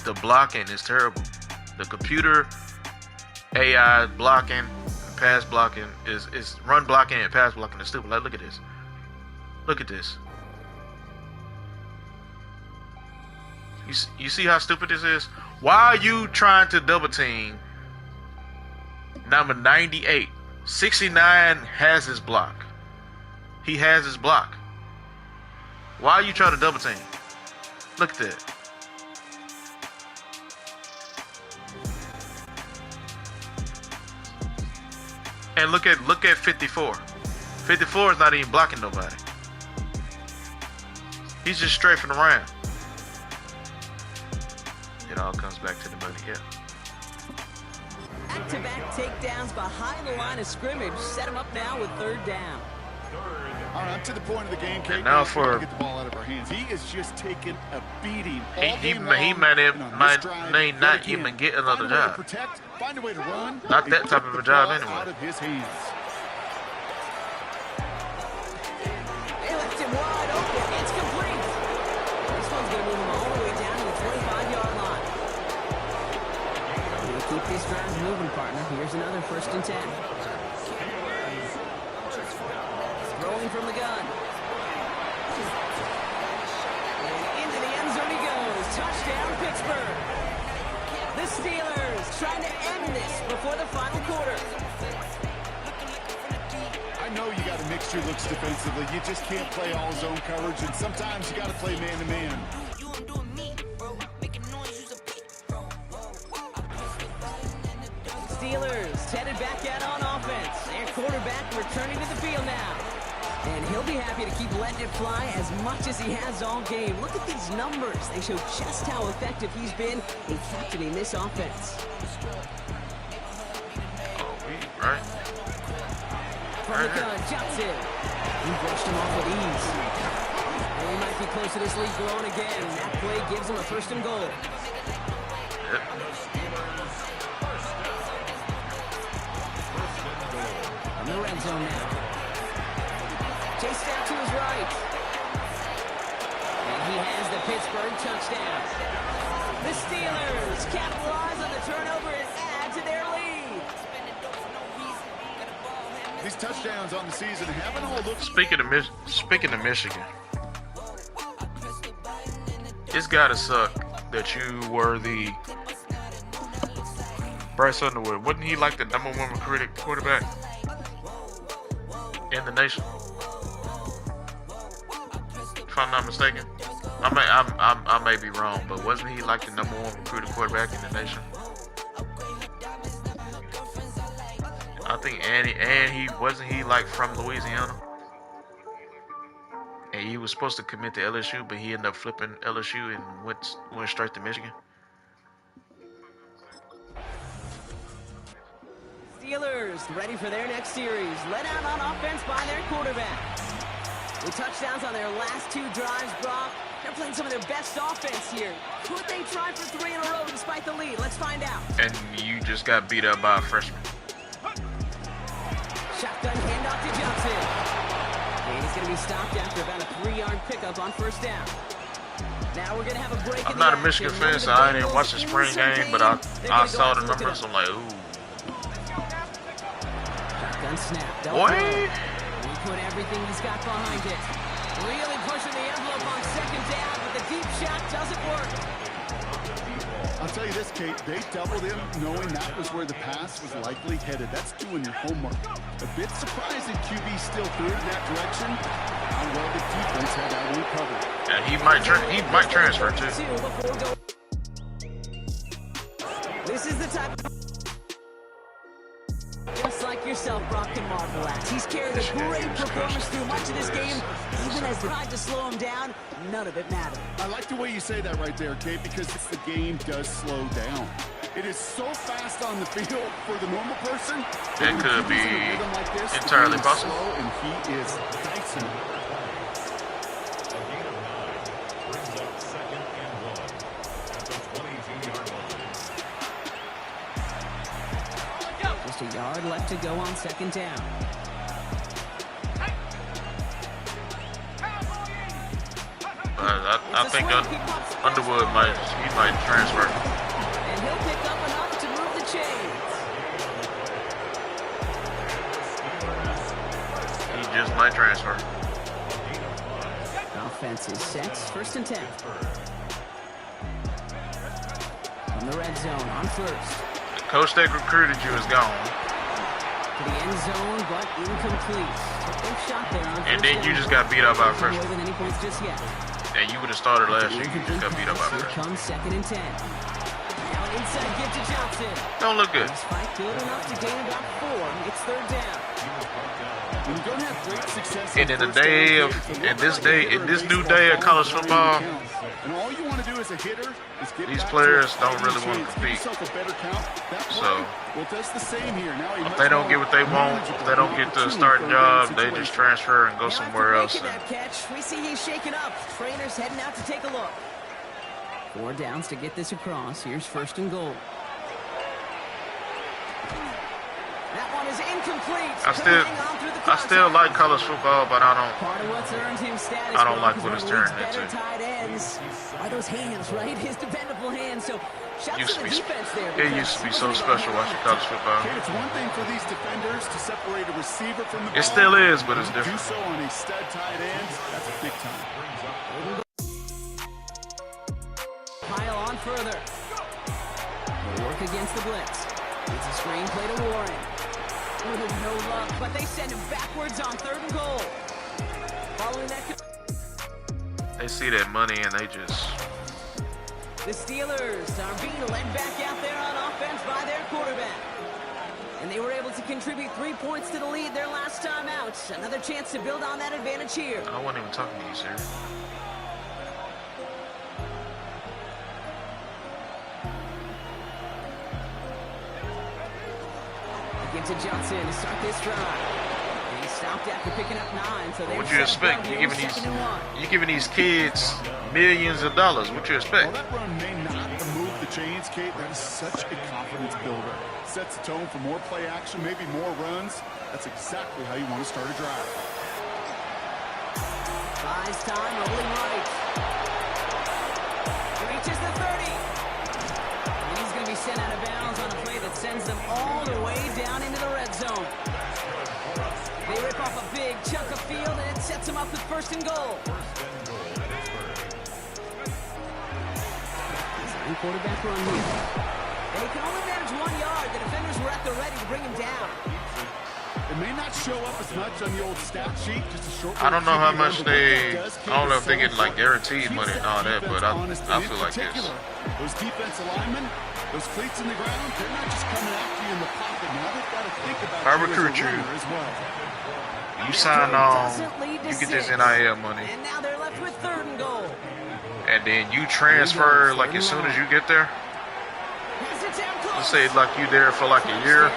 The blocking is terrible. The computer AI blocking, pass blocking is run blocking and pass blocking is stupid. Like, look at this. Look at this. You see how stupid this is? Why are you trying to double team number 98? 69 has his block. He has his block. Why are you trying to double team? Look at that. And look at 54. 54 is not even blocking nobody. He's just strafing around. It all comes back to the money, yeah. Back-to-back takedowns behind the line of scrimmage. Set him up now with 3rd down. All right, up to the point of the game, Kate. Now for get the ball out of our hands. He is just taking a beating. He might not even get another job. Protect, find a way to run. Not that type of a job anyway. Out of his hands. They left him wide open. It's complete. This one's going to move him all the way down to the 25-yard line. We'll keep these drives moving, partner. Here's another 1st and 10. Throwing from the gun. And into the end zone he goes. Touchdown, Pittsburgh. The Steelers trying to end this before the final quarter. I know you got to mix your looks defensively. You just can't play all zone coverage, and sometimes you got to play man-to-man. Steelers headed back out on offense. Their quarterback returning to the field now. And he'll be happy to keep letting it fly as much as he has all game. Look at these numbers. They show just how effective he's been in captaining this offense. Right. From the gun, Johnson. He brushed him off with ease. And he might be close to this lead growing again. That play gives him a 1st and goal. Yep. From the red zone now. Chased out to his right. And he has the Pittsburgh touchdown. The Steelers capitalize on the turnover and add to their lead. These touchdowns on the season haven't all looked... Speaking of Michigan, it's gotta suck that you were the Bryce Underwood. Wasn't he like the #1 recruited quarterback in the nation? If I'm not mistaken, I may be wrong, but wasn't he like the #1 recruited quarterback in the nation? I think, and he wasn't he like from Louisiana, and he was supposed to commit to LSU, but he ended up flipping LSU and went straight to Michigan. Steelers ready for their next series. Let out on offense by their quarterback. With touchdowns on their last 2 drives, Brock. They're playing some of their best offense here. Could they try for 3 in a row despite the lead? Let's find out. And you just got beat up by a freshman. Shotgun handoff to Johnson. And he's going to be stopped after about a 3-yard pickup on 1st down. Now we're going to have a break. I'm not a Michigan fan, so I didn't watch the spring game, but I saw the numbers. I'm like, ooh. Shotgun snap. Boy. He put everything he's got behind it. Really pushing the envelope on 2nd down, but the deep shot doesn't work. I'll tell you this, Kate, they doubled him knowing that was where the pass was likely headed. That's doing your homework. A bit surprising QB still threw it in that direction. How well the defense had that one covered. And he might transfer too. This is the type of... Just like yourself, Brock can marvel at. He's carried a great performance through much of this game. Even as they tried to slow him down, none of it mattered. I like the way you say that right there, Kate, because the game does slow down. It is so fast on the field for the normal person. It could be entirely possible. And he is dicing. Just a yard left to go on 2nd down. I think Underwood might transfer. And he'll pick up enough to move the chains. He just might transfer. Offense is set. 1st and 10. From the red zone on 1st. The coach that recruited you is gone. To the end zone, but incomplete. Big shot there on And then you just got beat up by a freshman. More than any points just yet. And you would have started last year. You just got beat up by a Here freshman. comes 2nd and 10. Now an inside give to Johnson. Don't look good. Spike good enough to gain about 4. It's 3rd down. When you don't have great success And in the day of, in this new day of college football, and all you want to do as a hitter is get these back players to don't a really want to chance. Give compete. yourself a better count. That play, So, well, that's the same here. Now if they don't get what they want, if they don't get the starting job, they just transfer and go somewhere else. And That catch, we see he's shaken up. Trainer's heading out to take a look. 4 downs to get this across. Here's 1st and goal. That one is incomplete. I still like college football, but I Part of what's earned him status don't like what it's turning better into. tight ends are those hands, right? His dependable hands. So shouts Used to to the be, defense there. it used to be so special watching college football. Okay, it's one thing for these defenders to separate a receiver from the ball. It still is, but it's Do different. so on a stud tight end. That's a big time. Pile on further. They'll work against the blitz. It's a screen play to Warren. With no luck, but they send him backwards on 3rd and goal. Following that, They see that money and they just. the Steelers are being led back out there on offense by their quarterback. And they were able to contribute 3 points to the lead their last time out. Another chance to build on that advantage here. I wasn't even talking to you, sir. Give to Johnson to start this drive. And he stopped after picking up 9. So What you expect? You giving these kids millions of dollars. What you expect? While that run may not move the chains, Kate, that is such a confidence builder. Sets the tone for more play action, maybe more runs. That's exactly how you want to start a drive. Buys time, rolling right. Reaches the 30. And he's going to be sent out of bounds on a play that sends them all the way down into the red zone. They rip off a big chunk of field, and it sets them up with 1st and goal. Quarterback run here. And he can only manage 1 yard. The defenders were at the ready to bring him down. It may not show up as much on the old stat sheet, just a short. I don't know how much they. I don't know if they get like guaranteed money and all that, but I feel like this. Those defensive linemen, those cleats in the ground, they're not just coming after you in the pocket. Now they've got to think about If I recruit you, as well. You sign on, you get this NIL money, And now they're left with 3rd and goal. and then you transfer like as soon as you get there. Let's say like you there for like a year.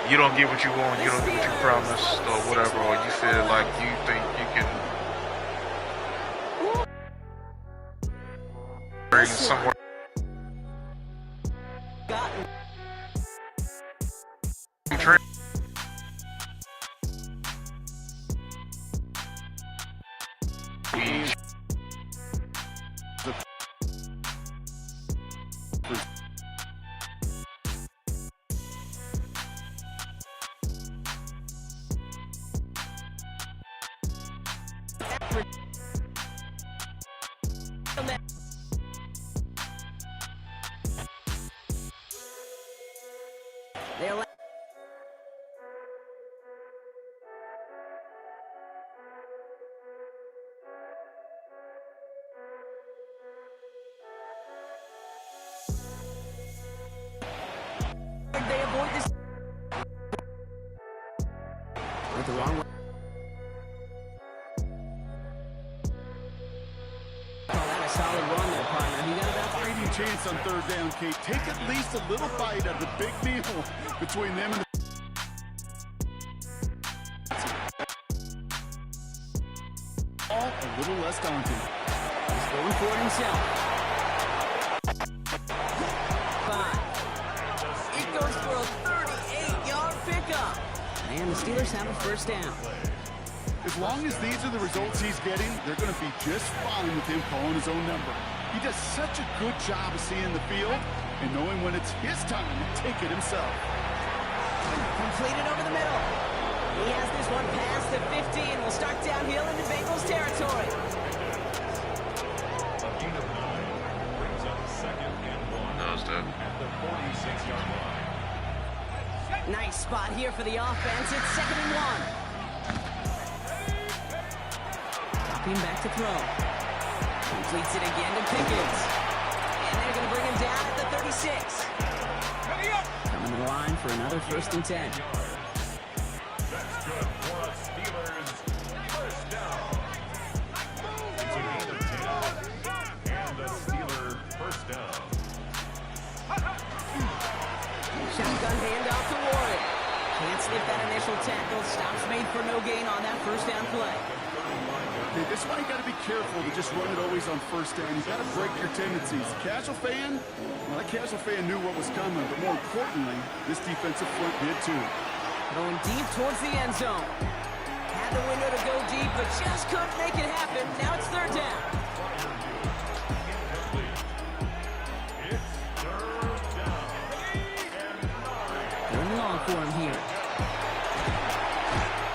You don't get what you want, you don't get what you promised, or whatever, or you feel like you think you can bring somewhere. They avoid this. Went the wrong way. Call that a solid run there, partner. He got about Fighting chance on 3rd down, Kate. Take at least a little bite out of the big meal between them and the ball a little less daunting. He's going for it himself. 5. It goes for a 38-yard pickup. And the Steelers have a 1st down. As long as these are the results he's getting, they're going to be just fine with him calling his own number. He does such a good job of seeing the field and knowing when it's his time to take it himself. Completed over the middle. He has this one past the 50 and will start downhill into Bengals territory. That was the 46-yard line. Nice spot here for the offense. It's 2nd and 1. Dropping back to throw. Completes it again to Pickens. And they're going to bring him down at the 36. Coming to the line for another 1st and 10. That's good for us Steelers. First down. It's a gain of 10. And the Steeler first down. Shotgun handoff to Warren. Can't slip that initial tackle. Stops made for no gain on that 1st down play. Okay, this is why you got to be careful to just run it always on 1st down. You got to break your tendencies. Casual fan, well, that casual fan knew what was coming, but more importantly, this defensive front did too. Going deep towards the end zone. Had the window to go deep, but just couldn't make it happen. Now it's 3rd down. Third and long for him here.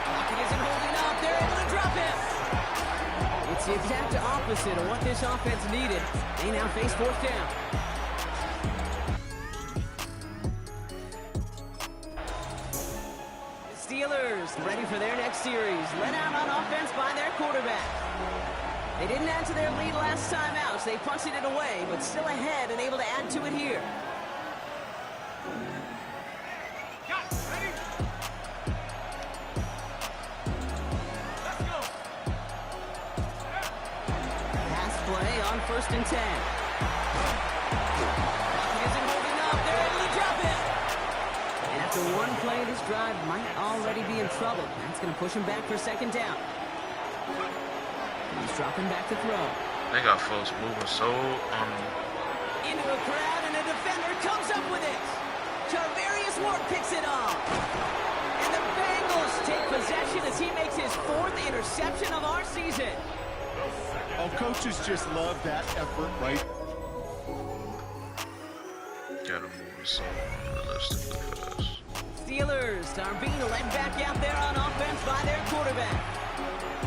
Pocket isn't holding up. They're able to drop him. It's the exact opposite of what this offense needed. They now face 4th down. The Steelers ready for their next series. Let out on offense by their quarterback. They didn't add to their lead last time out, so they punted it away, but still ahead and able to add to it here. On 1st and 10. He isn't holding up. They're able to drop it. And after one play, this drive might already be in trouble. That's going to push him back for 2nd down. He's dropping back to throw. They got folks moving so Into a crowd, and a defender comes up with it. Charvarius Ward picks it off. And the Bengals take possession as he makes his 4th interception of our season. Oh, coaches just love that effort, right? gotta move so realistically fast. Steelers are being led back out there on offense by their quarterback.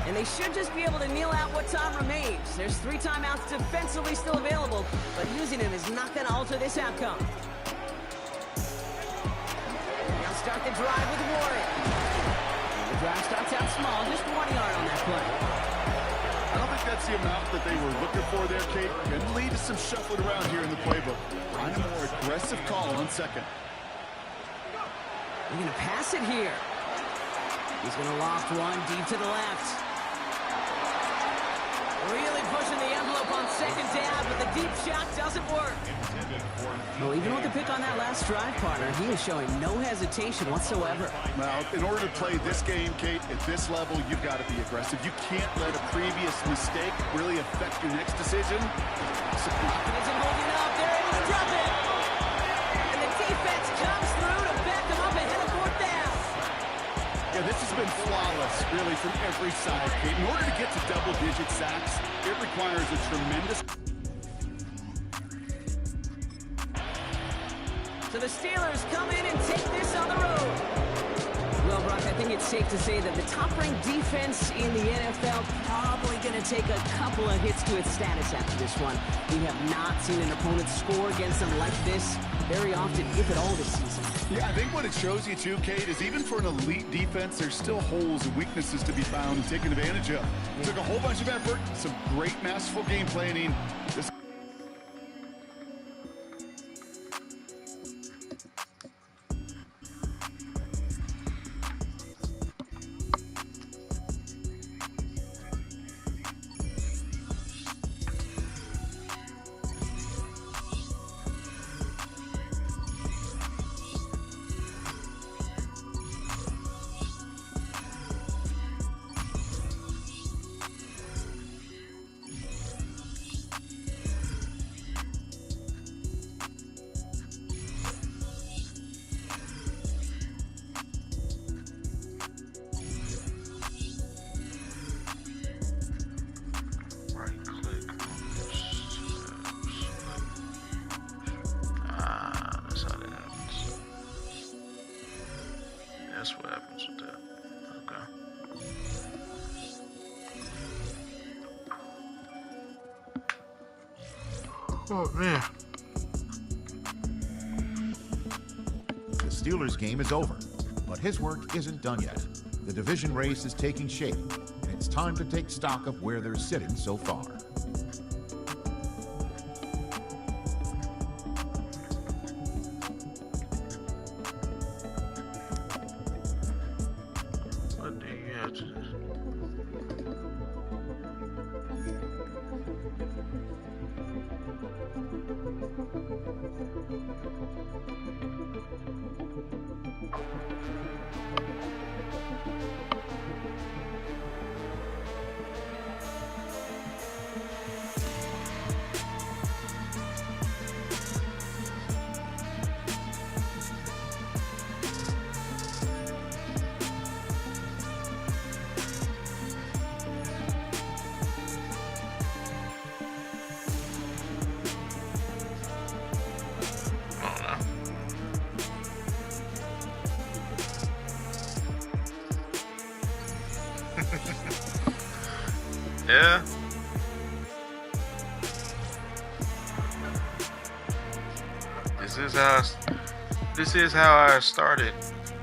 And they should just be able to kneel out what time remains. There's 3 timeouts defensively still available, but using them is not going to alter this outcome. Now start the drive with Warren. And the drive starts out small, just 1 yard on that play. I don't think that's the amount that they were looking for there, Kate. Can lead to some shuffling around here in the playbook. Find a more aggressive call on 2nd. They're going to pass it here. He's going to loft one deep to the left. Really pushing the envelope on 2nd down, but the deep shot doesn't work. Well, even with the pick on that last drive, partner, he is showing no hesitation whatsoever. Now, in order to play this game, Kate, at this level, you've got to be aggressive. You can't let a previous mistake really affect your next decision. Pocket isn't holding up. They're able to drop it. And the defense comes through to back them up ahead of 4th down. Yeah, this has been flawless, really, from every side, Kate. In order to get to double-digit sacks, it requires a tremendous... So the Steelers come in and take this on the road. Well, Brock, I think it's safe to say that the top-ranked defense in the NFL probably going to take a couple of hits to its status after this one. We have not seen an opponent score against them like this very often, if at all, this season. Yeah, I think what it shows you, too, Kate, is even for an elite defense, there's still holes and weaknesses to be found and taken advantage of. It took a whole bunch of effort, some great masterful game planning. This That's what happens with that. Okay. This Oh man. is Steelers game is over, but his work isn't done yet. The division race is taking shape, and it's time to take stock of where they're sitting so far. What do you have to do? Yeah. This is how I started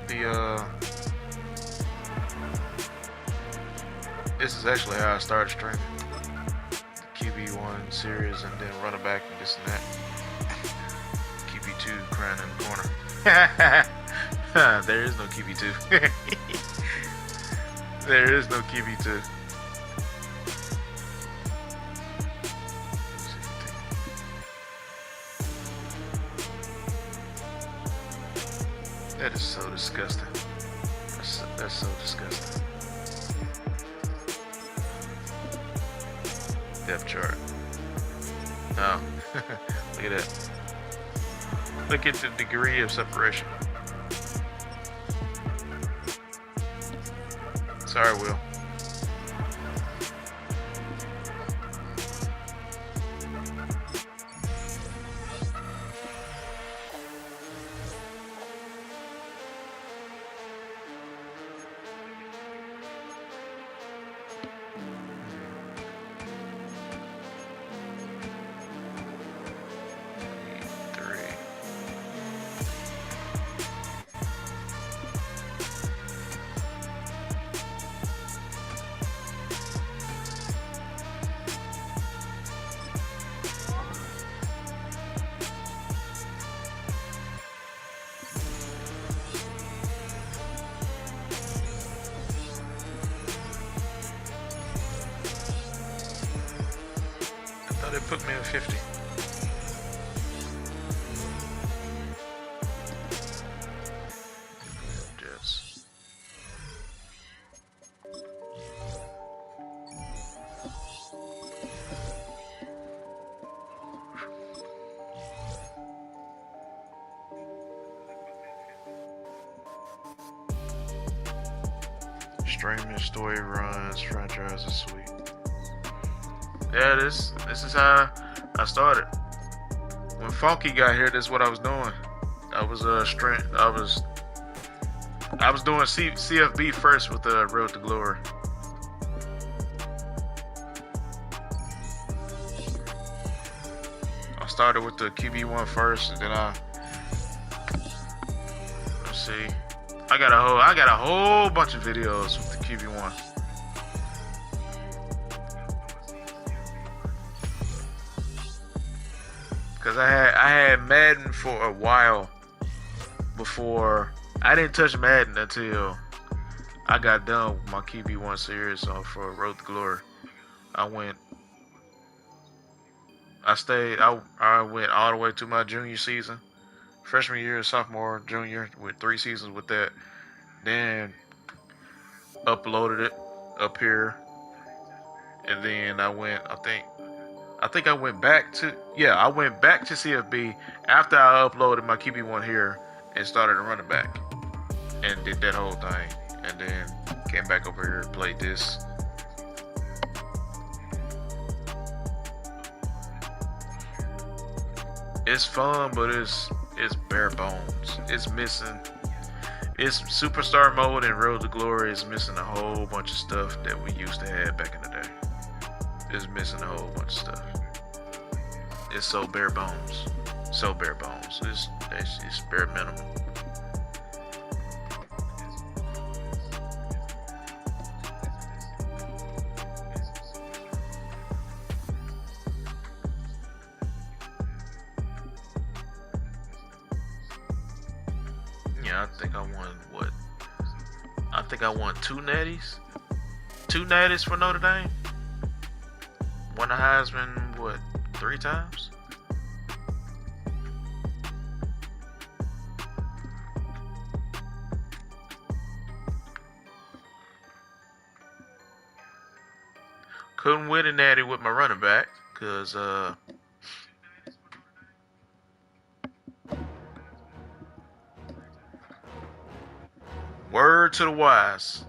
the this is actually how I started streaming the QB1 series and then running back and this and that. QB2 crying in the corner. There is no QB2. There is no QB2. That is so disgusting. That's so disgusting. Depth chart. Oh, look at that. Look at the degree of separation. Sorry, Will. They put me in 50. Jets. Streaming, story runs, franchise is sweet. Yeah, this is how I started. When Funky got here, this is what I was doing. I was doing CFB first with the Road to Glory. I started with the QB1 first, and then let's see. I got a whole bunch of videos with the QB1. Cause I had Madden for a while before. I didn't touch Madden until I got done with my QB1 series for Road to Glory. I went all the way to my junior season, freshman year, sophomore, junior, with 3 seasons with that. Then uploaded it up here, and then I think I went back to CFB after I uploaded my QB1 here and started a running back and did that whole thing, and then came back over here and played this. It's fun, but it's bare bones. It's missing. It's Superstar Mode and Road to Glory is missing a whole bunch of stuff that we used to have back in the day. It's missing a whole bunch of stuff. It's so bare bones. So bare bones. It's bare minimum. Yeah, I think I won what? I think I won 2 natties. 2 natties for Notre Dame. Won a Heisman, what, 3 times? Couldn't win a natty with my running back, because word to the wise.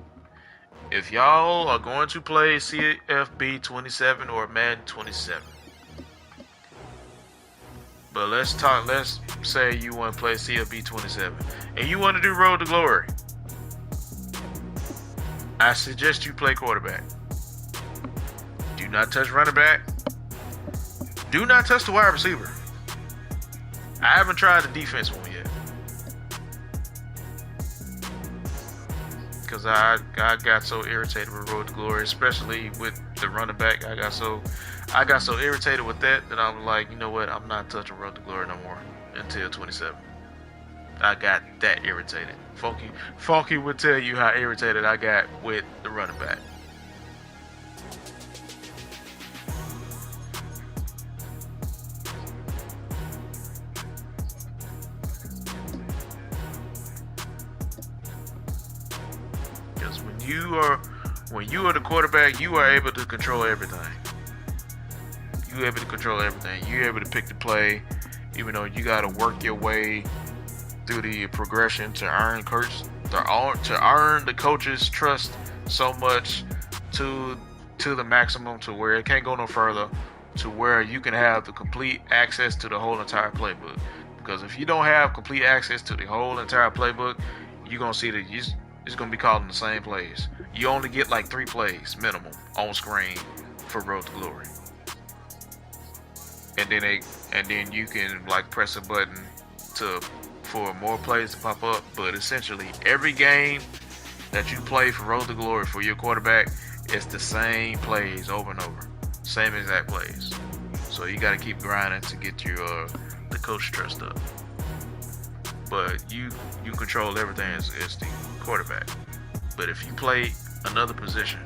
If y'all are going to play CFB 27 or Madden 27, but let's say you want to play CFB 27 and you want to do Road to Glory, I suggest you play quarterback. Do not touch running back. Do not touch the wide receiver. I haven't tried the defense one yet, because I got so irritated with Road to Glory, especially with the running back. I got so irritated with that I'm like, you know what? I'm not touching Road to Glory no more until 27. I got that irritated. Funky would tell you how irritated I got with the running back. When you are the quarterback, you are able to control everything. You're able to control everything. You're able to pick the play, even though you got to work your way through the progression to earn the coach's trust so much to the maximum, to where it can't go no further, to where you can have the complete access to the whole entire playbook. Because if you don't have complete access to the whole entire playbook, you're gonna see that it's gonna be calling the same plays. You only get like 3 plays minimum on screen for Road to Glory, and then you can like press a button for more plays to pop up. But essentially, every game that you play for Road to Glory for your quarterback, it's the same plays over and over, same exact plays. So you got to keep grinding to get your the coach trust up. But you control everything as the quarterback. But if you play another position,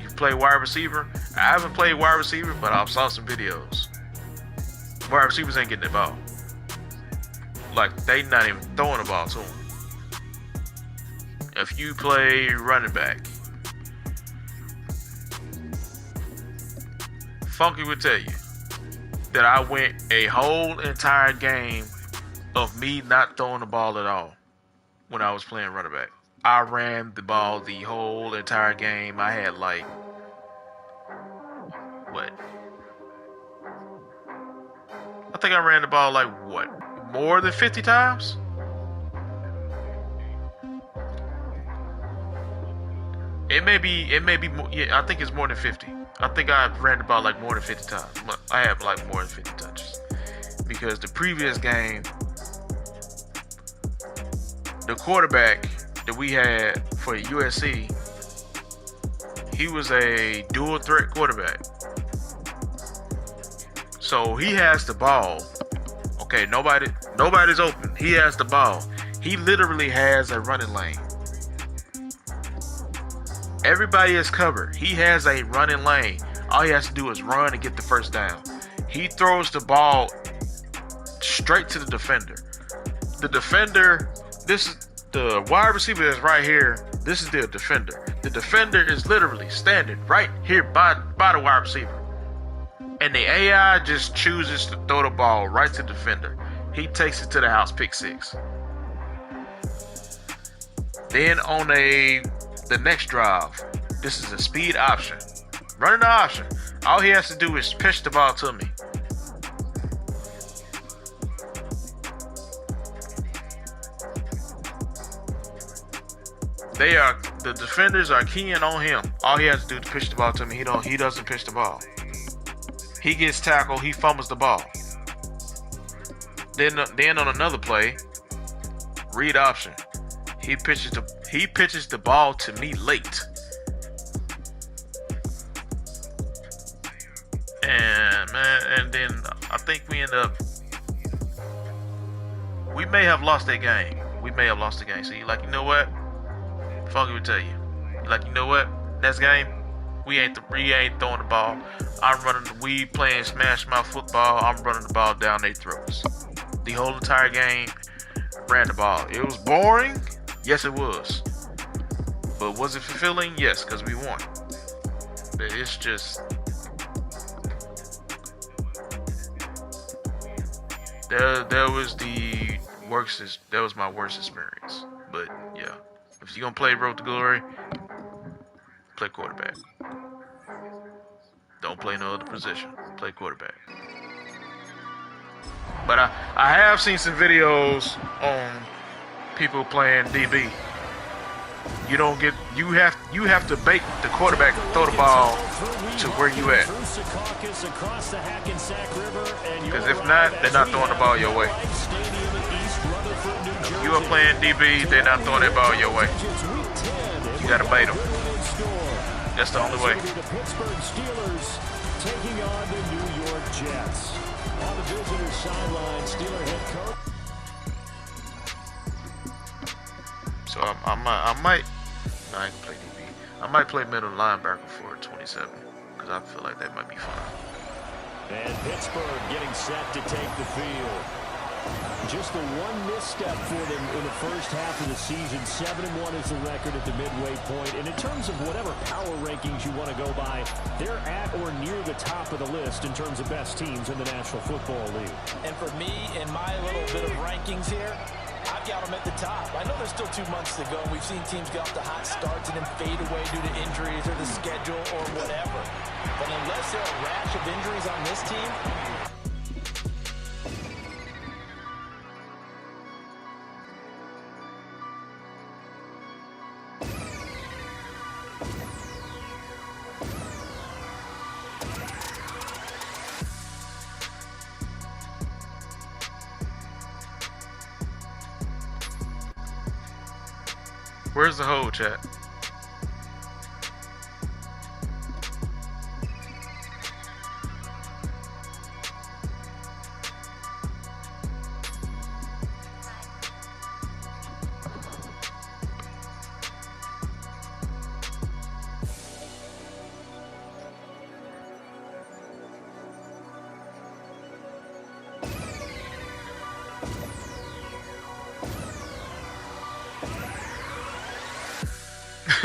you play wide receiver. I haven't played wide receiver, but I've saw some videos. Wide receivers ain't getting the ball. Like, they not even throwing the ball to them. If you play running back, Funky would tell you that I went a whole entire game of me not throwing the ball at all when I was playing running back. I ran the ball the whole entire game. I had like, what? I think I ran the ball like, what? More than 50 times? It may be more, yeah, I think it's more than 50. I think I ran the ball like more than 50 times. I have like more than 50 touches. Because the previous game, the quarterback that we had for USC, he was a dual threat quarterback. So he has the ball. Okay, nobody's open. He has the ball. He literally has a running lane. Everybody is covered. He has a running lane. All he has to do is run and get the first down. He throws the ball straight to the defender. The defender, this is the wide receiver that's right here. This is the defender. The defender is literally standing right here by the wide receiver. And the AI just chooses to throw the ball right to the defender. He takes it to the house, pick 6. Then on the next drive, this is a speed option. Running the option. All he has to do is pitch the ball to me. The defenders are keying on him. All he has to do is pitch the ball to me. He doesn't pitch the ball. He gets tackled, he fumbles the ball. Then on another play, read option. He pitches the ball to me late. And then I think we may have lost that game. we may have lost the game. So you're like, you know what? Funky would tell you. You're like, you know what? Next game, we ain't throwing the ball. We playing smash mouth football. I'm running the ball down their throats. The whole entire game, ran the ball. It was boring. Yes, it was. But was it fulfilling? Yes, because we won. But it's just that was the worst. That was my worst experience. But yeah, if you're gonna play Road to Glory, play quarterback. Don't play no other position. Play quarterback. But I have seen some videos on people playing DB. You have to bait the quarterback to throw the ball to where you at. Because if not, they're not throwing the ball your way. If you are playing DB, they're not throwing that ball your way. You gotta bait them. That's the only way. The Pittsburgh Steelers taking on the New York Jets. On the visitor sideline, Steeler head coach. So I might. No, I can play DB. I might play middle linebacker for 27 because I feel like that might be fun. And Pittsburgh getting set to take the field. Just the one misstep for them in the first half of the season. 7-1 is the record at the midway point. And in terms of whatever power rankings you want to go by, they're at or near the top of the list in terms of best teams in the National Football League. And for me, in my little bit of rankings here, I've got them at the top. I know there's still 2 months to go. We've seen teams get off to hot starts and then fade away due to injuries or the schedule or whatever. But unless there are a rash of injuries on this team, Where's the hole, chat?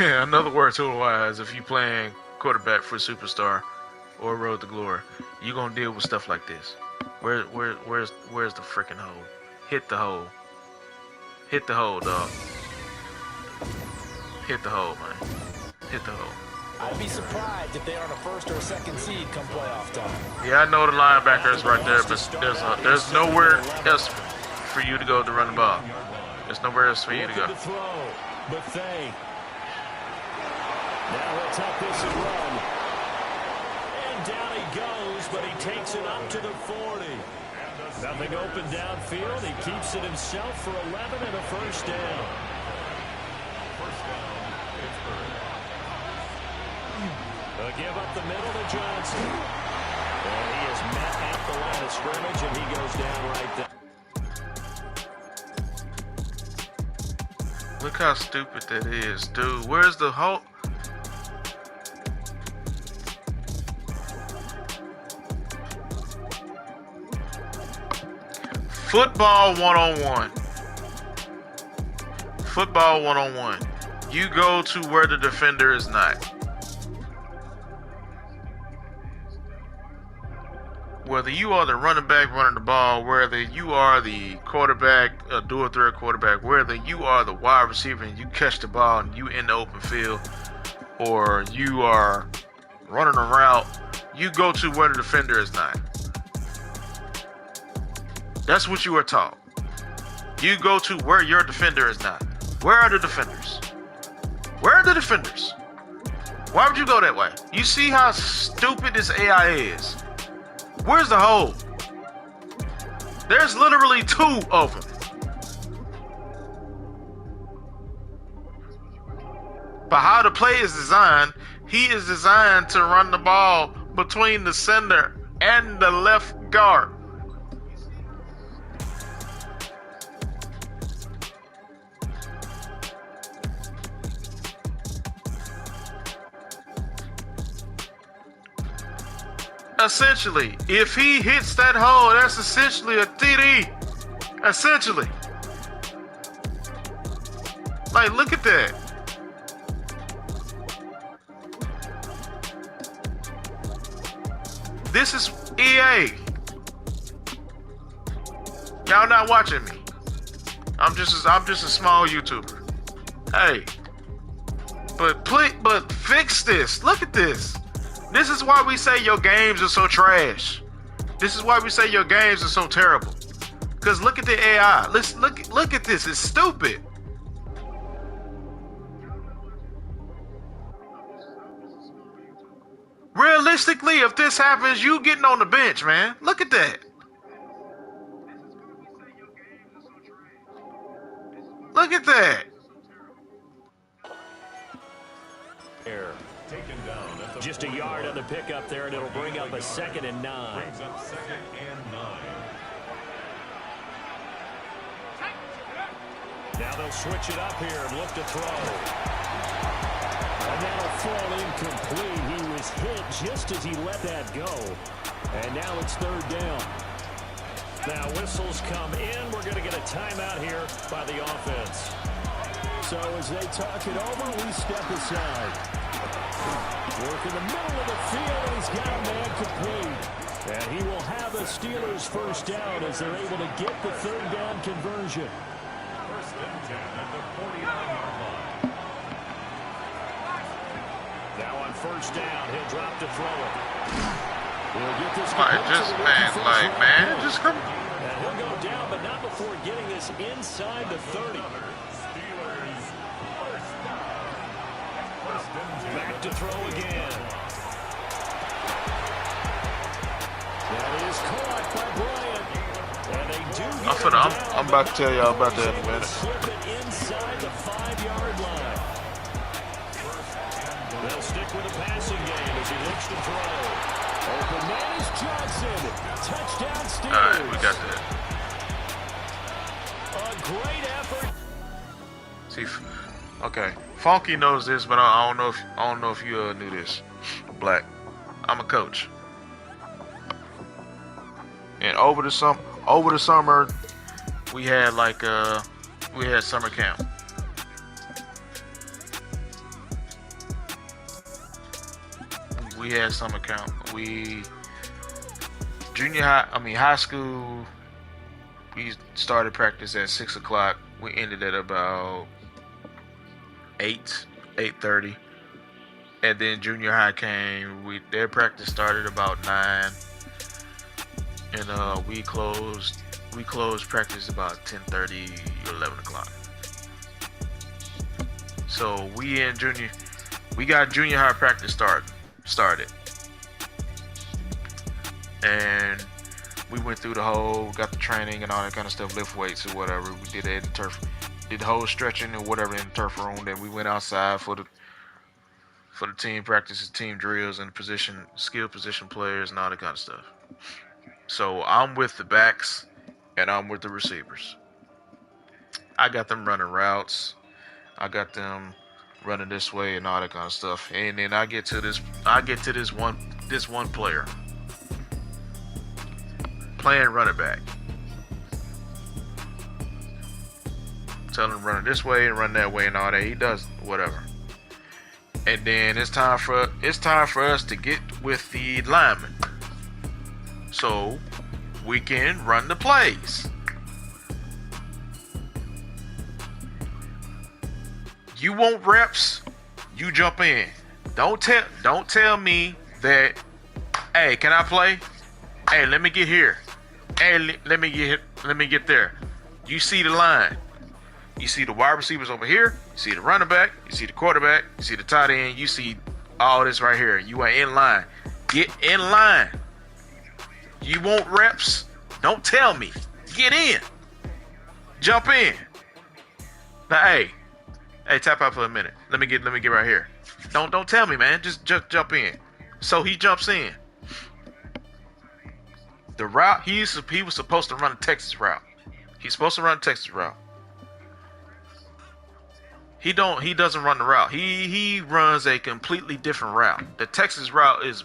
Another word to the wise, if you playing quarterback for Superstar or Road to Glory, you're gonna deal with stuff like this. Where's the freaking hole? Hit the hole. Hit the hole, dog. Hit the hole, man. Hit the hole. I'd be surprised if they aren't a first or a second seed come playoff time. Yeah, I know the linebacker is right there, but there's nowhere else for you to go to run the ball. There's nowhere else for you to go. Now he'll tuck this and run. And down he goes, but he takes it up to the 40. Nothing open downfield. He keeps it himself for 11 and a first down. They'll give up the middle to Johnson. And he is met at the line of scrimmage, and he goes down right there. Look how stupid that is, dude. Where's the hole? Football one-on-one. Football one-on-one. You go to where the defender is not. Whether you are the running back running the ball, whether you are the quarterback, dual threat quarterback, whether you are the wide receiver and you catch the ball and you in the open field, or you are running a route, you go to where the defender is not. That's what you are taught. You go to where your defender is not. Where are the defenders? Where are the defenders? Why would you go that way? You see how stupid this AI is. Where's the hole? There's literally 2 of them. But how the play is designed, he is designed to run the ball between the center and the left guard. Essentially, if he hits that hole, that's essentially a TD. Essentially. Like, look at that. This is EA. Y'all not watching me. I'm just a small YouTuber. Hey. But fix this. Look at this. This is why we say your games are so trash. This is why we say your games are so terrible. Cause look at the AI. Look at this. It's stupid. Realistically, if this happens, you getting on the bench, man. Look at that. Look at that. Just a yard on the pickup there, and it'll bring up a 2nd and 9. Brings up 2nd and 9. Now they'll switch it up here and look to throw. And that'll fall incomplete. He was hit just as he let that go. And now it's 3rd down. Now whistles come in. We're going to get a timeout here by the offense. So as they talk it over, we step aside. Work in the middle of the field, and he's got a man complete. And he will have a Steelers first down as they're able to get the 3rd down conversion. 1st and 10 at the 49-yard line. Now on 1st down, he'll drop to throw it. We'll get this Man, just come. And he'll go down, but not before getting this inside the 30. Steelers first down. 1st and 10. Back to throw again. That is caught by Bryant. And they do get I'm about to tell y'all about that in a minute. Slip it inside the 5-yard line. They'll stick with the passing game as he looks to throw. Open man is Johnson. Touchdown Steelers. All right, we got that. A great effort. See, okay. Funky knows this, but I don't know if you knew this. Black. I'm a coach. And over the summer, we had summer camp. We had summer camp. High school, we started practice at 6 o'clock. We ended at about 8:30. And then junior high came. Their practice started about 9. And we closed practice about 10:30 or 11 o'clock. So we got junior high practice started. And we went through got the training and all that kind of stuff, lift weights or whatever. We did it in the turf, did the whole stretching or whatever in the turf room. Then we went outside for the team practices, team drills, and skill position players and all that kind of stuff. So I'm with the backs and I'm with the receivers. I got them running routes. I got them running this way and all that kind of stuff. And then I get to this one player playing running back. Tell him to run it this way and run that way and all that. He does whatever. And then it's time for us to get with the linemen, so we can run the plays. You want reps, you jump in. Don't tell me that, hey, can I play? Hey, let me get here. Hey, let me get there. You see the line. You see the wide receivers over here. You see the running back. You see the quarterback. You see the tight end. You see all this right here. You are in line. Get in line. You want reps? Don't tell me. Get in. Jump in. Now, hey, tap out for a minute. Let me get right here. Don't tell me, man. Just jump in. So he jumps in. The route he was supposed to run a Texas route. He's supposed to run a Texas route. He doesn't run the route. He runs a completely different route. The Texas route is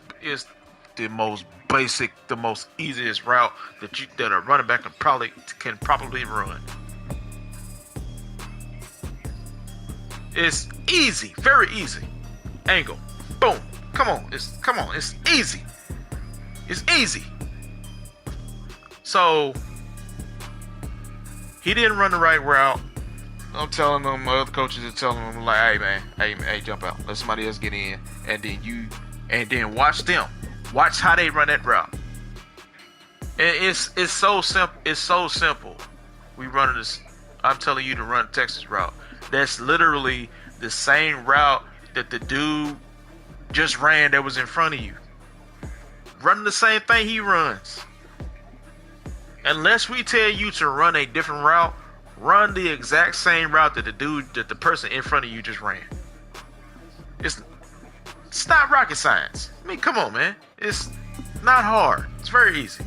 the most basic, the most easiest route that a running back can probably run. It's easy, very easy. Angle, boom. Come on, it's easy. It's easy. So he didn't run the right route. I'm telling them, my other coaches are telling them, like, hey man, hey, jump out. Let somebody else get in, and then watch them. Watch how they run that route. And it's so simple. It's so simple. We run this. I'm telling you to run Texas route. That's literally the same route that the dude just ran that was in front of you. Running the same thing he runs. Unless we tell you to run a different route, run the exact same route that the person in front of you just ran. It's not rocket science. I mean, come on, man. It's not hard. It's very easy.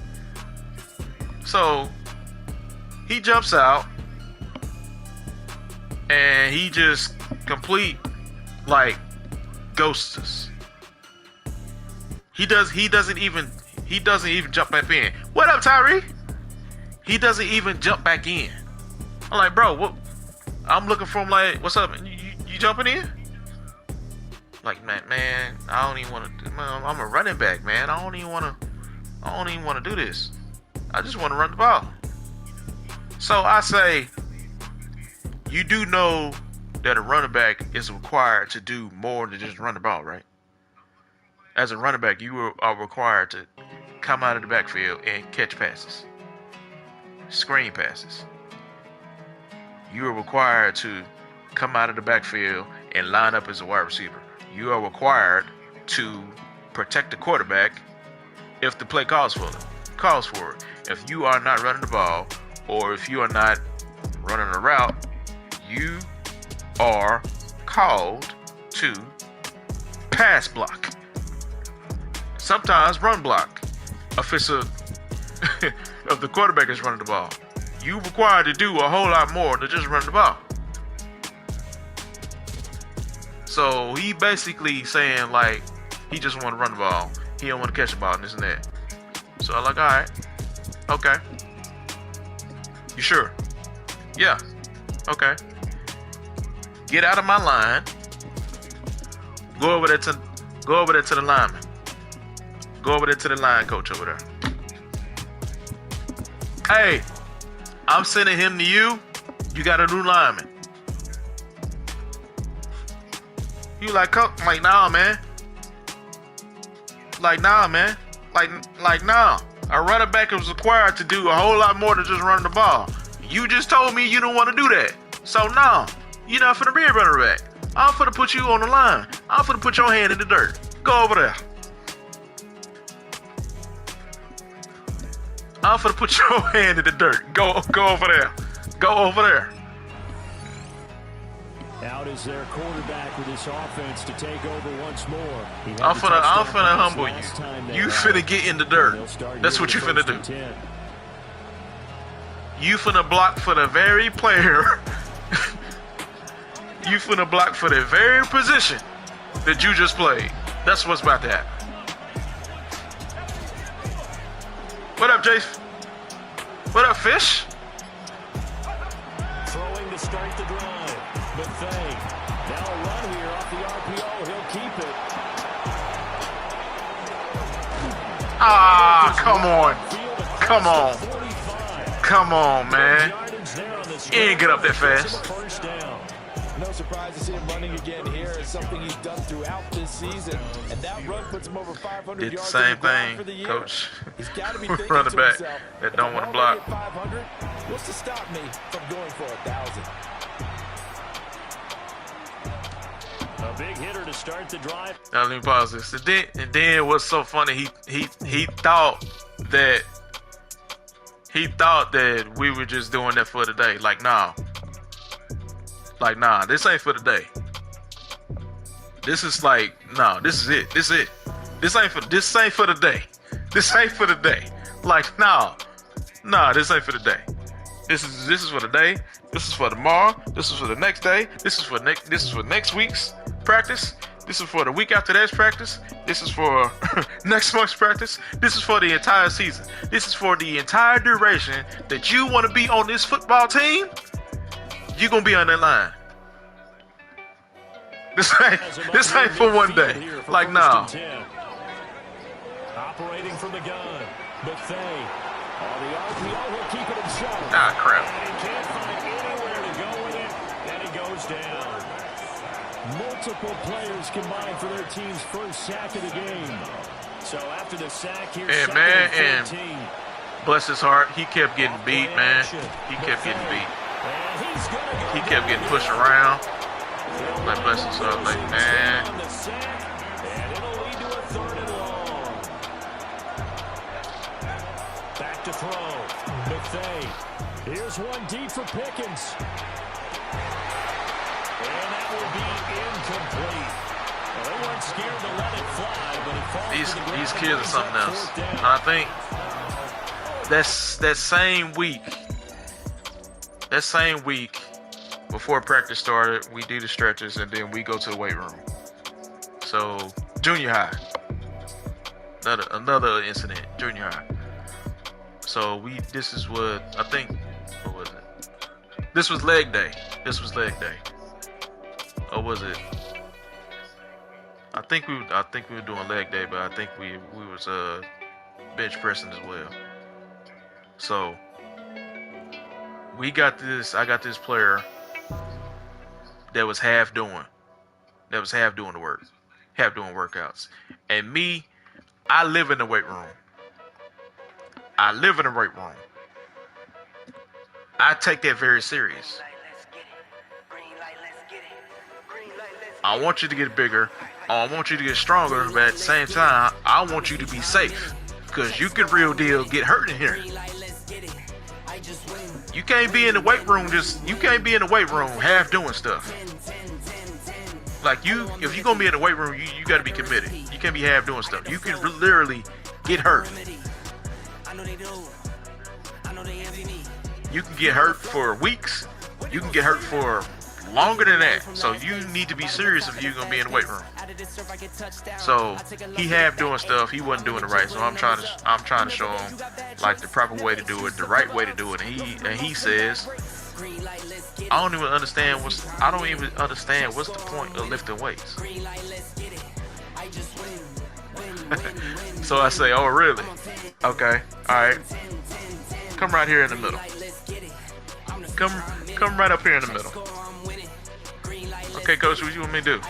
So he jumps out and he just ghosts us. He doesn't even jump back in. What up, Tyree? He doesn't even jump back in. I'm like, bro, what? I'm looking for him. Like, what's up? You jumping in? Like, man, I don't even want to. I'm a running back, man. I don't even want to do this. I just want to run the ball. So I say, you do know that a running back is required to do more than just run the ball, right? As a running back, you are required to come out of the backfield and catch passes, screen passes. You are required to come out of the backfield and line up as a wide receiver. You are required to protect the quarterback if the play calls for it. If you are not running the ball, or if you are not running a route, you are called to pass block. Sometimes run block. If the quarterback is running the ball, you required to do a whole lot more than just run the ball. So he basically saying, like, he just want to run the ball. He don't want to catch the ball and this and that. So I'm like, all right, okay. You sure? Yeah. Okay. Get out of my line. Go over there to the lineman. Go over there to the line coach over there. Hey, I'm sending him to you. You got a new lineman. You like nah, man. Like nah. A running back is required to do a whole lot more than just run the ball. You just told me you don't want to do that. So no, you're not finna be a running back. I'm finna put you on the line. I'm finna put your hand in the dirt. Go over there. I'm finna put your hand in the dirt. Go over there. Go over there. Out is their quarterback with this offense to take over once more. I'm finna humble you. You finna get in the dirt. That's what you finna do. You finna block for the very player. You finna block for the very position that you just played. That's what's about to happen. What up, Jace? What up, Fish? Throwing to start the drive. Buffet. Now a run here off the RPO. He'll keep it. Ah, come on. Come on. Come on, man. You ain't get up that fast. No surprise to see him running again here. It's something he's done throughout this season. And that run puts him over 500 Did the yards same for the thing, year. coach. He's got to be thinking Running to back himself, that don't want to block. 500, what's to stop me from going for 1,000? A big hitter to start the drive. Now let me pause this. And then what's so funny? He thought that we were just doing that for today. Like nah, this ain't for today. This is like this is it. This is it. This ain't for today. This ain't for today. Like nah, this ain't for today. This is for today. This is for tomorrow. This is for the next day. This is for next week's practice. This is for the week after that's practice. This is for next month's practice. This is for the entire season. This is for the entire duration that you want to be on this football team. You're going to be on that line. This ain't for one day. Like, nah. Operating from the gun. Buffet. On the RPO, he'll keep it himself. Ah, crap. And he can't find anywhere to go with it. And he goes down. Multiple players combined for their team's first sack of the game. So after the sack here, and man, and bless his heart, he kept getting beat, man. He kept getting beat. He kept getting pushed around. Like, bless his heart, like, man. And it'll lead to a 3rd and long. Back to throw. Buffet. Here's one deep for Pickens. And that will be incomplete. Well, they weren't scared to let it fly, but it falls. These kids are something else. I think that same week before practice started, we do the stretches and then we go to the weight room. So junior high, another incident, junior high. So this is what I think. What was it? This was leg day. Or was it? I think we were doing leg day, but I think we was bench pressing as well. So I got this player that was half doing the work, half doing workouts. And me, I live in the weight room. I take that very serious. I want you to get bigger. I want you to get stronger, but at the same time, I want you to be safe. Because you can real deal get hurt in here. You can't be in the weight room half doing stuff. Like, if you're gonna be in the weight room, you gotta be committed. You can't be half doing stuff. You can literally get hurt. You can get hurt for weeks. You can get hurt for longer than that. So you need to be serious if you're gonna be in the weight room. So he half doing stuff, he wasn't doing it right. So I'm trying to show him like the proper way to do it, the right way to do it. And he says, I don't even understand what's the point of lifting weights. So I say, oh really? Okay, alright. Come right here in the middle. Come right up here in the middle. Okay, coach, what you want me to do?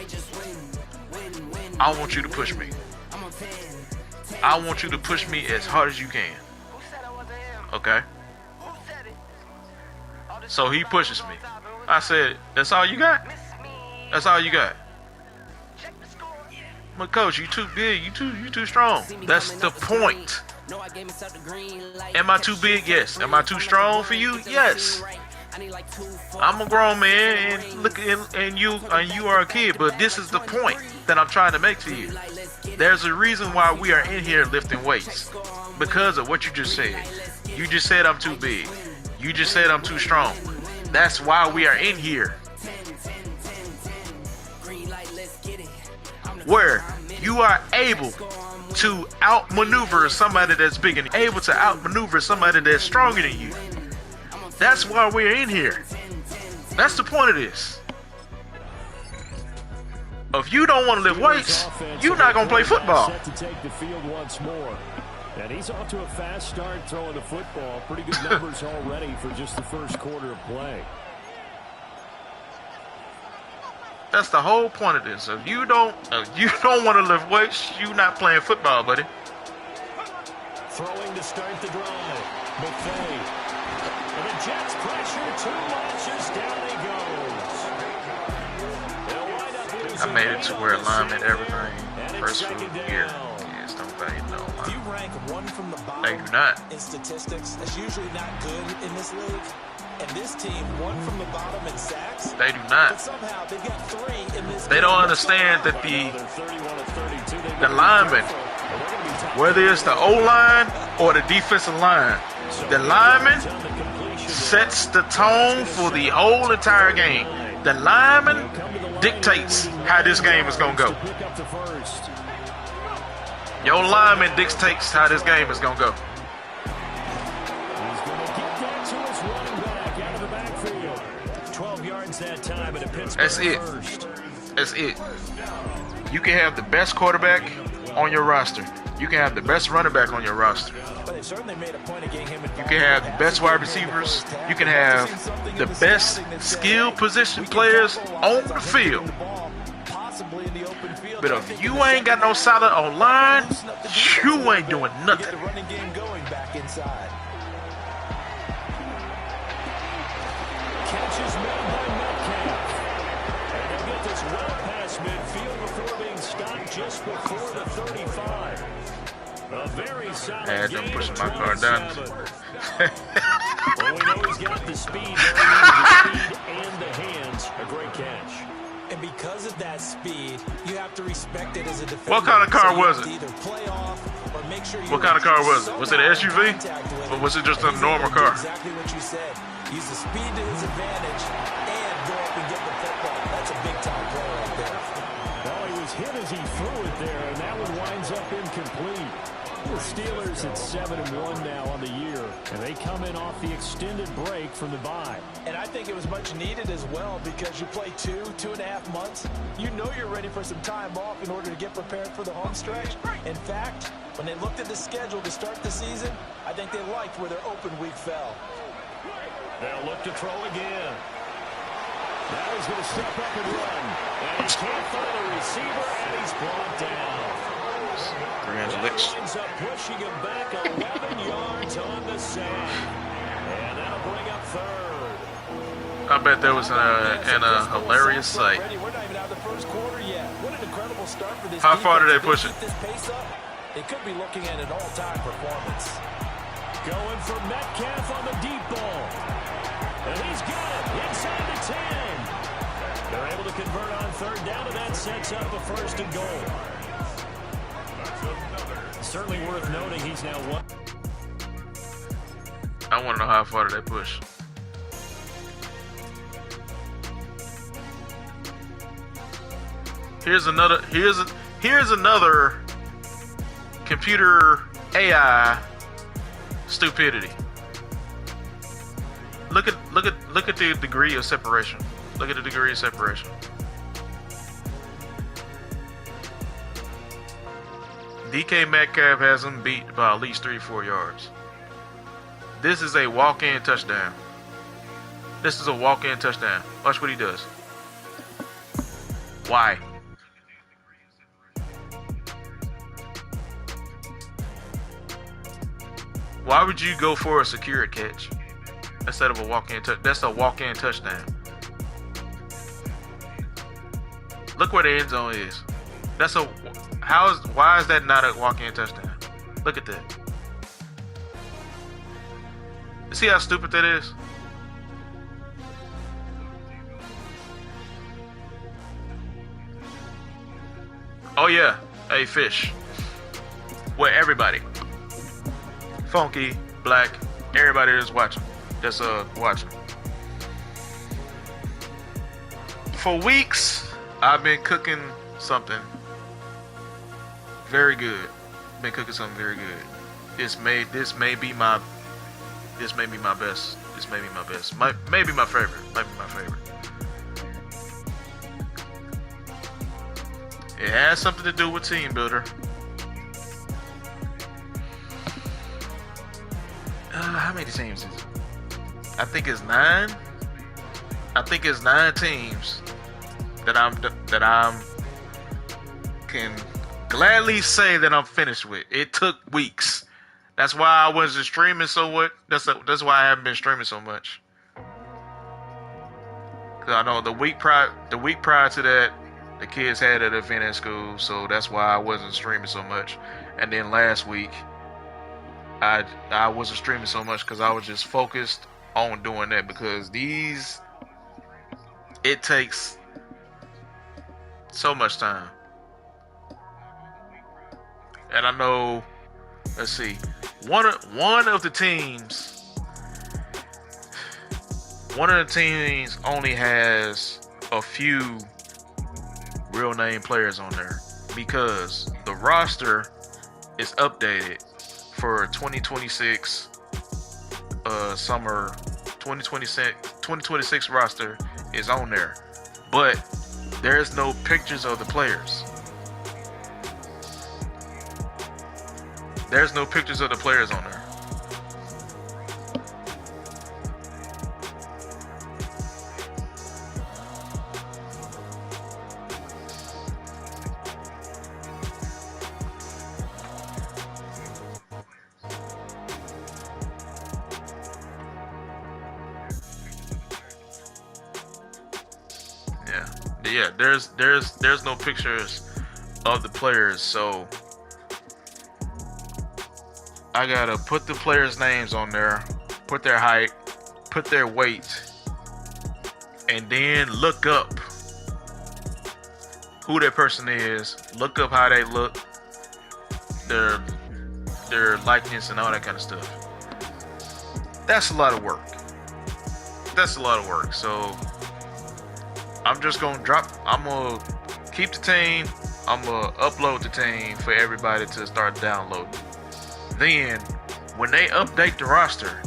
I want you to push me. I want you to push me as hard as you can. Okay? So he pushes me. I said, that's all you got? That's all you got? But coach, you too big, you too strong. That's the point. Am I too big? Yes. Am I too strong for you? Yes. I'm a grown man, and you are a kid, but this is the point that I'm trying to make to you. There's a reason why we are in here lifting weights, because of what you just said. You just said I'm too big. You just said I'm too strong. That's why we are in here. Where you are able to outmaneuver somebody that's big and able to outmaneuver somebody that's stronger than you. That's why we're in here. That's the point of this. If you don't want to lift weights, you're not going to play football. Set to take the field once more. And he's off to a fast start throwing the football. Pretty good numbers already for just the first quarter of play. That's the whole point of this. If you don't want to lift weights, you're not playing football, buddy. Throwing to start the drive. Buffet. And the Jets pressure, 2 launches, down he goes. I made it to where alignment, everything. First food here. Yes, don't value no alignment. If you rank one from the bottom They do not. in statistics, that's usually not good in this league. And this team, one from the bottom in sacks. They do not. But somehow they got 3 in this They don't understand that the lineman, whether it's the O-line or the defensive line, the lineman sets the tone for the whole entire game. The lineman dictates how this game is gonna go. Your lineman dictates how this game is gonna go. He's going to get that to his running back out of the backfield. 12 yards that time, but a Pittsburgh That's it. first. That's it. You can have the best quarterback on your roster. You can have the best running back on your roster. But they certainly made a point of getting him involved. You can have the best wide receivers. You can have the best skill position players on the field. But if you ain't got no solid online, you ain't doing nothing. Get the running game going back inside. Catches made by Metcalf. And they'll get this well past midfield before being stopped just before the 35. A very solid I'm game pushing of my car down. 27. Well, we know he's got the speed. The speed and the hands. A great catch. And because of that speed, you have to respect it as a defender. What kind of car was it? Either play off or make sure you What kind of car was it? Was it an SUV? Or was it just a normal car? Exactly what you said. Use the speed to his advantage and go up and get the football. That's a big-time play right there. Well, he was hit as he threw it there, and that one winds up incomplete. The Steelers at 7-1 now on the year, and they come in off the extended break from the bye. And I think it was much needed as well because you play 2.5 months. You know you're ready for some time off in order to get prepared for the home stretch. In fact, when they looked at the schedule to start the season, I think they liked where their open week fell. They'll look to throw again. Now he's going to step up and run. And he can't find a receiver, and he's brought down. Winds up pushing him back 11 yards on the sack. And that'll bring up third. I bet there was a hilarious sight. We're not even out of the first quarter yet. What an incredible start for this. How far did they push it? This pace up, they could be looking at an all-time performance. Going for Metcalf on the deep ball. And he's got it inside the 10. They're able to convert on third down, and that sets up a first and goal. Certainly worth noting he's now one. I want to know how far did they push. Here's another computer AI stupidity. Look at the degree of separation. Look at the degree of separation. DK Metcalf has him beat by at least 3 or 4 yards. This is a walk-in touchdown. This is a walk-in touchdown. Watch what he does. Why? Why would you go for a secured catch instead of a walk-in touch? That's a walk-in touchdown. Look where the end zone is. Why is that not a walk-in touchdown? Look at that. You see how stupid that is? Oh yeah, hey Fish. Where everybody, Funky, Black, everybody that's watching, watching. For weeks, I've been cooking something very good. Been cooking something very good. This may be my best. Maybe my favorite. It has something to do with team builder. How many teams is it? I think it's 9. I think it's 9 teams that I'm can gladly say that I'm finished with. It took weeks. That's why I wasn't streaming so much. That's why I haven't been streaming so much. Cause I know the week prior to that, the kids had an event at school, so that's why I wasn't streaming so much. And then last week, I wasn't streaming so much because I was just focused on doing that, because it takes so much time. And I know, let's see, one of the teams only has a few real name players on there because the roster is updated for 2026 summer 2026 roster is on there, but there's no pictures of the players. There's no pictures of the players on there. Yeah, there's no pictures of the players, so I gotta put the players' names on there, put their height, put their weight, and then look up who that person is, look up how they look, their likeness and all that kind of stuff. That's a lot of work. So I'm just gonna I'm gonna keep the team, I'm gonna upload the team for everybody to start downloading. Then, when they update the roster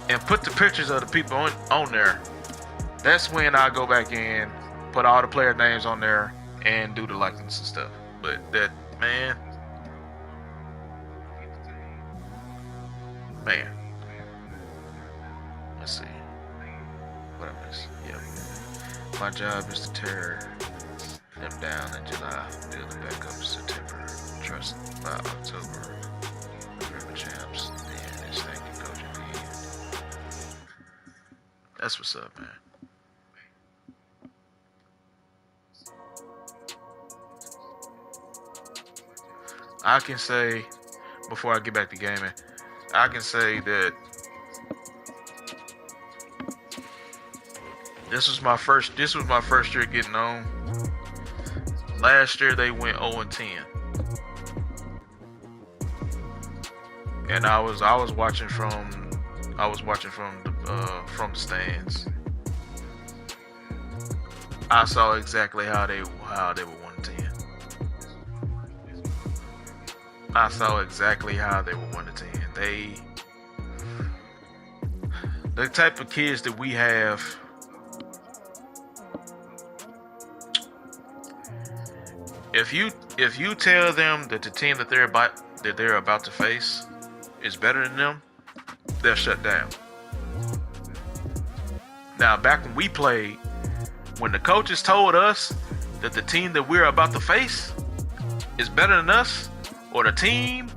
and put the pictures of the people on there, that's when I go back in, put all the player names on there, and do the likeness and stuff. But that, man. Let's see. What I miss? Yep. My job is to tear them down in July, build them back up in September, trust by October, November champs, then it's thank you, coach again. That's what's up, man. I can say, before I get back to gaming, I can say that this was my first year getting on. Last year they went 0-10. And I was watching from the stands. I saw exactly how they were 1-10. I saw exactly how they were 1-10. The type of kids that we have, if you tell them that the team that they're about to face is better than them, they'll shut down. Now, back when we played, when the coaches told us that the team that we're about to face is better than us, or the team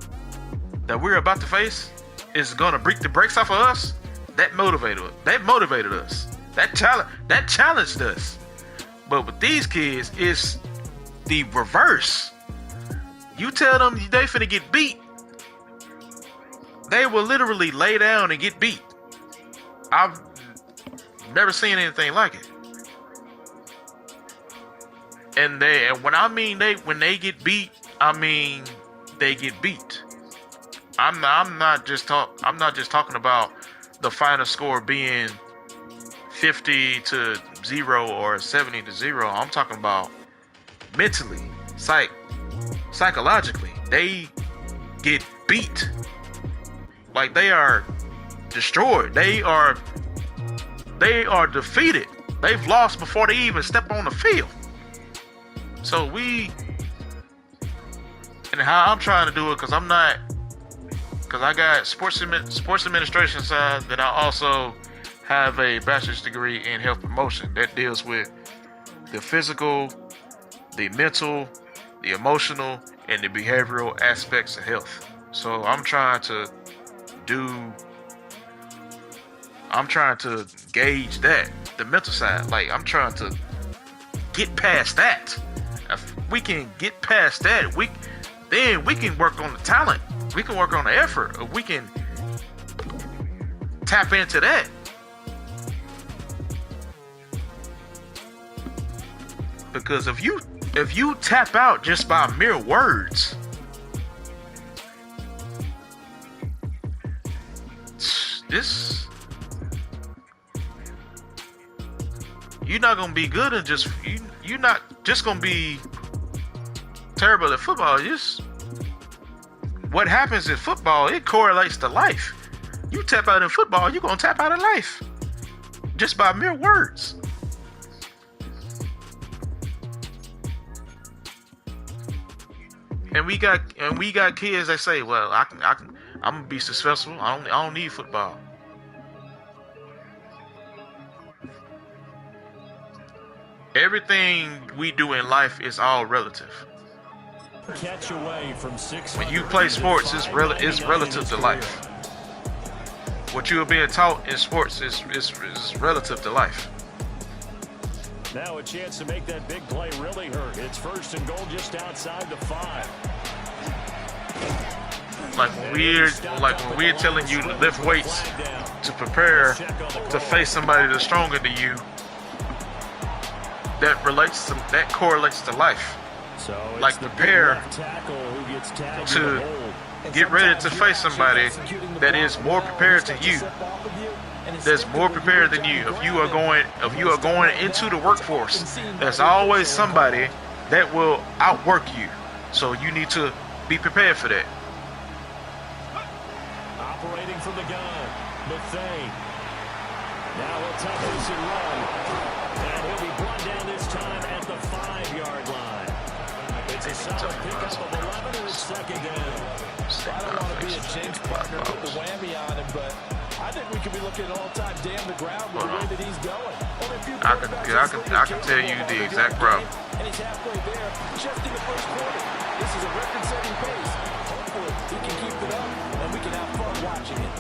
that we're about to face is gonna break the brakes off of us, that motivated us. That challenged us. But with these kids, it's the reverse. You tell them they finna get beat, they will literally lay down and get beat. I've never seen anything like it. And when they get beat, I mean they get beat. I'm not just talking about the final score being 50-0 or 70-0. I'm talking about mentally, psychologically. They get beat. Like they are destroyed. They are defeated. They've lost before they even step on the field. So and how I'm trying to do it, because I got sports administration side, that I also have a bachelor's degree in health promotion that deals with the physical, the mental, the emotional, and the behavioral aspects of health. So I'm trying to gauge that, the mental side. Like, I'm trying to get past that. If we can get past that, then we can work on the talent. We can work on the effort. We can tap into that. Because if you tap out just by mere words, you're not gonna be good, and you're not just gonna be terrible at football. Just what happens in football, it correlates to life. You tap out in football, you're gonna tap out in life. Just by mere words. And we got kids that say, well, I'm gonna be successful. I don't need football. Everything we do in life is all relative. Catch away from when you play sports, it's relative to life. What you are being taught in sports is relative to life. Now a chance to make that big play really hurt. It's 1st and goal just outside the 5. Like when we're telling you to lift weights to prepare to face somebody that's stronger than you, that correlates to life. So like prepare to get ready to face somebody that is more prepared than you. That's more prepared than you. If you are going into the workforce, there's always somebody that will outwork you. So you need to be prepared for that. Operating from the gun, Buffet. Now he'll tuck this and run. And he'll be brought down this time at the 5-yard line. It's a solid pickup of 11, and it's 2nd down. I don't want to be a James partner, put the whammy on him, but I think we could be looking at all-time damn the ground with the way that he's going. I can tell you the exact route. And he's halfway there, just in the 1st quarter. This is a record-setting pace. Hopefully, he can keep it up, and we can have fun watching it.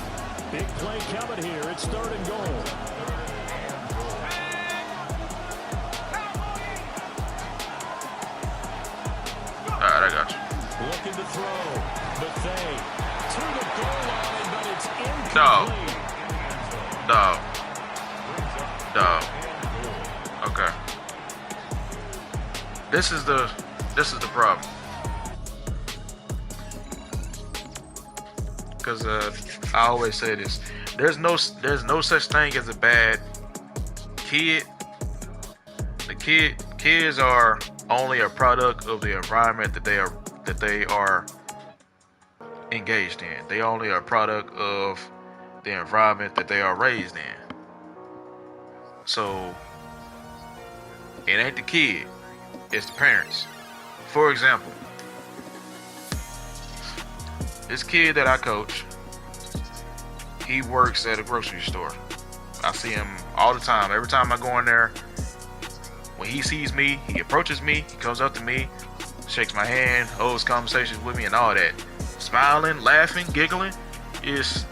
Big play coming here. It's 3rd and goal. All right, I got you. Looking to throw. Buffet to the goal line, but it's incomplete. Dog. Okay. This is the problem. Because I always say this: there's no such thing as a bad kid. Kids are only a product of the environment that they are engaged in. They only are a product of the environment that they are raised in. So it ain't the kid, it's the parents. For example, this kid that I coach, he works at a grocery store. I see him all the time. Every time I go in there, when he sees me, he approaches me, he comes up to me, shakes my hand, holds conversations with me and all that. Smiling, laughing, giggling. His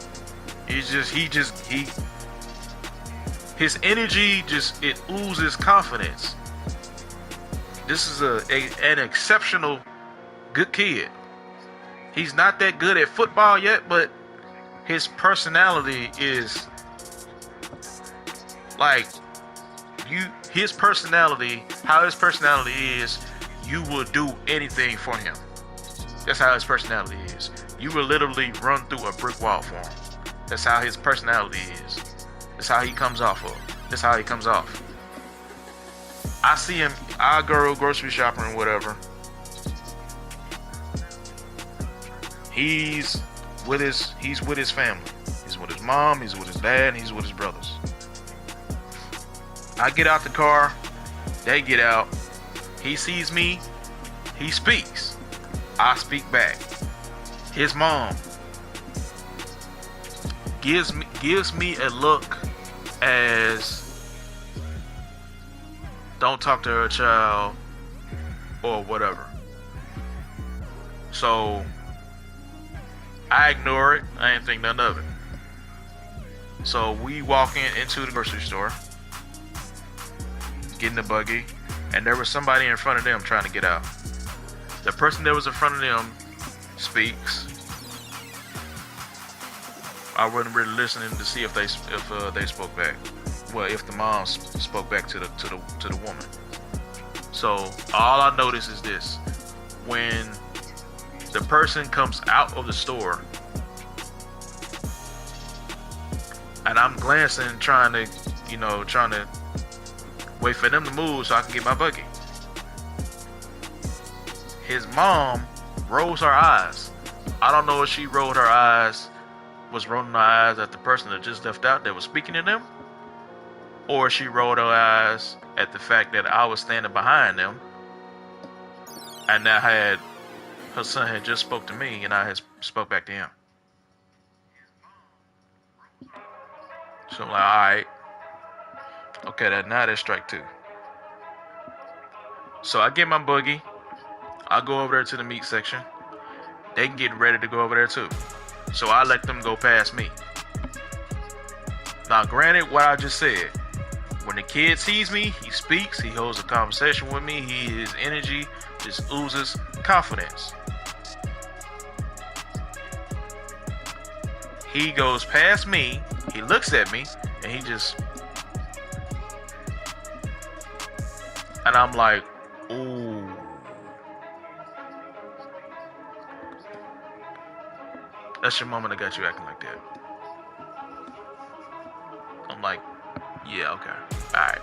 energy it oozes confidence. This is an exceptional good kid. He's not that good at football yet, but his personality is like how his personality is, you will do anything for him. That's how his personality is. You will literally run through a brick wall for him. That's how his personality is. That's how he comes off. I see him, I go grocery shopping or whatever. He's with his family. He's with his mom, he's with his dad, and he's with his brothers. I get out the car, they get out. He sees me, he speaks. I speak back. His mom gives me a look as don't talk to her child or whatever. So I ignore it. I ain't think none of it. So we walk into the grocery store, get in the buggy, and there was somebody in front of them trying to get out. The person that was in front of them speaks. I wasn't really listening to see if they spoke back. Well, if the mom spoke back to the woman. So all I notice is this: when the person comes out of the store, and I'm glancing, trying to wait for them to move so I can get my buggy. his mom rolls her eyes. I don't know if she rolled her eyes, was rolling her eyes at the person that just left out that was speaking to them, or she rolled her eyes at the fact that I was standing behind them, and now her son had just spoke to me, and I had spoke back to him. So I'm like, all right, okay, now that's strike 2. So I get my boogie, I go over there to the meat section. They can get ready to go over there too. So I let them go past me. Now granted, what I just said, when the kid sees me, he speaks, he holds a conversation with me, his energy just oozes confidence. He goes past me, he looks at me, and he just, and I'm like, ooh. That's your mama that got you acting like that. I'm like, yeah, okay, alright.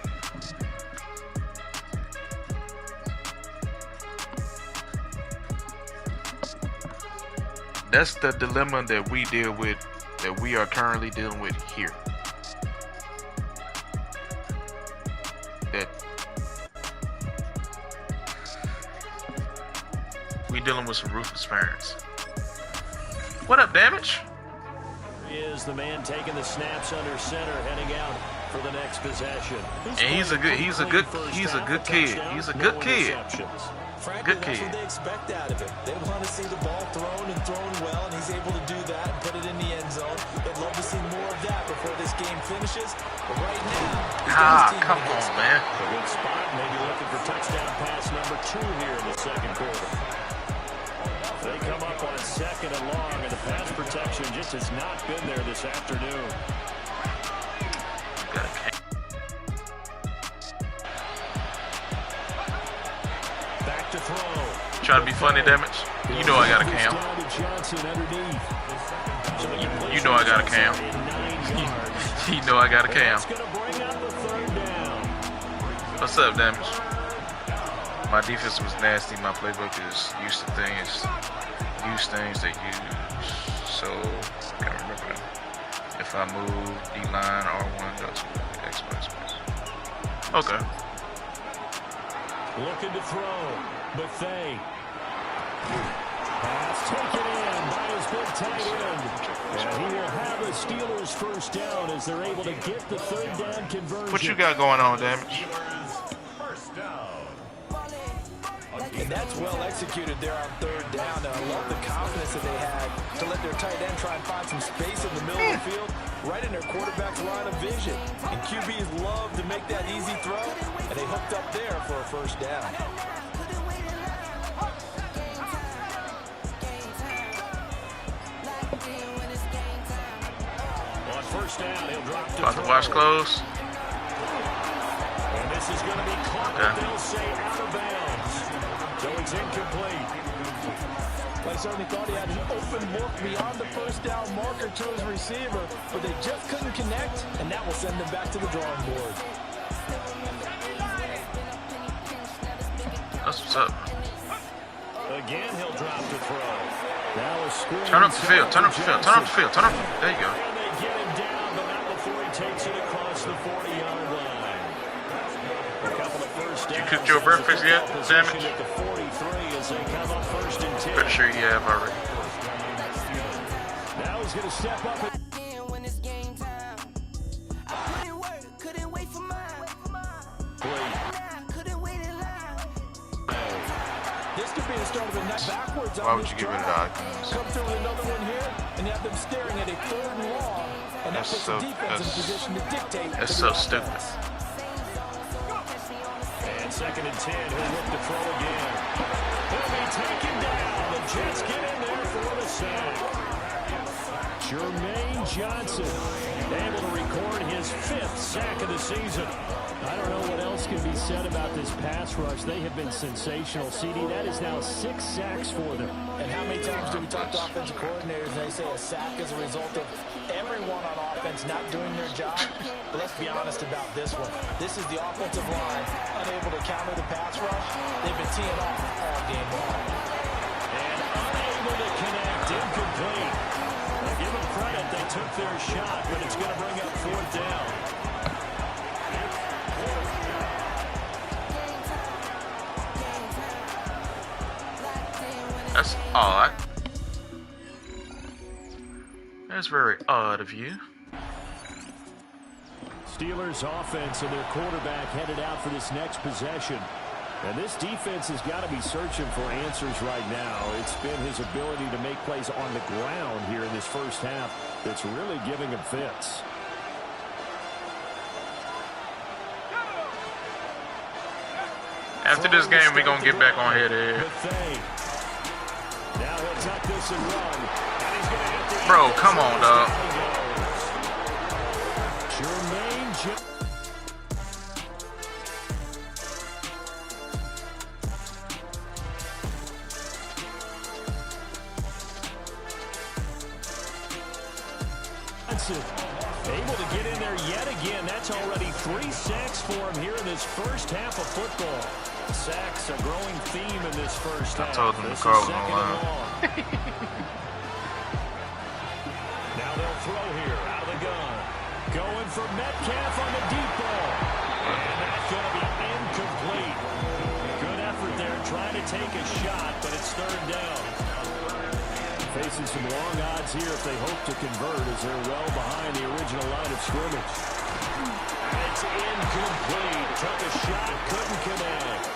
That's the dilemma that we deal with, that we are currently dealing with here. That we dealing with some ruthless parents. What up, Damage? He is the man taking the snaps under center, heading out for the next possession. And he's a good kid. He's a good kid. Frankly, that's what they expect out of him. They want to see the ball thrown and thrown well, and he's able to do that and put it in the end zone. They'd love to see more of that before this game finishes. But right now, come on, man. A good spot, maybe looking for touchdown pass number 2 here in the second quarter. They come up on 2nd and long, and the pass protection just has not been there this afternoon. Back to throw. Trying to be funny, Damage. You know I got a cam. You know I got a cam. You know I got a cam. What's up, Damage? My defense was nasty. My playbook is used to things. Use things they use. So, I can't remember them. If I move D-line, R1, go to X, Y, Z. Okay. Looking to throw. Buffet. Pass taken in by his big tight end. And he will have a Steelers first down as they're able to get the 3rd down conversion. What you got going on, Damage? And that's well executed there on 3rd down. And I love the confidence that they had to let their tight end try and find some space in the middle of the field, right in their quarterback's line of vision. And QBs love to make that easy throw, and they hooked up there for a first down. On first down, he'll drop to About to watch close. And this is going to be caught, they'll say out of bounds. So it's incomplete. I certainly thought he had an open look beyond the first down marker to his receiver, but they just couldn't connect, and that will send them back to the drawing board. That's what's up. Again, he'll drop to throw. Now a screen. Turn up the field. Turn up the field. Turn up the field. Turn up. There you go. And they get him down, but not before he takes it across the 40-yard line. A couple of first downs. You cooked your breakfast yet, Damage? At the 43 as they come up 1st and 10. Pretty sure you have already. Now he's going to step up. This could be the start of a night backwards. Why would you get rid of the icons? Come through with another one here, and have them staring at a 3rd and long, and that puts the defense in a position to dictate. That's so stupid. And 2nd and 10, he'll look to throw again. He'll be taken down. The Jets get in there for the sack. Jermaine Johnson able to record his his 5th sack of the season. I don't know what else can be said about this pass rush. They have been sensational. CD, that is now 6 sacks for them. And how many times do we talk to offensive coordinators and they say a sack is a result of everyone on offense not doing their job? But let's be honest about this one. This is the offensive line unable to counter the pass rush. They've been teeing off all game long. And unable to connect, incomplete. Now give them credit, they took their shot, but it's going to bring up 4th down. That's odd. That's very odd of you. Steelers offense and their quarterback headed out for this next possession. And this defense has got to be searching for answers right now. It's been his ability to make plays on the ground here in this first half that's really giving him fits. After this game, we're going to get back on head-to-head. Now he'll tuck this and run. And he's going to hit the Bro, come on, dog. Able to get in there yet again. That's already 3 sacks for him here in this first half of football. Sacks a growing theme in this first half. I told them the car was on line. Now they'll throw here out of the gun. Going for Metcalf on the deep ball. And that's going to be incomplete. Good effort there trying to take a shot, but it's 3rd down. Facing some long odds here if they hope to convert as they're well behind the original line of scrimmage. It's incomplete. Took a shot, couldn't connect.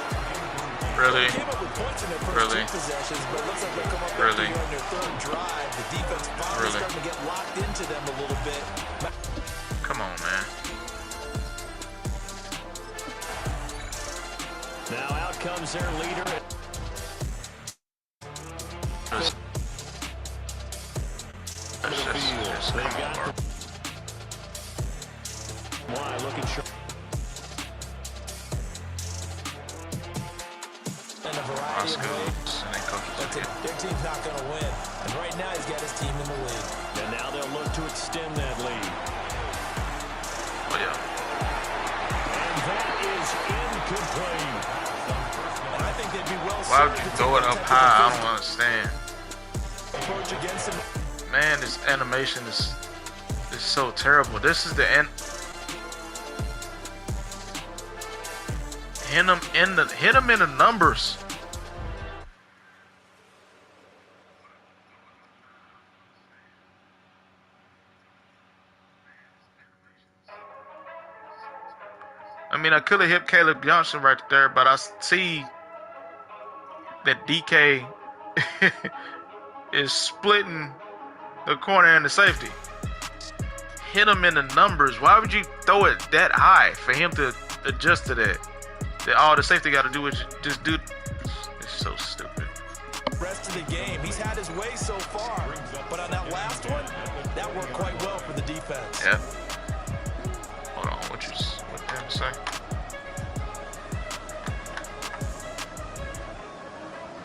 Really? They came up with points in their first Really? 2 possessions, but it looks like they'll come up Really? on their 3rd drive. The defense finally Really? starting to get locked into them a little bit. Come on, man. Now out comes their leader. Just come on, bro. Why looking sharp. In a variety of ways. Their team's not going to win. And right now he's got his team in the lead. And now they'll look to extend that lead. Oh, yeah. And that is incomplete. And I think they'd be well Why would suited you to throw it take up that high? I type don't of understand. approach against him. Man, this animation is so terrible. This is the end. Hit him in the numbers. I mean, I could have hit Caleb Johnson right there, but I see that DK is splitting the corner and the safety. Hit him in the numbers. Why would you throw it that high for him to adjust to that? That all the safety got to do is just do. It's so stupid. Rest of the game, he's had his way so far, but on that last one, that worked quite well for the defense. Yeah. Hold on, what did you say?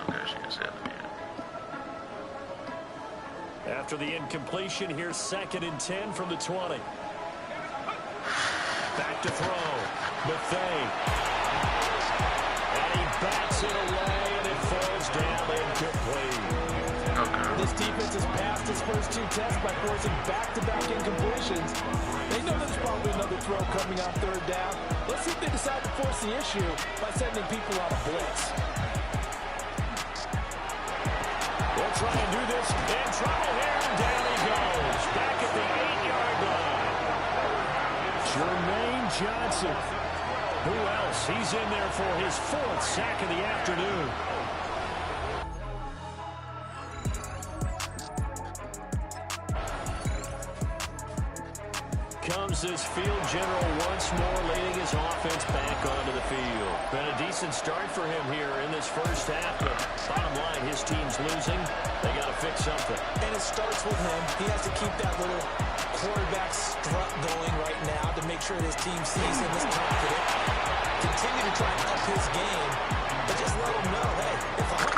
Okay, she can say it again. After the incompletion, here's 2nd and 10 from the 20. Back to throw. Buffet. And he bats it away, and it falls down incomplete. Okay. This defense has passed its first 2 tests by forcing back-to-back incompletions. They know there's probably another throw coming on 3rd down. Let's see if they decide to force the issue by sending people on a blitz. They'll try and do this. In trouble here, and down he goes. Back at the 8-yard line. Jermaine Johnson. Who else? He's in there for his 4th sack of the afternoon. Comes this field general once more leading his offense back onto the field. Been a decent start for him here in this first half, but bottom line, his team's losing. They got to fix something. And it starts with him. He has to keep that little quarterback strut going right now to make sure his team sees him as confident. Continue to try and up his game, but just let him know, hey, if I'm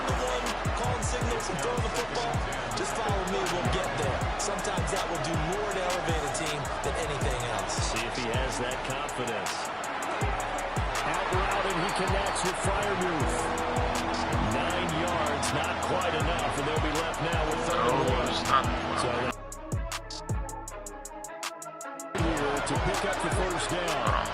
the one calling signals and throwing the football, just follow me, we'll get there. Sometimes that will do more to elevate a team than anything else. See if he has that confidence. Out route, and he connects with Freiermuth. 9 yards, not quite enough, and they'll be left now with 31. So here to pick up the first down.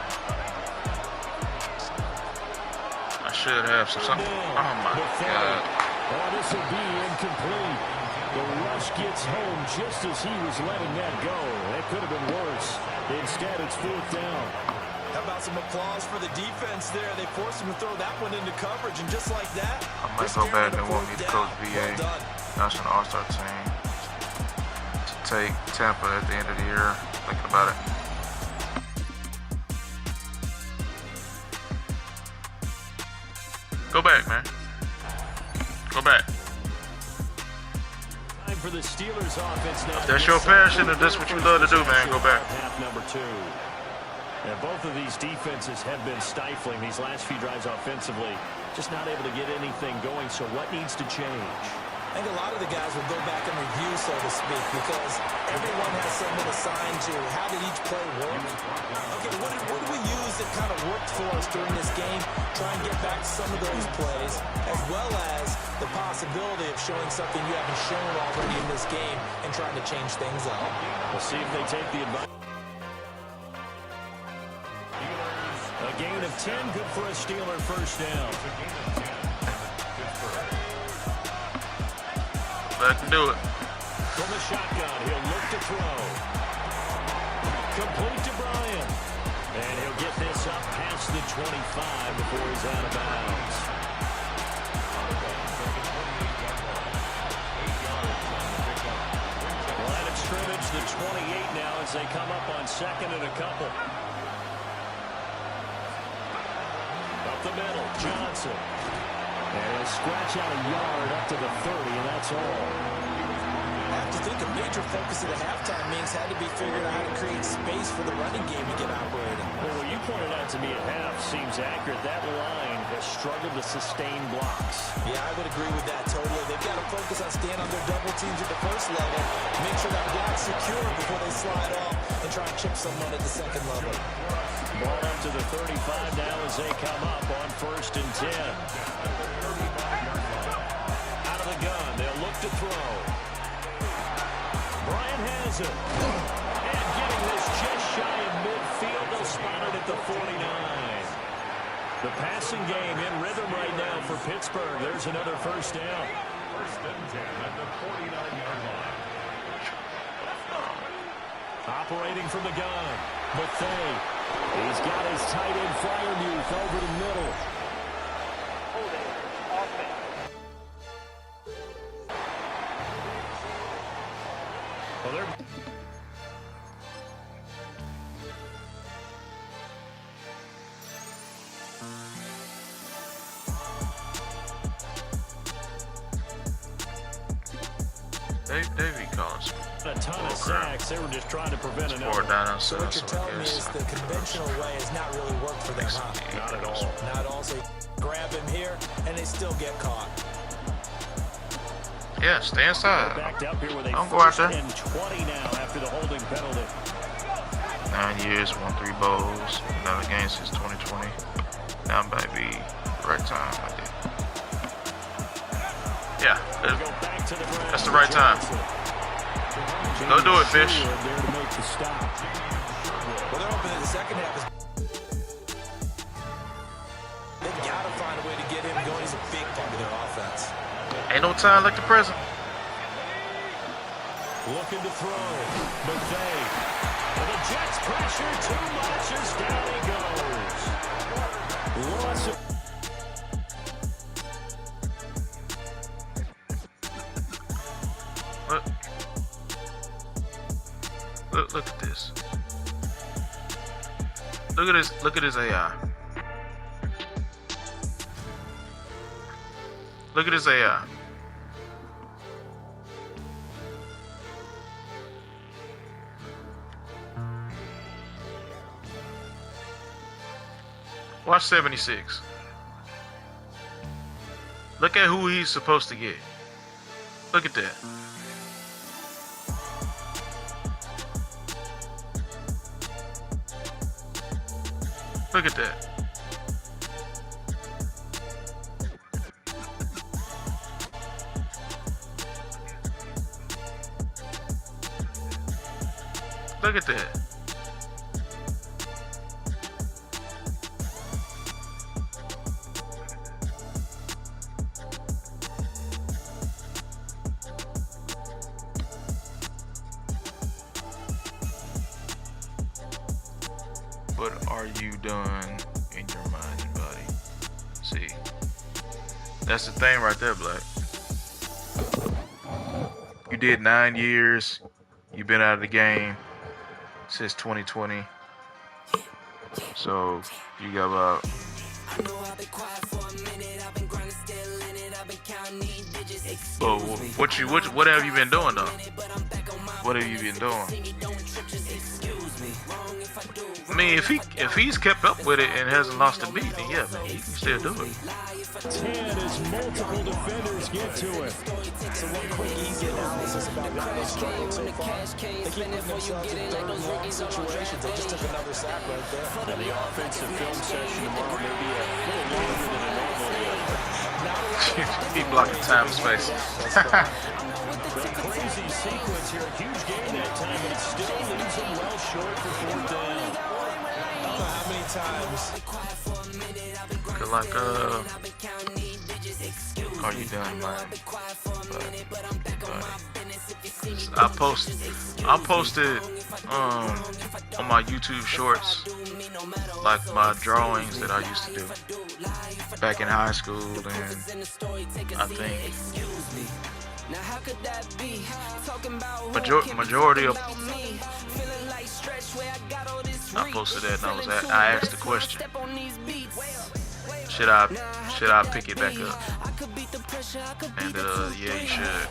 I should have something. Oh my God. Oh, this will be incomplete. The rush gets home just as he was letting that go. That could have been worse. Instead, it's 4th down. How about some applause for the defense there? They forced him to throw that one into coverage, and just like that, I might go back and want me to coach VA, National All-Star team, to take Tampa at the end of the year. Thinking about it. Go back, man. Go back. Time for the Steelers offense now. If that's your passion, if that's what you love to do, man, go back. Half number 2. And both of these defenses have been stifling these last few drives offensively. Just not able to get anything going, so what needs to change? I think a lot of the guys will go back and review, so to speak, because everyone has something assigned to how did each play work. Okay, what did we use that kind of worked for us during this game? Try and get back to some of those plays, as well as the possibility of showing something you haven't shown already in this game and trying to change things up. We'll see if they take the advice. A gain of 10, good for a Steeler first down. Let him do it. From the shotgun, he'll look to throw. Complete to Bryant. And he'll get this up past the 25 before he's out of bounds. Line of scrimmage, the 28 now as they come up on 2nd and a couple. Up the middle, Johnson. And he'll scratch out a yard up to the 30, and that's all. I have to think a major focus of the halftime means had to be figuring out how to create space for the running game to get operating. Well, what you pointed out to me at half seems accurate. That line has struggled to sustain blocks. Yeah, I would agree with that totally. They've got to focus on staying on their double teams at the first level, make sure that block's secure before they slide off and try and chip someone at the second level. Ball up to the 35 now as they come up on 1st and 10. Out of the gun, they'll look to throw. Bryant has it. And getting this just shy of midfield, they'll spot it at the 49. The passing game in rhythm right now for Pittsburgh. There's another first down. 1st and 10 at the 49-yard line. Operating from the gun. Mathey. He's got his tight end Freiermuth over the middle. Well, they're... Davey calls. A ton of sacks. They were just trying to prevent another. So what you're telling me is the conventional way has not really worked for them, huh? Not at all. Not all. So grab him here, and they still get caught. Yeah, stay inside. Backed up here with a Don't go out there. 20 now after the holding penalty. 9 years, won 3 bowls, not a game since 2020. Now might be the right time. I think. Yeah, that's the right time. Go do it, Fish. Well, they're hoping that the second half is... They've got to find a way to get him going. He's a big part of their offense. Ain't no time like the present. Looking to throw. McVay. And the Jets pressure too much as down he goes. Loss of... Look at this. Look at this. Look at his AI. Look at his AI. Watch 76. Look at who he's supposed to get. Look at that. Look at that. Look at that. What are you done in your mind and body? See, that's the thing right there, Black. You did 9 years. You've been out of the game since 2020. So you got about. Well, what have you been doing though? What have you been doing? I mean, if he's kept up with it and hasn't lost a beat, then yeah, man, he can still do it. 10 as multiple defenders get to it. So one quick, easy analysis about why they struggled so far. They keep putting themselves in third and long situations. They just took another sack right there. And the offensive film session tomorrow may be a little longer than it normally is. He blocking time and space. The crazy sequence here, a huge game that time, but it still leaves them well short for fourth down. I don't know how many times. Like, are you done, man? I posted on my YouTube shorts like my drawings that I used to do back in high school, and I think majority of I posted that, and I asked the question: Should I pick it back up? And yeah, you should.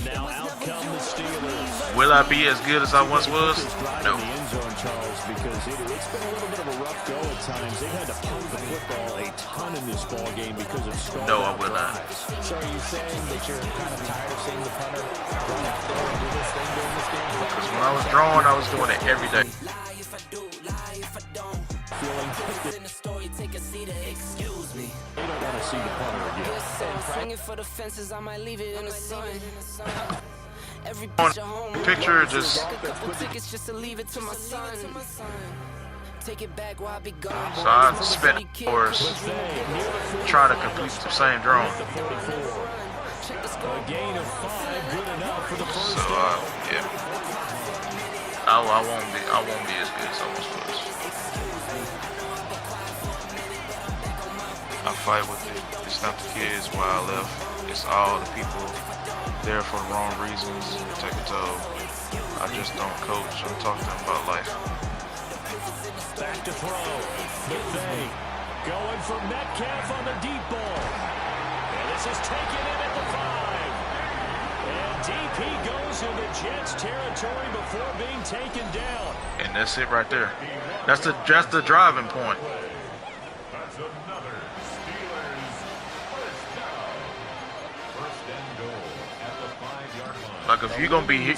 Now out come the Steelers. Will I be as good as I once was? No. The end zone, Charles, because it's been a little bit of a rough go at times. They've had to punt the football a ton in this ball game because of strong. No, I will not. So are you saying that you're kind of tired of seeing the punter run out there and do this thing during this game? Because when I was drawing, I was doing it every day. They don't want to see the punter again. Swinging for the fences, I might leave it in the sun. Picture just. Just to leave it to my son. Take it back while I be gone. So I spent hours trying to complete the same drawing. A gain of 5, good enough for the first So yeah, I won't be as good as I once was. I fight with it. It's not the kids why I left. It's all the people there for the wrong reasons. Take a toll. I just don't coach. I'm talking to them about life. Back to throw. McVay going for Metcalf on the deep ball. And this is taken in at the 5. And deep he goes into Jets territory before being taken down. And that's it right there. That's the driving point. That's another Steelers first down. First and goal at the 5-yard line. Like if you're gonna be here,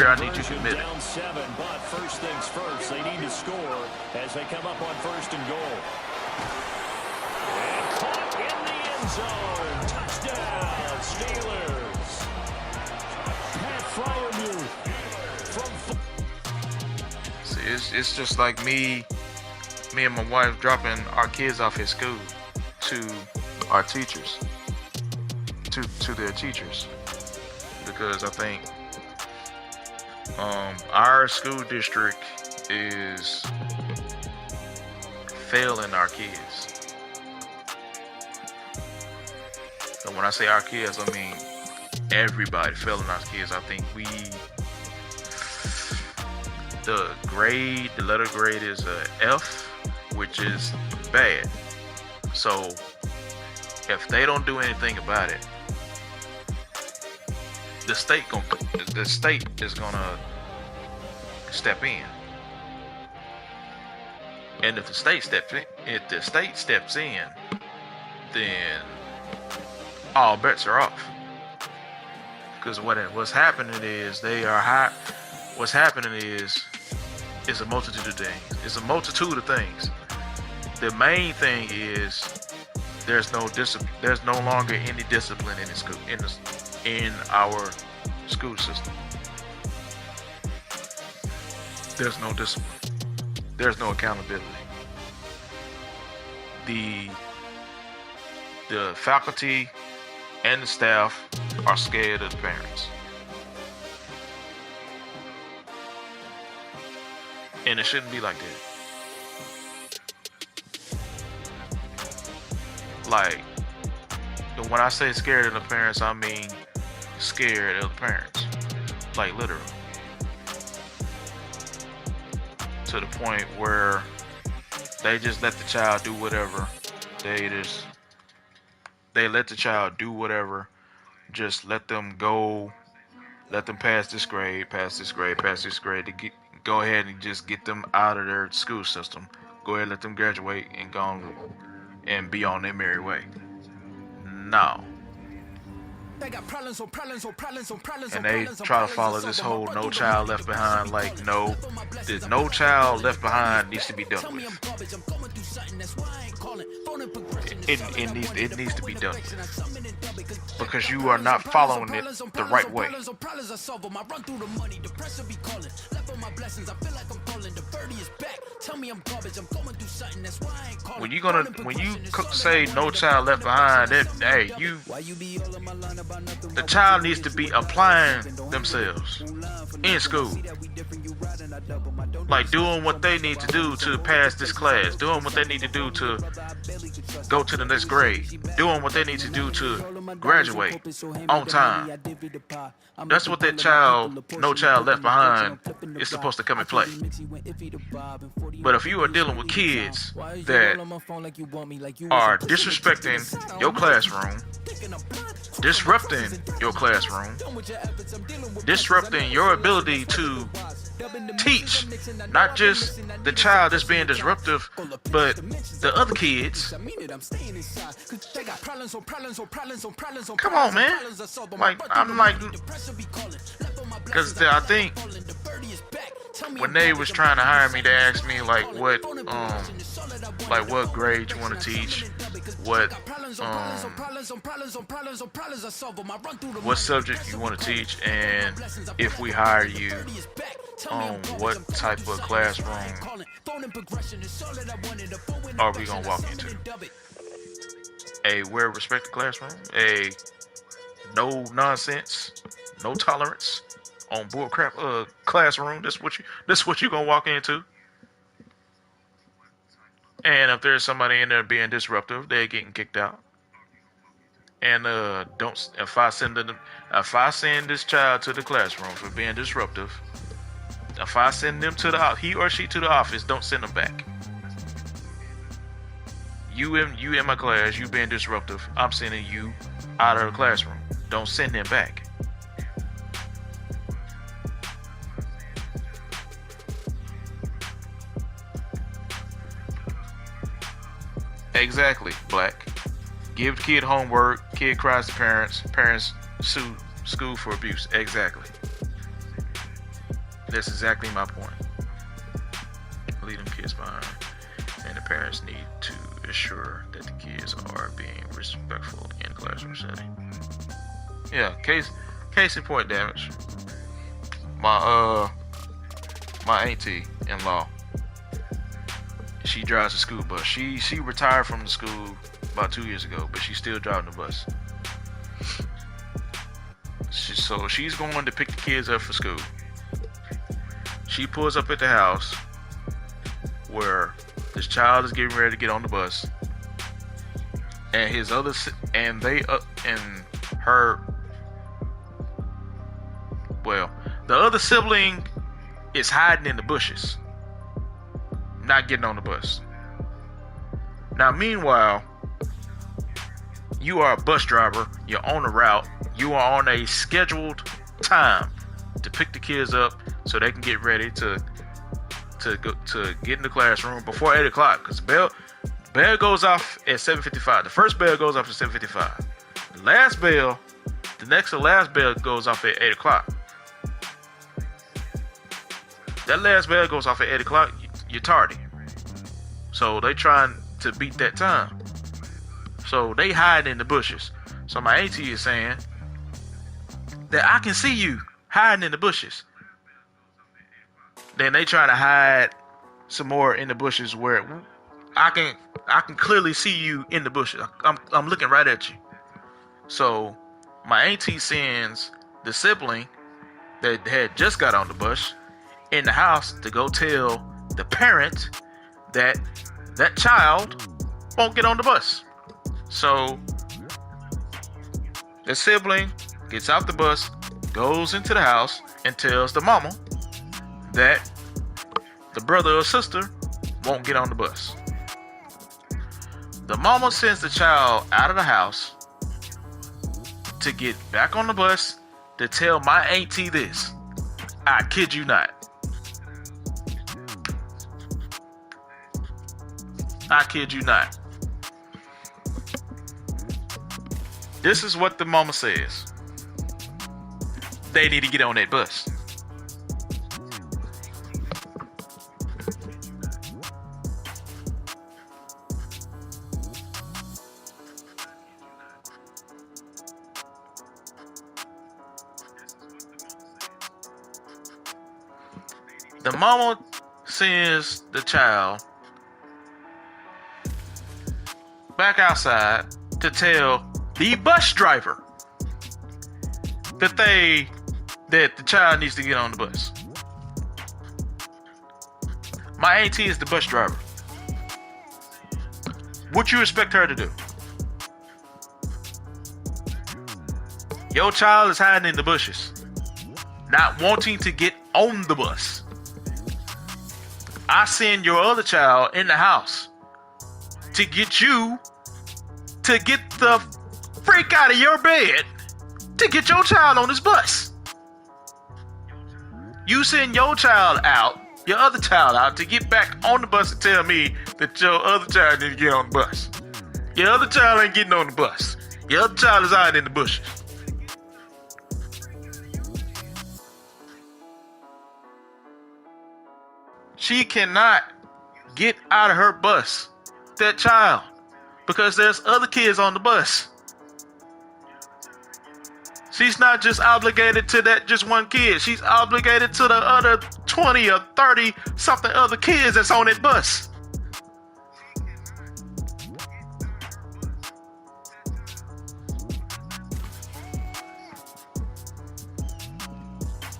I need you to commit it. Down 7, but first things first, they need to score as they come up on first and goal. And caught in the end zone. Touchdown, Steelers. Pat Fryermuth from. See, it's just like me and my wife dropping our kids off at school to our teachers, to their teachers, because I think our school district is failing our kids. And when I say our kids, I mean everybody failing our kids. I think the letter grade is a F, which is bad. So if they don't do anything about it, the state is gonna step in. And if the state steps in, then all bets are off. Because what's happening is what's happening is a multitude of things. It's a multitude of things. The main thing is there's no longer any discipline in the school in our school system. There's no discipline. There's no accountability. The faculty and the staff are scared of the parents. And it shouldn't be like that. Like, when I say scared of the parents, I mean scared of the parents. Like, literal. To the point where they just let the child do whatever. They let the child do whatever. Just let them go. Let them pass this grade to go ahead and just get them out of their school system. Go ahead and let them graduate and go on and be on their merry way. No. And they try to follow this whole no child left behind. Like, no, the no child left behind needs to be done with. It needs to be done with. Because you are not following it the right way. When you say no child left behind, the child needs to be applying themselves in school. Like doing what they need to do to pass this class, doing what they need to do to go to the next grade, doing what they need to do to graduate on time. That's what that no child left behind is supposed to come and play. But if you are dealing with kids that are disrespecting your classroom, disrupting your classroom, disrupting your ability to teach, not just the child that's being disruptive, but the other kids. Come on, man. Because I think when they was trying to hire me, they asked me what grade you want to teach, what subject you want to teach, and if we hire you, what type of classroom are we gonna walk into? A well-respected classroom, a no nonsense, no tolerance, on board crap classroom. That's what you gonna walk into. And if there's somebody in there being disruptive, they're getting kicked out. And if I send this child to the classroom for being disruptive, if I send them he or she to the office, don't send them back. You in my class, you being disruptive, I'm sending you out of the classroom. Don't send them back. Exactly, Black. Give the kid homework, kid cries to parents sue school for abuse. Exactly. That's exactly my point. Leave them kids behind. And the parents need to ensure that the kids are being respectful in classroom setting. Yeah, case in point, damage. My auntie-in-law, she drives a school bus. She retired from the school about 2 years ago, but she's still driving the bus. So she's going to pick the kids up for school. She pulls up at the house where this child is getting ready to get on the bus, and the other sibling is hiding in the bushes, not getting on the bus. Now, meanwhile, you are a bus driver. You're on a route. You are on a scheduled time to pick the kids up so they can get ready to go to get in the classroom before 8 o'clock. Because bell goes off at 7:55. The first bell goes off at 7:55. The last bell, the next to last bell goes off at 8 o'clock. That last bell goes off at 8 o'clock. You're tardy. So they trying to beat that time. So they hide in the bushes. So my AT is saying that I can see you hiding in the bushes. Then they try to hide some more in the bushes where I can clearly see you in the bushes. I'm looking right at you. So my AT sends the sibling that had just got on the bus in the house to go tell the parent that that child won't get on the bus. So the sibling gets out the bus, goes into the house, and tells the mama that the brother or sister won't get on the bus. The mama sends the child out of the house to get back on the bus to tell my auntie this. I kid you not. I kid you not. This is what the mama says. They need to get on that bus. The mama sends the child back outside to tell the bus driver that the child needs to get on the bus. My auntie is the bus driver. What you expect her to do? Your child is hiding in the bushes, not wanting to get on the bus. I send your other child in the house to get you to get the freak out of your bed to get your child on this bus. You send your child out, your other child out, to get back on the bus and tell me that your other child needs to get on the bus. Your other child ain't getting on the bus. Your other child is hiding in the bushes. She cannot get out of her bus, that child, because there's other kids on the bus. She's not just obligated to that just one kid. She's obligated to the other 20 or 30 something other kids that's on that bus.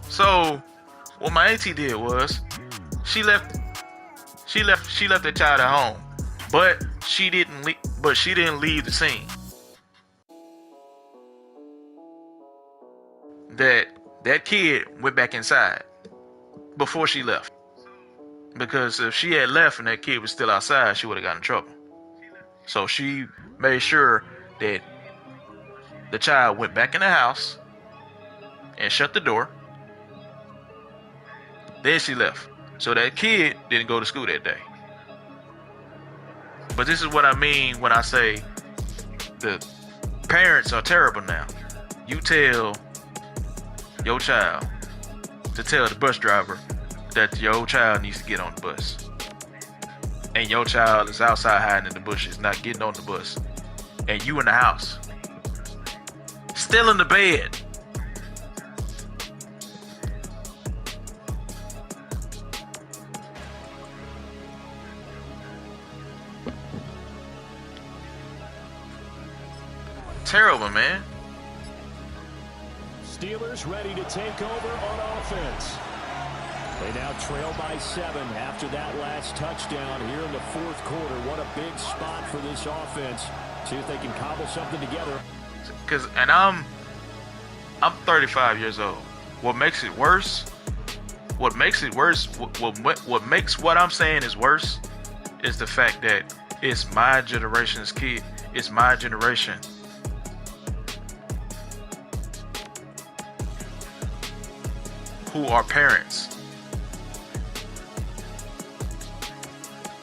So what my auntie did was she left the child at home, but she didn't leave the scene. That kid went back inside before she left, because if she had left and that kid was still outside, she would have gotten in trouble. So she made sure that the child went back in the house and shut the door. Then she left. So that kid didn't go to school that day. But this is what I mean when I say the parents are terrible now. You tell your child to tell the bus driver that your child needs to get on the bus. And your child is outside hiding in the bushes, not getting on the bus. And you in the house, still in the bed. Terrible, man. Steelers ready to take over on offense. They now trail by 7 after that last touchdown here in the fourth quarter. What a big spot for this offense. See if they can cobble something together. And I'm 35 years old. What makes it worse what makes it worse, what makes what I'm saying is worse, is the fact that it's my generation's kid. It's my generation. Who are parents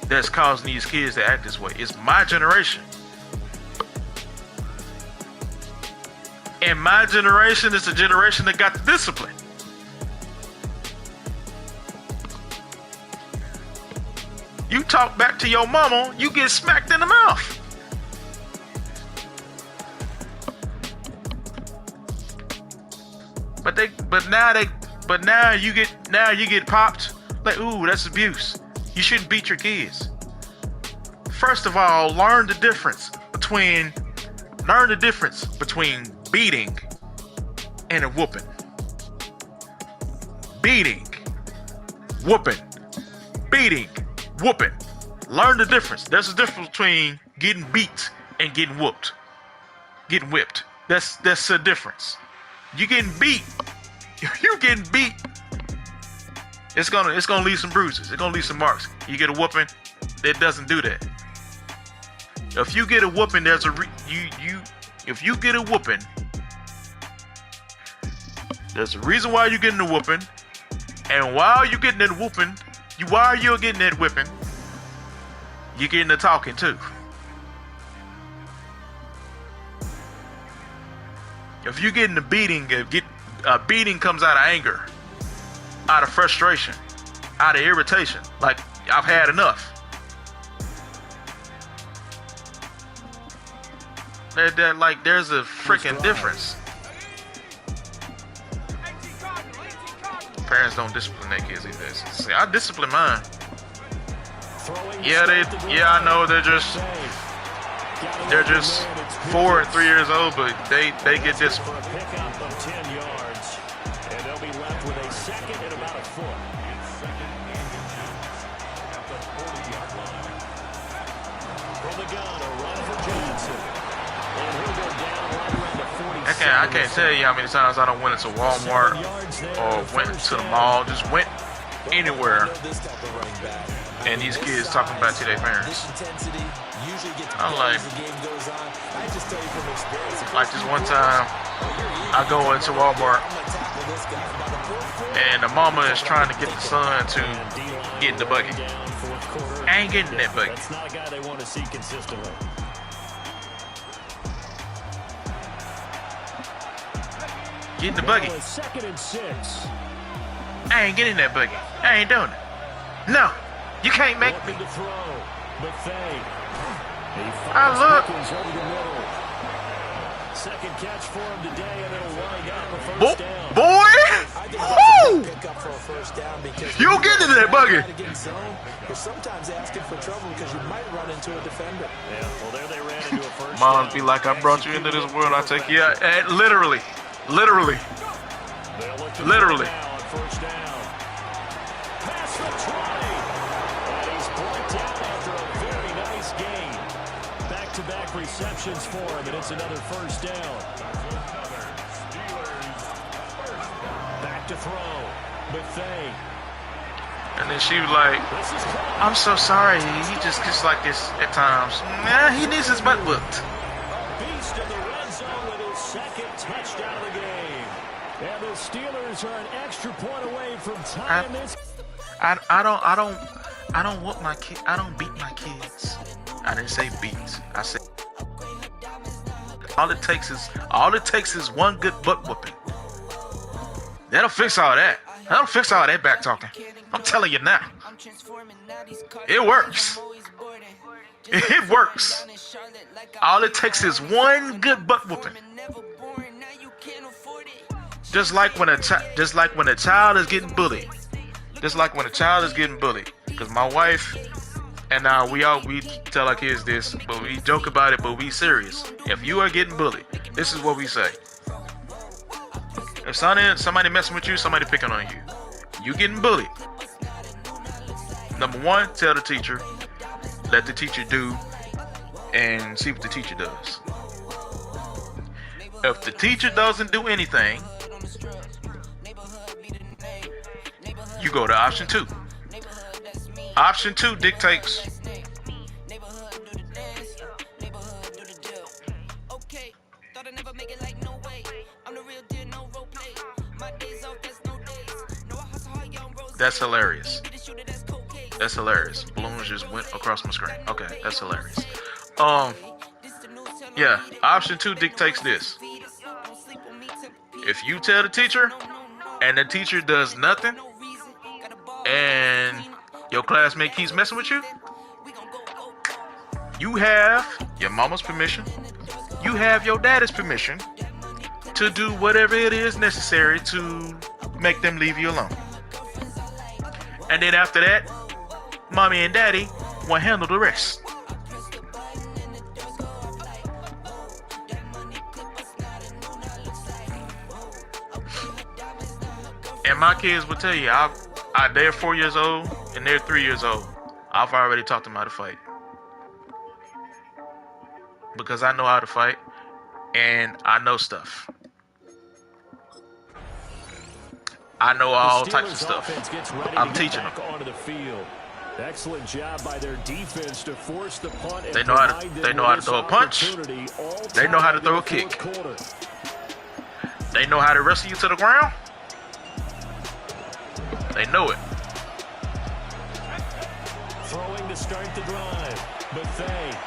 that's causing these kids to act this way. It's my generation. And my generation is the generation that got the discipline. You talk back to your mama, you get smacked in the mouth. But now you get popped. Like, ooh, that's abuse. You shouldn't beat your kids. First of all, learn the difference between beating and a whooping. Beating, whooping, beating, whooping. Learn the difference. There's a difference between getting beat and getting whooped. Getting whipped. That's a difference. You getting beat. You getting beat. It's gonna leave some bruises. It's gonna leave some marks. You get a whooping, it doesn't do that. If you get a whooping, if you get a whooping, there's a reason why you're getting the whooping, and while you're getting that whooping, while you're getting that whipping, you're getting the talking too. If you're getting the beating, a beating comes out of anger, out of frustration, out of irritation. Like, I've had enough. There's a freaking difference. Parents don't discipline their kids either. See, I discipline mine. Yeah, I know they're just 4 and 3 years old, but they get disciplined. Pickup of 10 yards, and they'll be left with a second and about a foot. From the gun, a run for Johnson. And he'll go down right around the 40. I can't tell you how many times I done went into Walmart or went to the mall, just went anywhere, and these kids talking back to their parents. I'm like this one time, I go into Walmart, and the mama is trying to get the son to get in the buggy. I ain't getting in that buggy. That's not a guy they want to see consistently. Get in the buggy. Second and 6. I ain't getting in that buggy. I ain't doing it. No, you can't make me. I look. Second catch for him today, and it'll wind up a first down. Boy! Woo! You get into that buggy. You're sometimes asking for trouble because you might run into a defender. Yeah, well, there they ran into a first Moms be like, I brought you into this world, I take you out. And literally. First down. Pass the 20. And he's brought down after a very nice gain. Back-to-back receptions for him, and it's another first down. Back to throw. Buffet. And then she was like, I'm so sorry. He just gets like this at times. Nah, he needs his butt whooped. Beast in the red zone with his second touchdown of the game. And the Steelers are an extra point away from tying this. I don't whoop my kid. I don't beat my kids. I didn't say beat. I said all it takes is one good butt whooping. That'll fix all that. That'll fix all that back talking. I'm telling you now. It works. It works. All it takes is one good butt whooping. Just like when a child is getting bullied. Just like when a child is getting bullied. Because my wife and we tell our kids this, but we joke about it, but we serious. If you are getting bullied, this is what we say. If somebody messing with you, somebody picking on you, you getting bullied. Number one, tell the teacher. Let the teacher do and see what the teacher does. If the teacher doesn't do anything, you go to option 2. Option 2 dictates that's hilarious. That's hilarious. Balloons just went across my screen. Okay, that's hilarious. Yeah, option 2 dictates this. If you tell the teacher and the teacher does nothing and your classmate keeps messing with you, you have your mama's permission, you have your daddy's permission to do whatever it is necessary to make them leave you alone. And then after that, mommy and daddy will handle the rest. And my kids will tell you, they're 4 years old and they're 3 years old. I've already taught them how to fight. Because I know how to fight and I know stuff. I know all types of stuff. I'm teaching them. Excellent job by their defense to force the punt. They know how to throw a punch. They know how to throw a kick. They know how to wrestle you to the ground. They know it. Throwing to start the drive. Buffet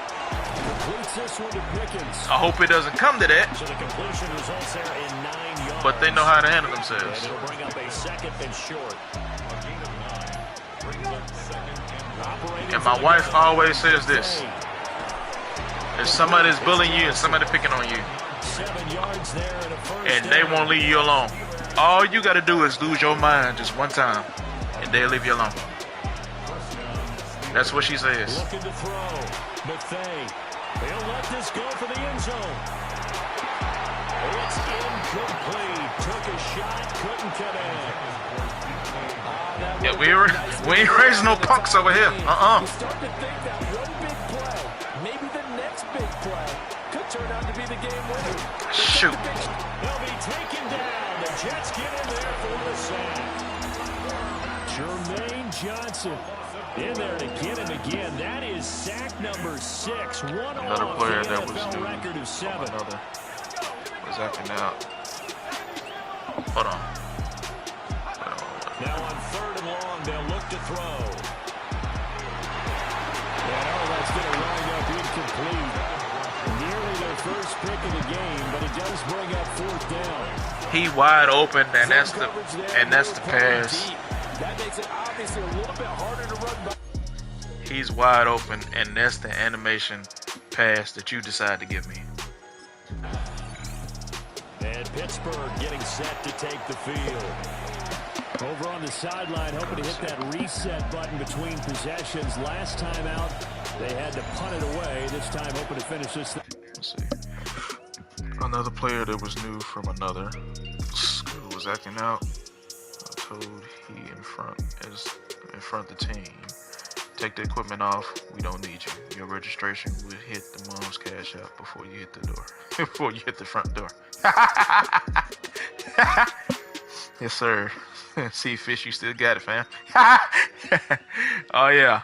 completes this one to Pickens. I hope it doesn't come to that. So the completion results there in 9 yards. But they know how to handle themselves. And it'll bring up a second and short. And my wife always says this. If somebody's bullying you and somebody picking on you, 7 yards there and a first and they won't leave you alone, all you got to do is lose your mind just one time, and they'll leave you alone. That's what she says. Looking to throw. Buffet. He'll let this go for the end zone. It's incomplete. Took a shot, couldn't connect. Yeah, we ain't raising no punks over here. You start to think that one big play, maybe the next big play, could turn out to be the game winner. Shoot. They'll be taken down. The Jets get in there for the sack. Jermaine Johnson in there to get him again. That is sack number 6. Another player that was new. Record of 7. Another was acting out. Hold on. Now on 3rd and long, they'll look to throw. And that's going to wind up incomplete. Nearly their first pick of the game, but it does bring up 4th down. He wide open, and that's the pass. That makes it obviously a little bit harder to run by. He's wide open, and that's the animation pass that you decide to give me. And Pittsburgh getting set to take the field. Over on the sideline, hoping to hit that reset button between possessions. Last time out, they had to punt it away. This time, hoping to finish this thing. Let's see. Another player that was new from another school was acting out. I told he in front of the team. Take the equipment off. We don't need you. Your registration will hit the mom's cash out before you hit the door. Before you hit the front door. Yes, sir. See, Fish, you still got it, fam. Oh, yeah.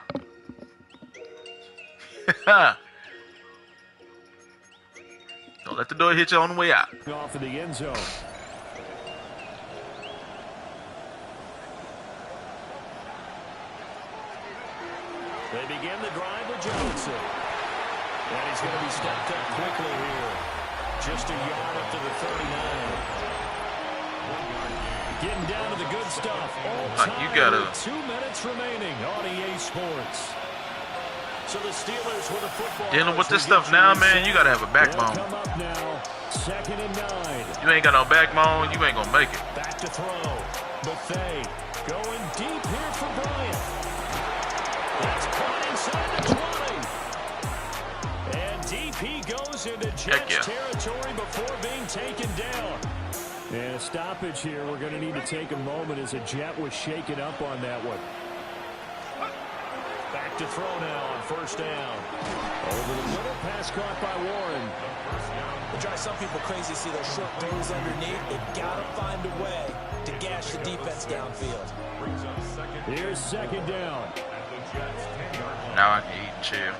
Don't let the door hit you on the way out. Off in the end zone. They begin the drive with Johnson. And he's going to be stepped up quickly here. Just a yard up to the 39. Getting down to the good stuff. You gotta. 2 minutes remaining on EA Sports. So the Steelers with a football. Dealing with this stuff now, man, you gotta have a backbone. Come up now. 2nd and 9. You ain't got no backbone, you ain't gonna make it. Back to throw. Buffet going deep here for Bryant. That's caught inside the 20. And DP goes into Jets territory before being taken down. And a stoppage here. We're going to need to take a moment as a Jet was shaken up on that one. Back to throw now on first down. Over the middle, pass caught by Warren. It drives some people crazy to see those short throws underneath. They've got to find a way to gash the defense downfield. Here's second down. Now I can eat and chill.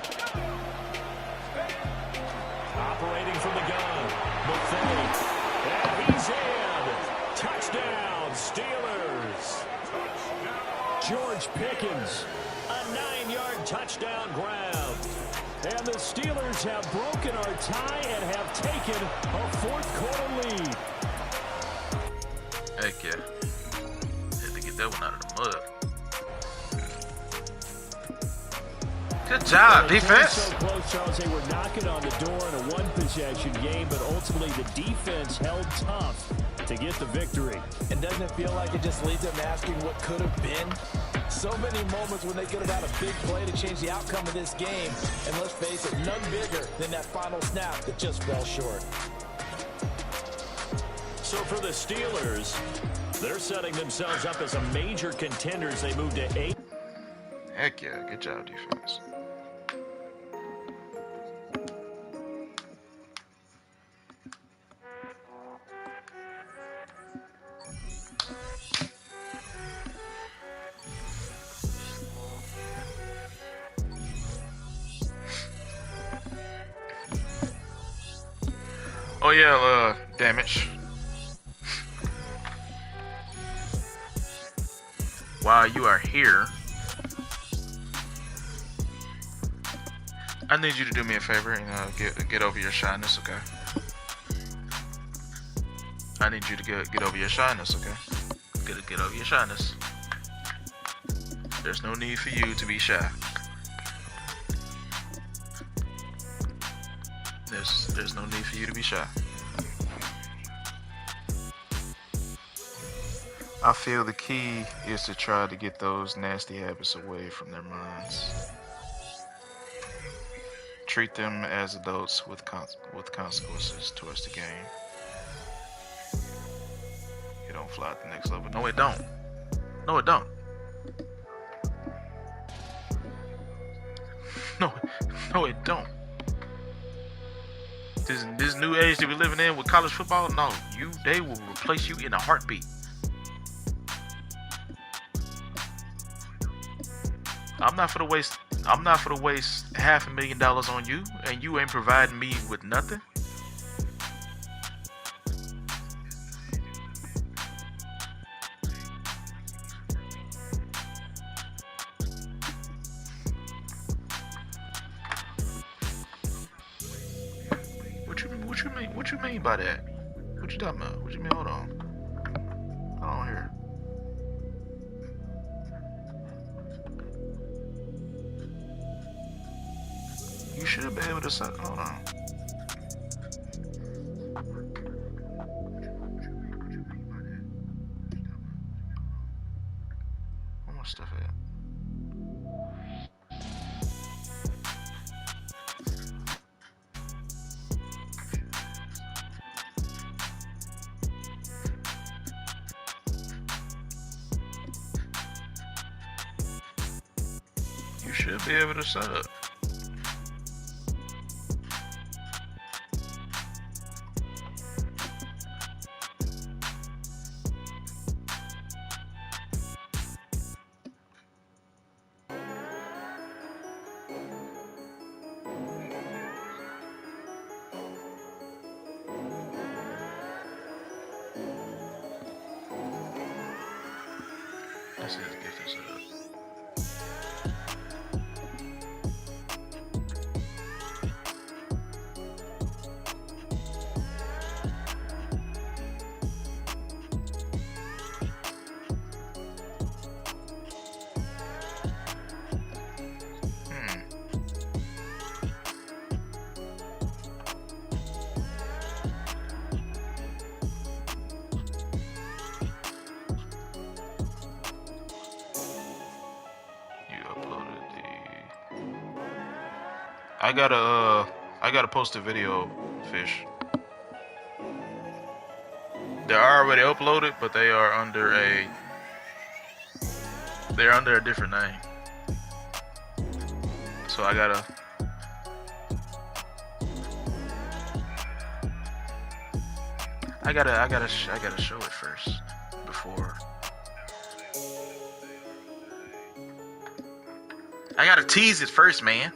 Operating from the gun. McFay. And he's in. Touchdown, Steelers. George Pickens. A 9-yard touchdown grab. And the Steelers have broken our tie and have taken a fourth-quarter lead. Heck yeah. Had to get that one out of the mud. Good job, defense. So close, Charles. They were knocking on the door in a one-possession game, but ultimately the defense held tough to get the victory. And doesn't it feel like it just leads them asking what could have been? So many moments when they could have had a big play to change the outcome of this game. And let's face it, none bigger than that final snap that just fell short. So for the Steelers, they're setting themselves up as a major contender as they move to 8. Heck yeah, good job, defense. Oh yeah, damage. While you are here, I need you to do me a favor and get over your shyness, okay? I need you to get over your shyness, okay? Get over your shyness. There's no need for you to be shy. There's no need for you to be shy. I feel the key is to try to get those nasty habits away from their minds. Treat them as adults with consequences towards the game. You don't fly at the next level. No, it don't. No, it don't. No, it don't. This new age that we're living in with college football, no, they will replace you in a heartbeat. I'm not for to waste $500,000 on you, and you ain't providing me with nothing. What you mean by that? What you talking about? What you mean? Hold on here. You should be able to set. Hold on. Where my stuff at? You should be able to set up. Let's see, let's get this up. I gotta post a video, Fish. They're already uploaded, but they're under a different name. So I gotta show it first before. I gotta tease it first, man.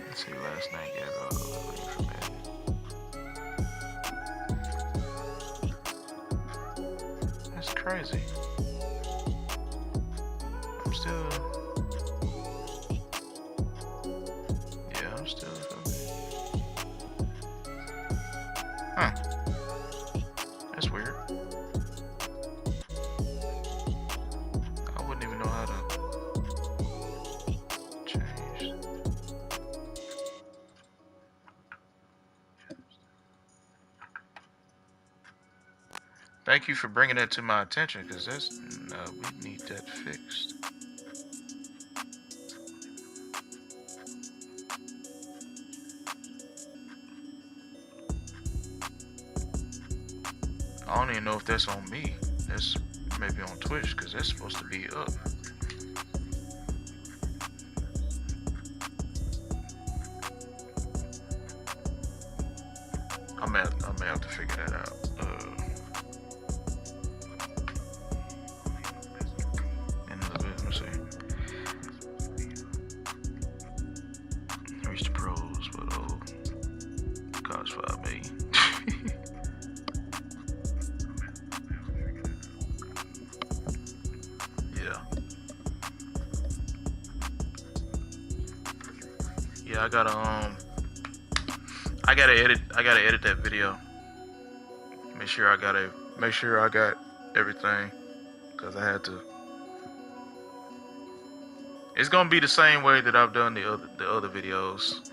Let's see, last night gave out a lead from Madden. That's crazy. I'm still Huh. That's weird. I wouldn't even know how to change. Thank you for bringing that to my attention, because that's we need that fixed. I don't even know if that's on me. That's maybe on Twitch, because that's supposed to be up. I may have to figure that out. In a little bit. Let me see. Reach the pros, but cost $5 million. Yeah, I gotta edit that video. Make sure I got everything, because I had to. It's gonna be the same way that I've done the other videos.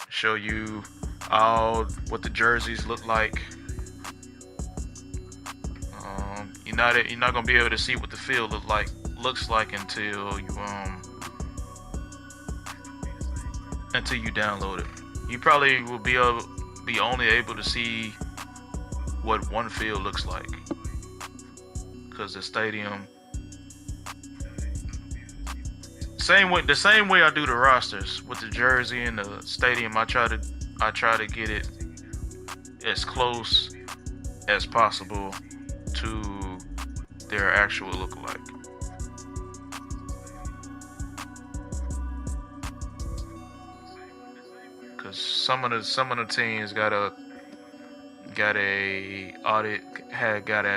Show you all what the jerseys look like. You're not gonna be able to see what the field looks like until you download it. You probably will be only able to see what one field looks like, because the stadium, the same way I do the rosters with the jersey and the stadium. I try to get it as close as possible to their actual look-alike. Some of the teams got a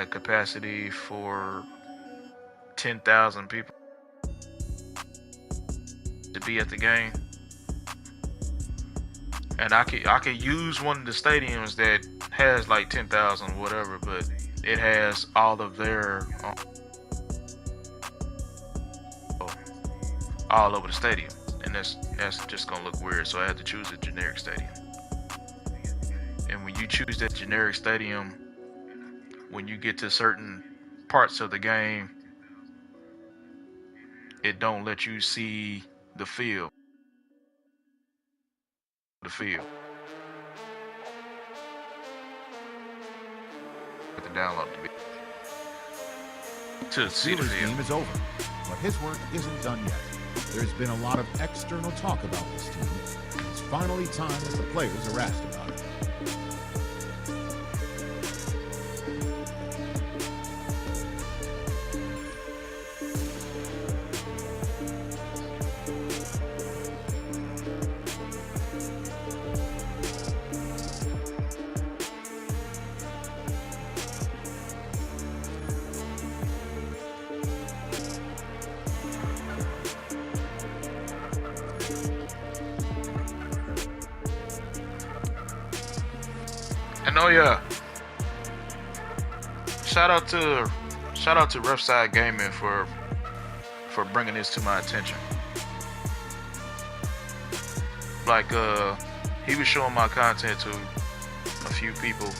capacity for 10,000 people to be at the game, and I could use one of the stadiums that has like 10,000 whatever, but it has all of their all over the stadium. And that's just gonna look weird, so I had to choose a generic stadium. And when you choose that generic stadium, when you get to certain parts of the game, it don't let you see the field. Have to download to see the field. Game is over, but his work isn't done yet. There's been a lot of external talk about this team. It's finally time that the players are asked about it. And oh yeah, shout out to Rough Side Gaming for bringing this to my attention. Like he was showing my content to a few people,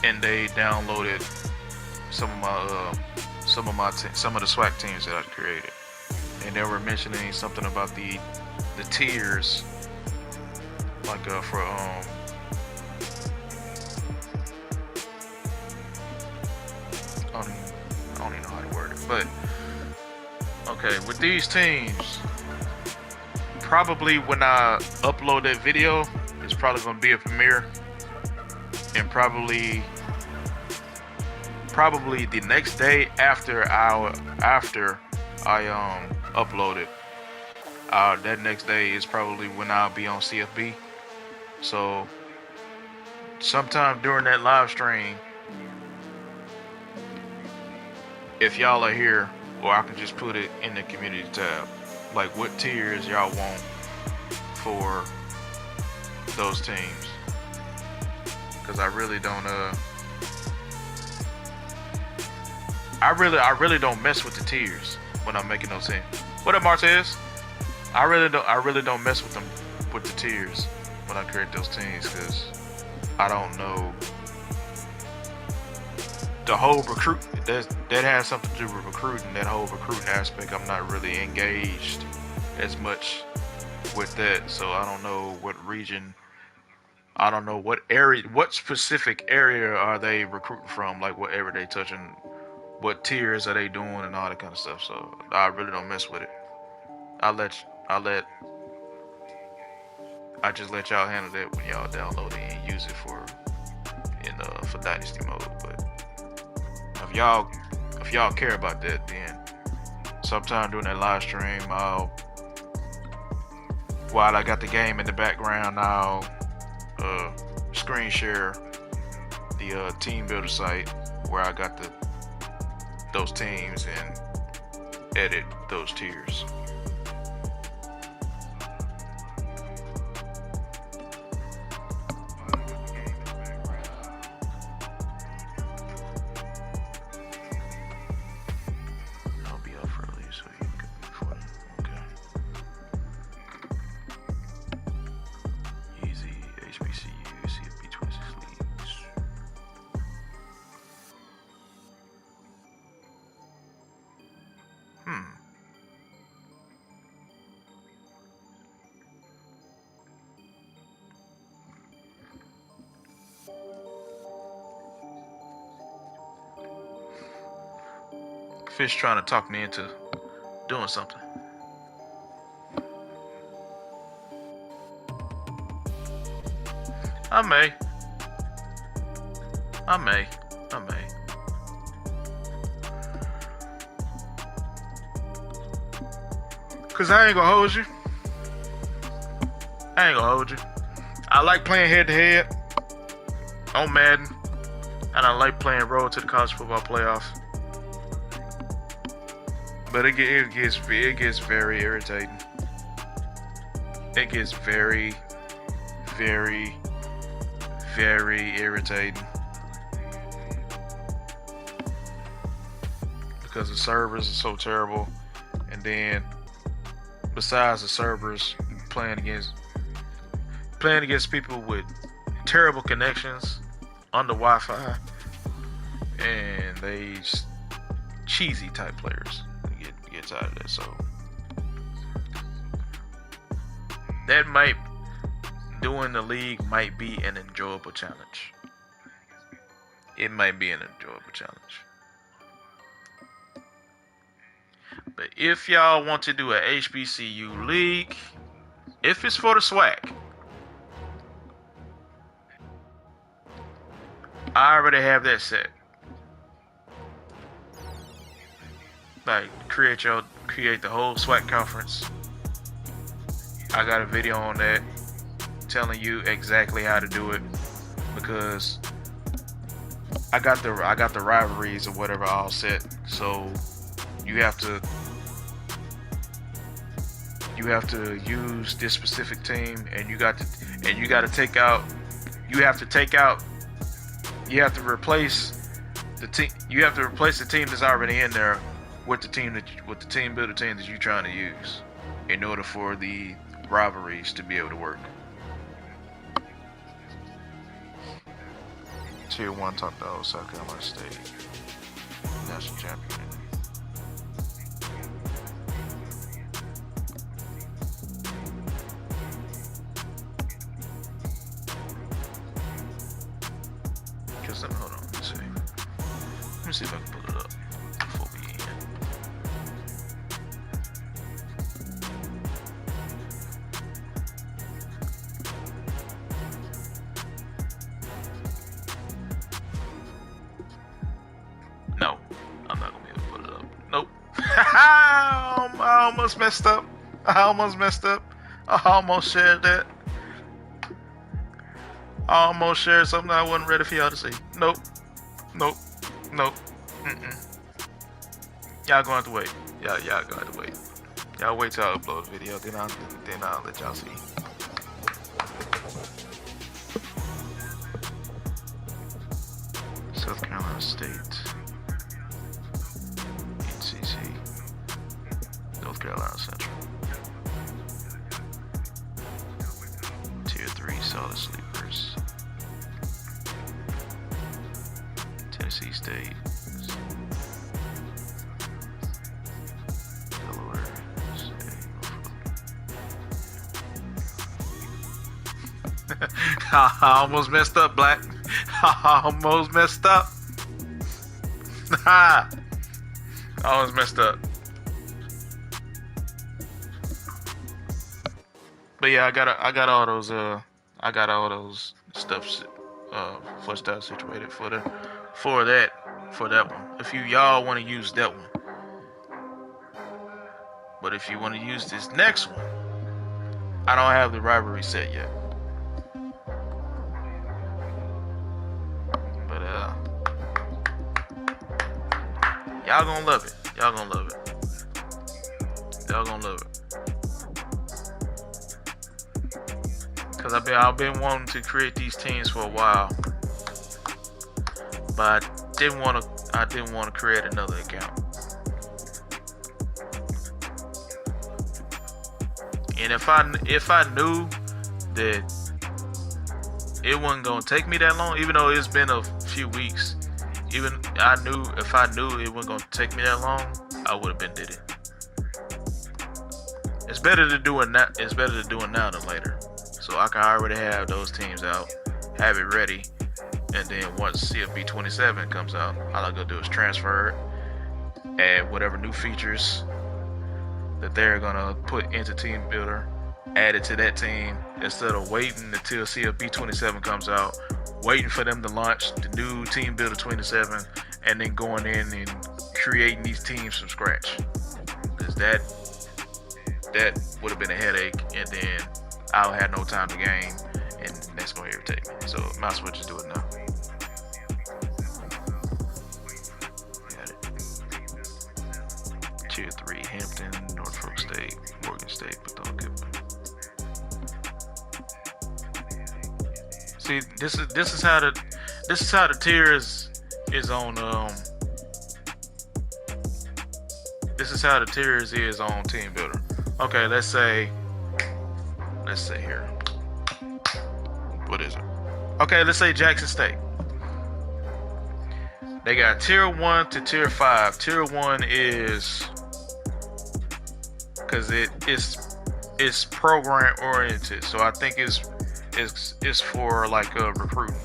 and they downloaded some of the SWAC teams that I created, and they were mentioning something about the tiers, like for I don't even know how to word it, but okay, with these teams, probably when I upload that video, it's probably gonna be a premiere, and probably the next day after I upload it, that next day is probably when I'll be on CFB. So sometime during that live stream, if y'all are here, or I can just put it in the community tab, like what tiers y'all want for those teams, because I really don't I really don't mess with the tiers when I'm making those teams. What up, Martez? I really don't mess with them, with the tiers when I create those teams, because I don't know the whole recruit. That has something to do with recruiting. That whole recruiting aspect, I'm not really engaged as much with that. So I don't know what region. I don't know what area, what specific area are they recruiting from? Like what area they touching? What tiers are they doing and all that kind of stuff. So I really don't mess with it. I just let y'all handle that when y'all download it and use it for Dynasty mode. But if y'all care about that, then sometime during that live stream, while I got the game in the background, I'll screen share the team builder site where I got those teams and edit those tiers. Fish trying to talk me into doing something. I may. Cause I ain't gonna hold you. I like playing head to head on Madden, and I like playing Road to the College Football Playoffs. But it gets very irritating. It gets very, very, very irritating. Because the servers are so terrible. And then, besides the servers, playing against people with terrible connections on the Wi-Fi. And they just cheesy type players. Get out of that. So that doing the league might be an enjoyable challenge. It might be an enjoyable challenge. But if y'all want to do a HBCU league, if it's for the SWAC, I already have that set. Like create the whole SWAC conference. I got a video on that telling you exactly how to do it, because I got the rivalries or whatever all set. So you have to use this specific team, and you have to replace the team. You have to replace the team that's already in there with the team builder team that you're trying to use in order for the rivalries to be able to work. Tier 1 top dog, South Carolina State, national champion. Hold on, let's see. Let me see if I can pull it up before we end. No, I'm not gonna be able to put it up. Nope. I almost messed up. I almost shared that. I almost shared something I wasn't ready for y'all to see. Nope. Y'all gonna have to wait. Y'all gonna have to wait. Y'all wait till I upload the video, then I'll let y'all see. South Carolina State, NCC, North Carolina Central, Tier 3 solid sleepers, Tennessee State, Delaware State. I almost messed up, Black. I almost messed up. I almost messed up. But yeah, I got all those stuff flushed out, situated for that one. If y'all want to use that one, but if you want to use this next one, I don't have the rivalry set yet. But y'all gonna love it. Y'all gonna love it. Cause I've been wanting to create these teams for a while, but I didn't want to create another account. And if I knew that it wasn't gonna take me that long, even though it's been a few weeks, if I knew it wasn't gonna take me that long, I would have been did it. It's better to do it now. It's better to do it now than later. So I can already have those teams out, have it ready, and then once CFB 27 comes out, all I gotta do is transfer it, add whatever new features that they're gonna put into Team Builder, add it to that team, instead of waiting until CFB 27 comes out, waiting for them to launch the new Team Builder 27, and then going in and creating these teams from scratch. Because that would have been a headache, and then I'll have no time to game, and that's going to irritate me. So might as well just do it now. Got it. Tier 3, Hampton, Norfolk State, Morgan State, but don't give them. See, this is how the tiers is on this is how the tiers is on Team Builder. Okay, let's say here. What is it? Okay, let's say Jackson State. They got tier 1 to tier 5. Tier 1 is because it's program oriented. So I think it's for like recruiting.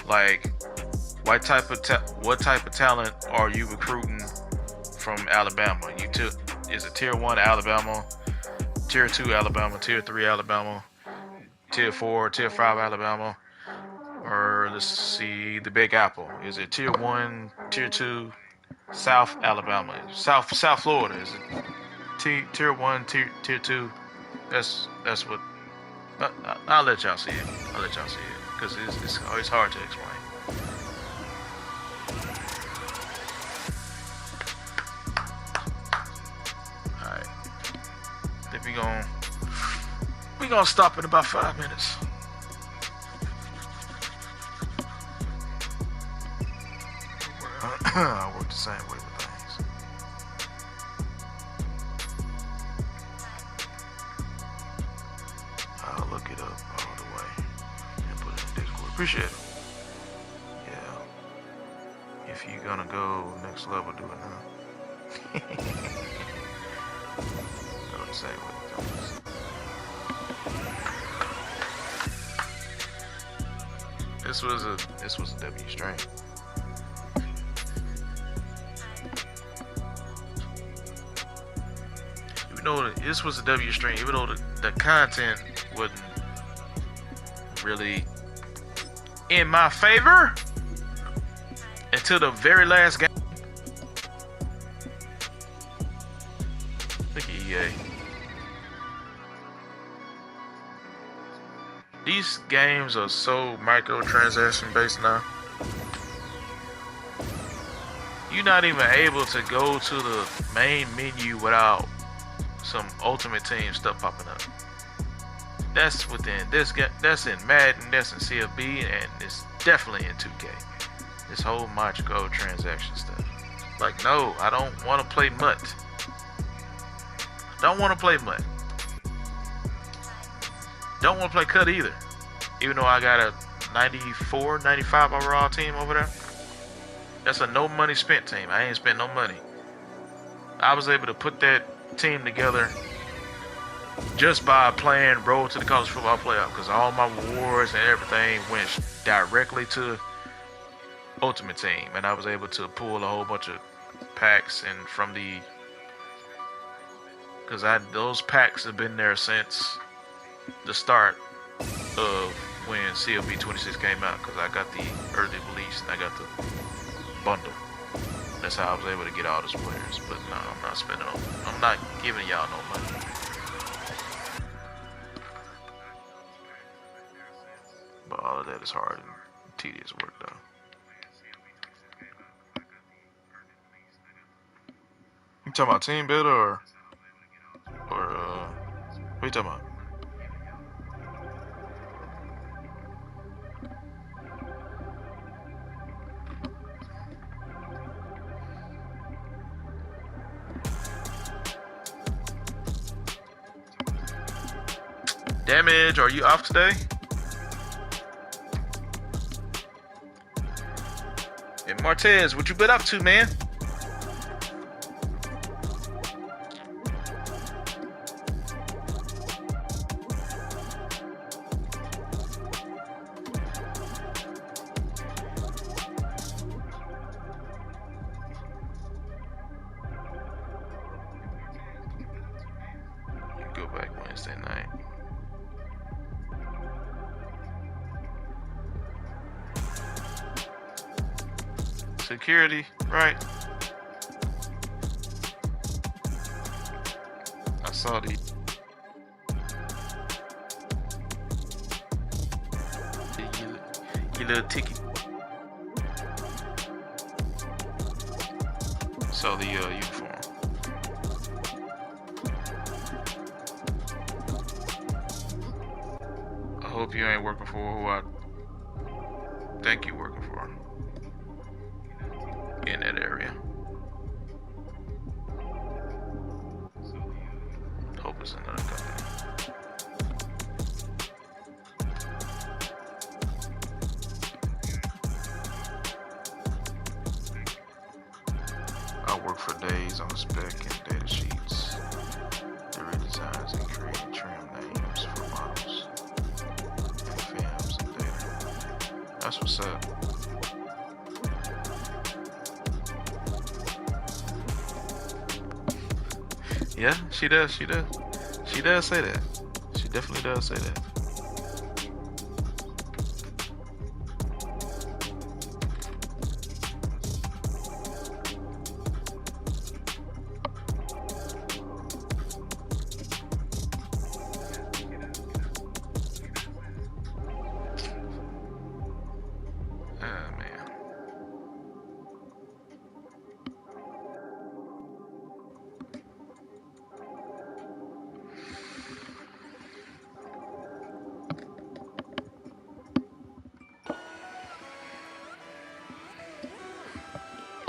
Like what type of talent are you recruiting from Alabama? Is it tier 1 Alabama, tier 2 Alabama, tier 3 Alabama, tier 4, tier 5 Alabama, or let's see, the Big Apple. Is it tier 1, tier 2 South Alabama, South Florida? Is it tier 1, tier 2? That's what. I'll let y'all see it. Because it's hard to explain. Alright. Then we gonna stop in about 5 minutes. I work the same way with things. I'll look it up all the way and put it in Discord. Appreciate it. Yeah. you're gonna go next level, do it now. I would say what this was a W string. Even though this was a W string, even though the content wasn't really in my favor until the very last game. Look at EA. These games are so microtransaction based now. You're not even able to go to the main menu without some Ultimate Team stuff popping up. That's within this game. That's in Madden. That's in CFB, and it's definitely in 2K. This whole microtransaction stuff. Like, no, I don't want to play MUT. Don't want to play MUT. Don't want to play Cut either. Even though I got a 94, 95 overall team over there. That's a no money spent team. I ain't spent no money. I was able to put that team together just by playing Road to the College Football Playoff, because all my awards and everything went directly to Ultimate Team, and I was able to pull a whole bunch of packs and from the, because those packs have been there since the start of when CLB 26 came out, because I got the early release and I got the bundle. That's how I was able to get all those players. But no, I'm not spending on. I'm not giving y'all no money. But all of that is hard and tedious work, though. You talking about team builder or what you talking about? Damage, are you off today? And Martez, what you been up to, man? Go back Wednesday night. Security, right? I saw your little ticket. Saw the uniform. I hope you ain't working for who I think you're working for in that area. Hope it's another company. I work for days on the spec and data sheets, the redesigns and creating trim names for models and films and data. That's what's up. Yeah, she does. She does. She does say that. She definitely does say that.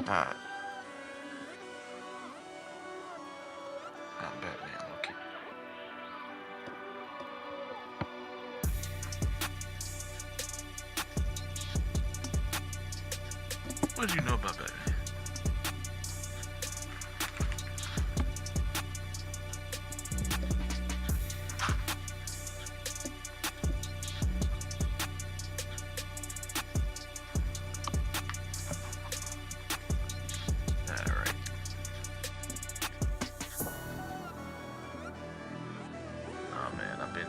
Alright. I'm Batman, okay. What did you know about that?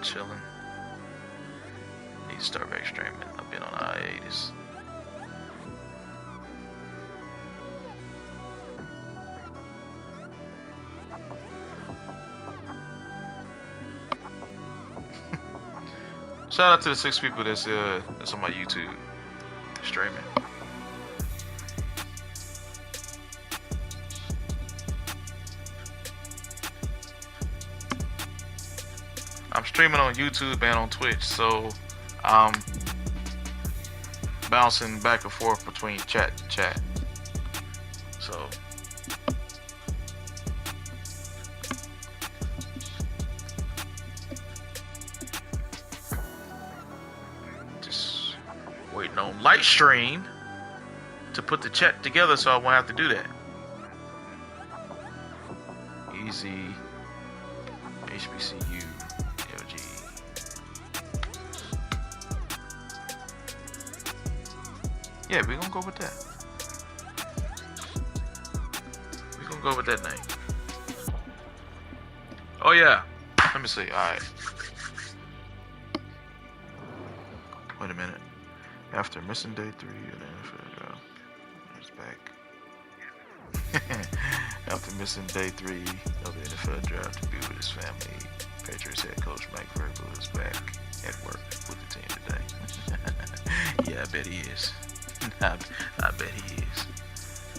Chilling. Need to start back streaming. I've been on hiatus. Shout out to the 6 people that's on my YouTube streaming. I'm streaming on YouTube and on Twitch, so I'm bouncing back and forth between chat to chat. So just waiting on Lightstream to put the chat together so I won't have to do that. Easy HBCU. Yeah, we're gonna go with that. We're gonna go with that name. Oh yeah. Let me see. Alright. Wait a minute. After missing day 3 of the NFL draft. He's back. After missing day 3 of the NFL draft to be with his family, Patriots head coach Mike Vrabel is back at work with the team today. Yeah, I bet he is. I bet he is.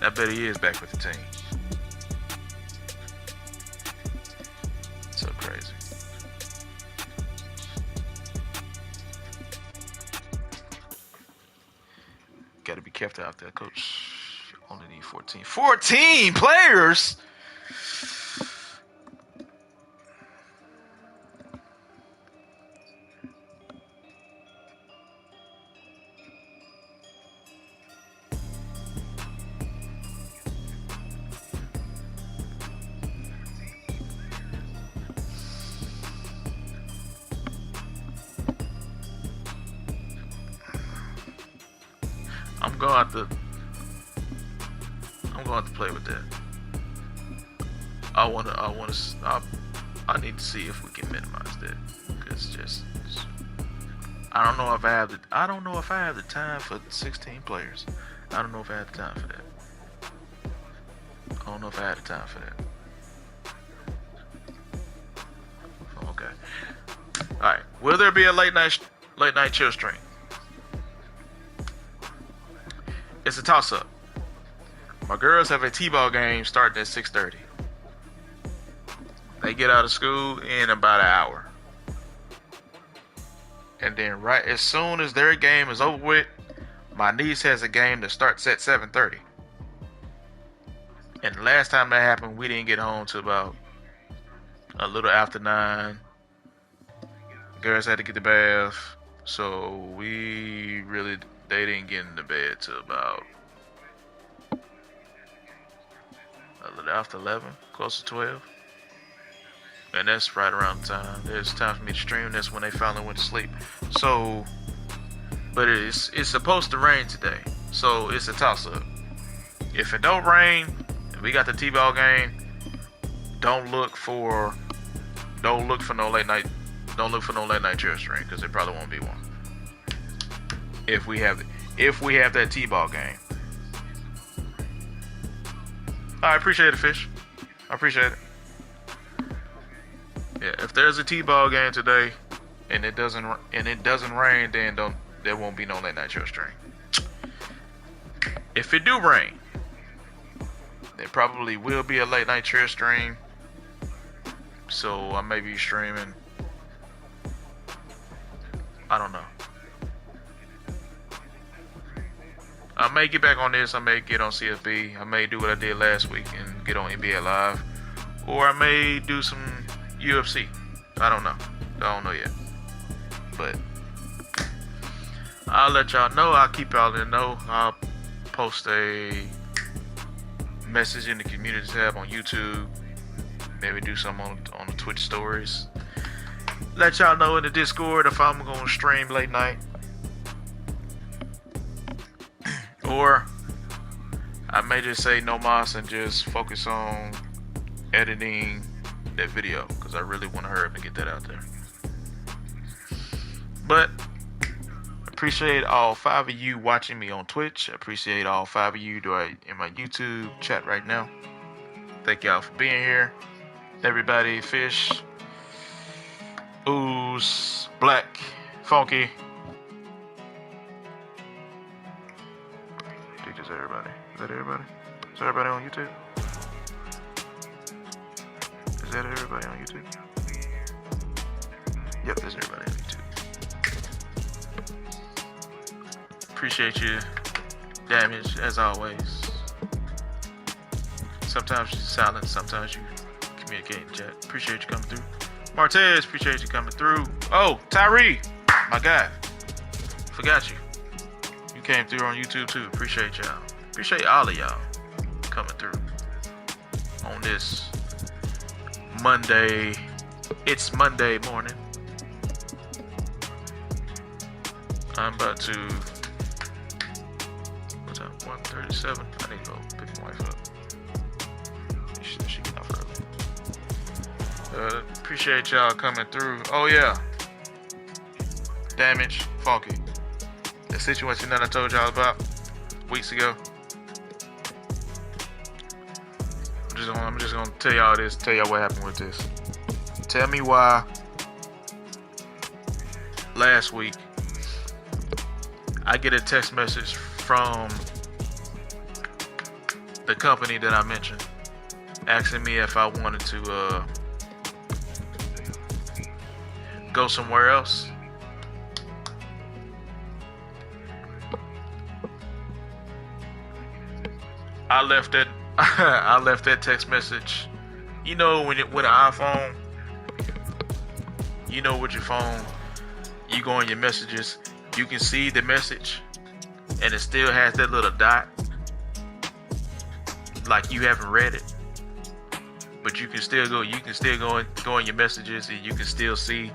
I bet he is back with the team. So crazy. Gotta be careful out there, coach. Only need 14. 14 players! I'm going to play with that. I need to see if we can minimize that, because I don't know if I have the time for 16 players. I don't know if I have the time for that. I don't know if I have the time for that. Okay. All right. Will there be a late night chill stream? It's a toss-up. My girls have a t-ball game starting at 6:30. They get out of school in about an hour. And then right as soon as their game is over with, my niece has a game that starts at 7:30. And the last time that happened, we didn't get home till about a little after 9. Girls had to get the bath. So they didn't get into bed till about a little after 11, close to 12. And that's right around the time. There's time for me to stream. That's when they finally went to sleep. So, but it's supposed to rain today. So it's a toss-up. If it don't rain, and we got the T-ball game, don't look for no late night chill stream, because there probably won't be one. If we have that T-ball game. I appreciate it, Fish. I appreciate it. Yeah, if there's a T-ball game today and it doesn't rain, then there won't be no late night chill stream. If it do rain, there probably will be a late night chill stream. So I may be streaming. I don't know. I may get back on this. I may get on CFB. I may do what I did last week and get on NBA Live. Or I may do some UFC. I don't know. I don't know yet. But I'll let y'all know. I'll keep y'all in the know. I'll post a message in the community tab on YouTube. Maybe do some on the Twitch stories. Let y'all know in the Discord if I'm going to stream late night. Or I may just say no mas and just focus on editing that video, because I really want to hurry up and get that out there. But appreciate all 5 of you watching me on Twitch. I appreciate all 5 of you in my YouTube chat right now. Thank y'all for being here. Everybody, Fish, Ooze, Black, Funky. I think that's everybody. Is that everybody? Is everybody on YouTube? Is that everybody on YouTube? Yep, there's everybody on YouTube. Appreciate you, Damage, as always. Sometimes you're silent, sometimes you communicate in chat. Appreciate you coming through. Martez, appreciate you coming through. Oh, Tyree, my guy. Forgot you. You came through on YouTube too. Appreciate y'all. Appreciate all of y'all coming through on this Monday. It's Monday morning. I'm about to, what's up, 1:37. I need to go pick my wife up. She get off early. Appreciate y'all coming through. Oh yeah. Damage, Funky. The situation that I told y'all about weeks ago. I'm just gonna tell y'all this, tell y'all what happened with this. Tell me why last week I get a text message from the company that I mentioned asking me if I wanted to go somewhere else. I left that text message. You know, with an iPhone, you know, with your phone, you go on your messages, you can see the message and it still has that little dot like you haven't read it, but you can still go in your messages and you can still see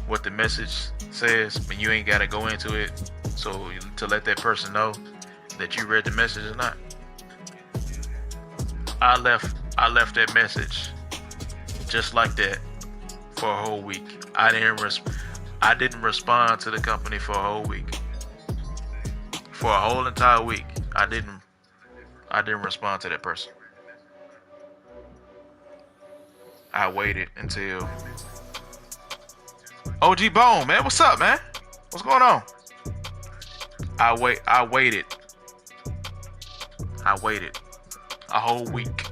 what the message says, but you ain't got to go into it so to let that person know that you read the message or not. I left that message just like that for a whole week. I didn't respond to the company for a whole week. For a whole entire week, I didn't respond to that person. I waited until OG Bone, man, what's up, man? What's going on? I waited a whole week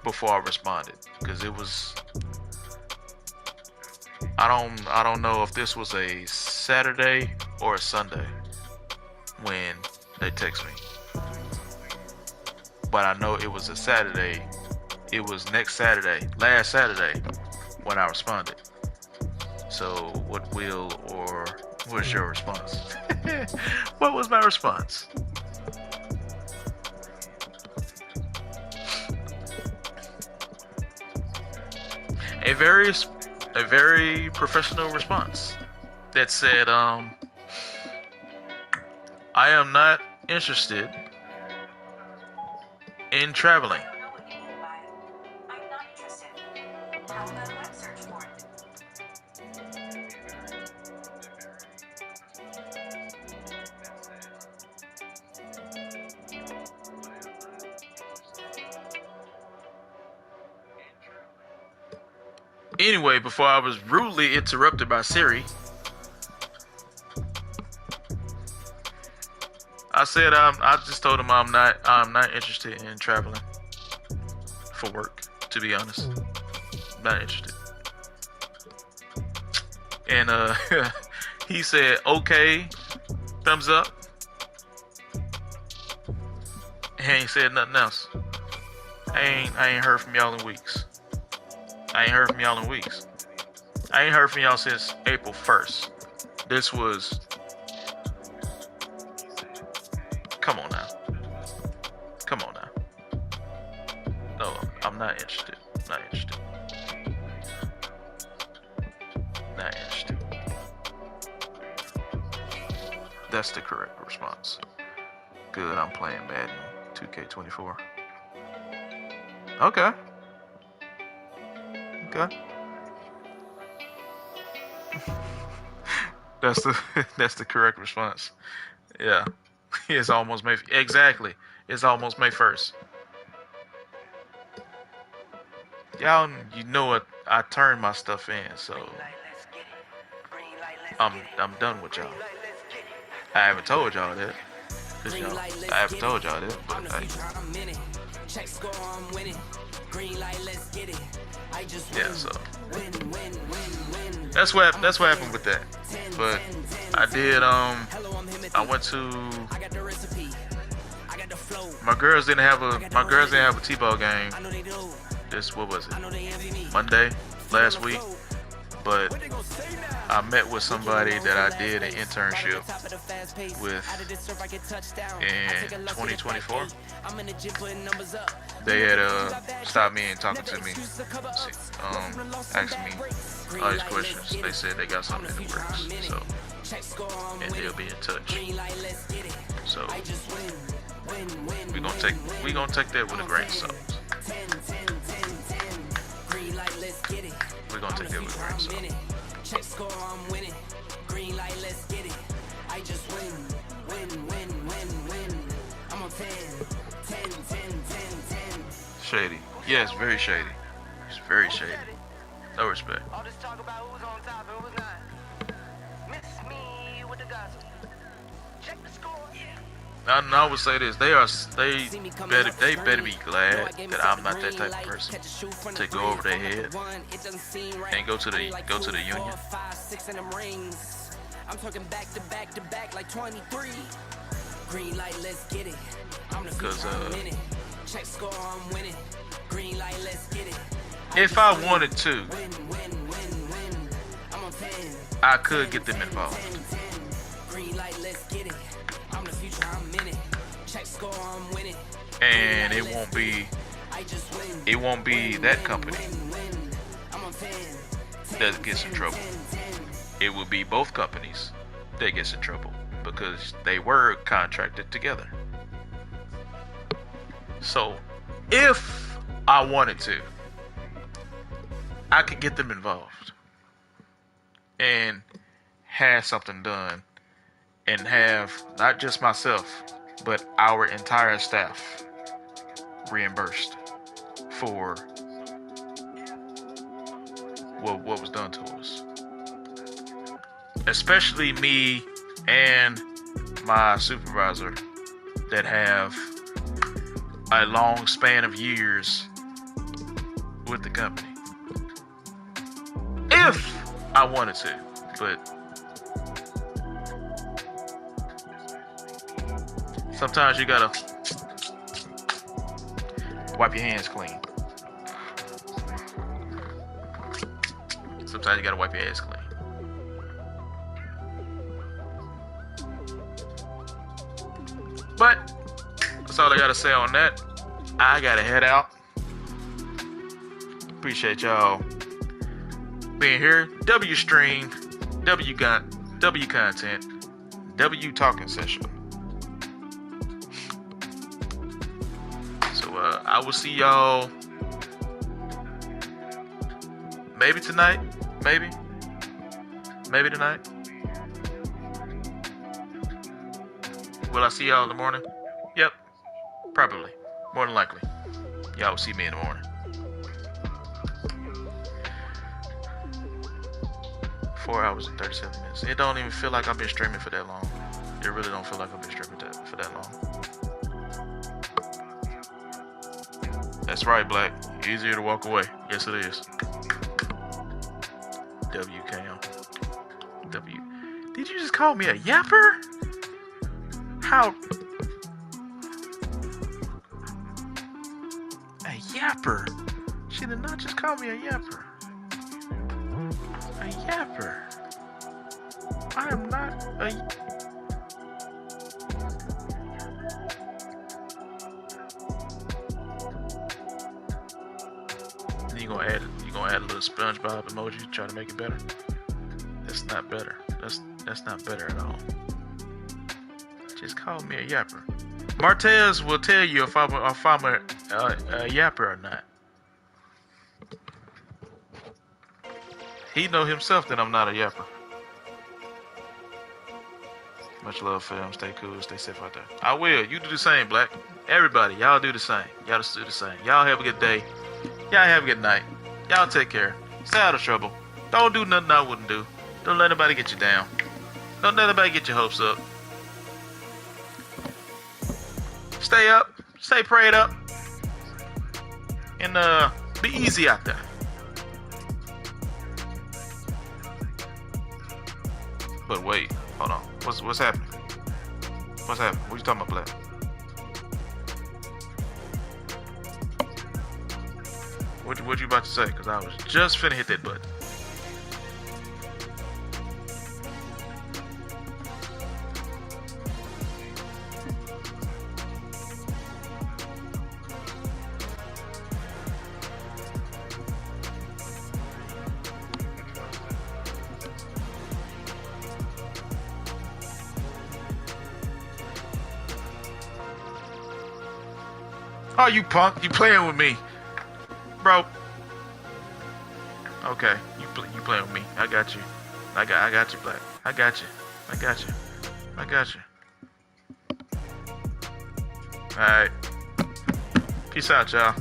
before I responded, because it was, I don't know if this was a Saturday or a Sunday when they text me, but I know it was a Saturday. It was last Saturday when I responded. So what's your response? What was my response? A very professional response that said, I am not interested in traveling. Anyway, before I was rudely interrupted by Siri, I said I just told him I'm not interested in traveling for work, to be honest. Not interested. And he said, okay, thumbs up. He ain't said nothing else. I ain't heard from y'all in weeks. I ain't heard from y'all since April 1st. This was Come on now. Come on now. No, I'm not interested. Not interested. Not interested. That's the correct response. Good, I'm playing Madden 2K24. Okay. Okay. That's the correct response. Yeah. It's almost May. Exactly. It's almost May 1st. Y'all, you know what? I turned my stuff in, so I'm done with y'all. I haven't told y'all that. I haven't told y'all that, but yeah, so that's what happened with that. But I did I went to my girls didn't have a T-ball game. What was it? Monday last week. But I met with somebody that I did an internship with in 2024. They had stopped me and talking to me, asking me all these questions. They said they got something in the works, so and they'll be in touch. So we gonna take that with a grain of salt. We're gonna take that with a grain of salt. Check score, I'm winning. Green light, let's get it. I just win. I'm on 10. Shady. Yes, very shady. It's very shady. No respect. All this talk about who's on top and who's not. Miss me with the gossip. Check the score. I would say this: they better be glad that I'm not that type of person to go over their head and go to the union. I'm talking back to back like 23. Green light, let's get it. Because check score, I'm winning. Green light, let's get it. If I wanted to, I could get them involved. Green light, let's get it. I'm the future, I'm in it. Check score, I'm winning. And it won't be that company that gets in trouble. It will be both companies that gets in trouble because they were contracted together. So if I wanted to, I could get them involved and have something done and have not just myself, but our entire staff reimbursed for what was done to us. Especially me and my supervisor that have a long span of years with the company. If I wanted to, but sometimes you gotta wipe your hands clean. Sometimes you gotta wipe your hands clean. But that's all I gotta say on that. I gotta head out. Appreciate y'all being here. W stream, W content, W talking session. So I will see y'all maybe tonight, maybe tonight. Will I see y'all in the morning? Yep, probably, more than likely. Y'all will see me in the morning. 4 hours and 37 minutes. It don't even feel like I've been streaming for that long. It really don't feel like I've been streaming for that long. That's right, Black. Easier to walk away. Yes, it is. WCAM. W. Did you just call me a yapper? How? A yapper? She did not just call me a yapper. A yapper. I am not a... gonna add a little SpongeBob emoji to try to make it better. That's not better. That's not better at all. Just call me a yapper. Martez will tell you if I'm a yapper or not. He know himself that I'm not a yapper. Much love, fam. Stay cool. Stay safe out there. I will. You do the same, Black. Everybody, y'all do the same. Y'all just do the same. Y'all have a good day. Y'all have a good night. Y'all take care. Stay out of trouble. Don't do nothing I wouldn't do. Don't let anybody get you down. Don't let anybody get your hopes up. Stay up. Stay prayed up. And be easy out there. But wait, hold on. What's happening? What's happening? What you talking about, Black? What you about to say? Because I was just finna hit that button. Oh, you punk! You playing with me, bro? Okay, you playing with me? I got you. I got you, Black. I got you. I got you. I got you. All right. Peace out, y'all.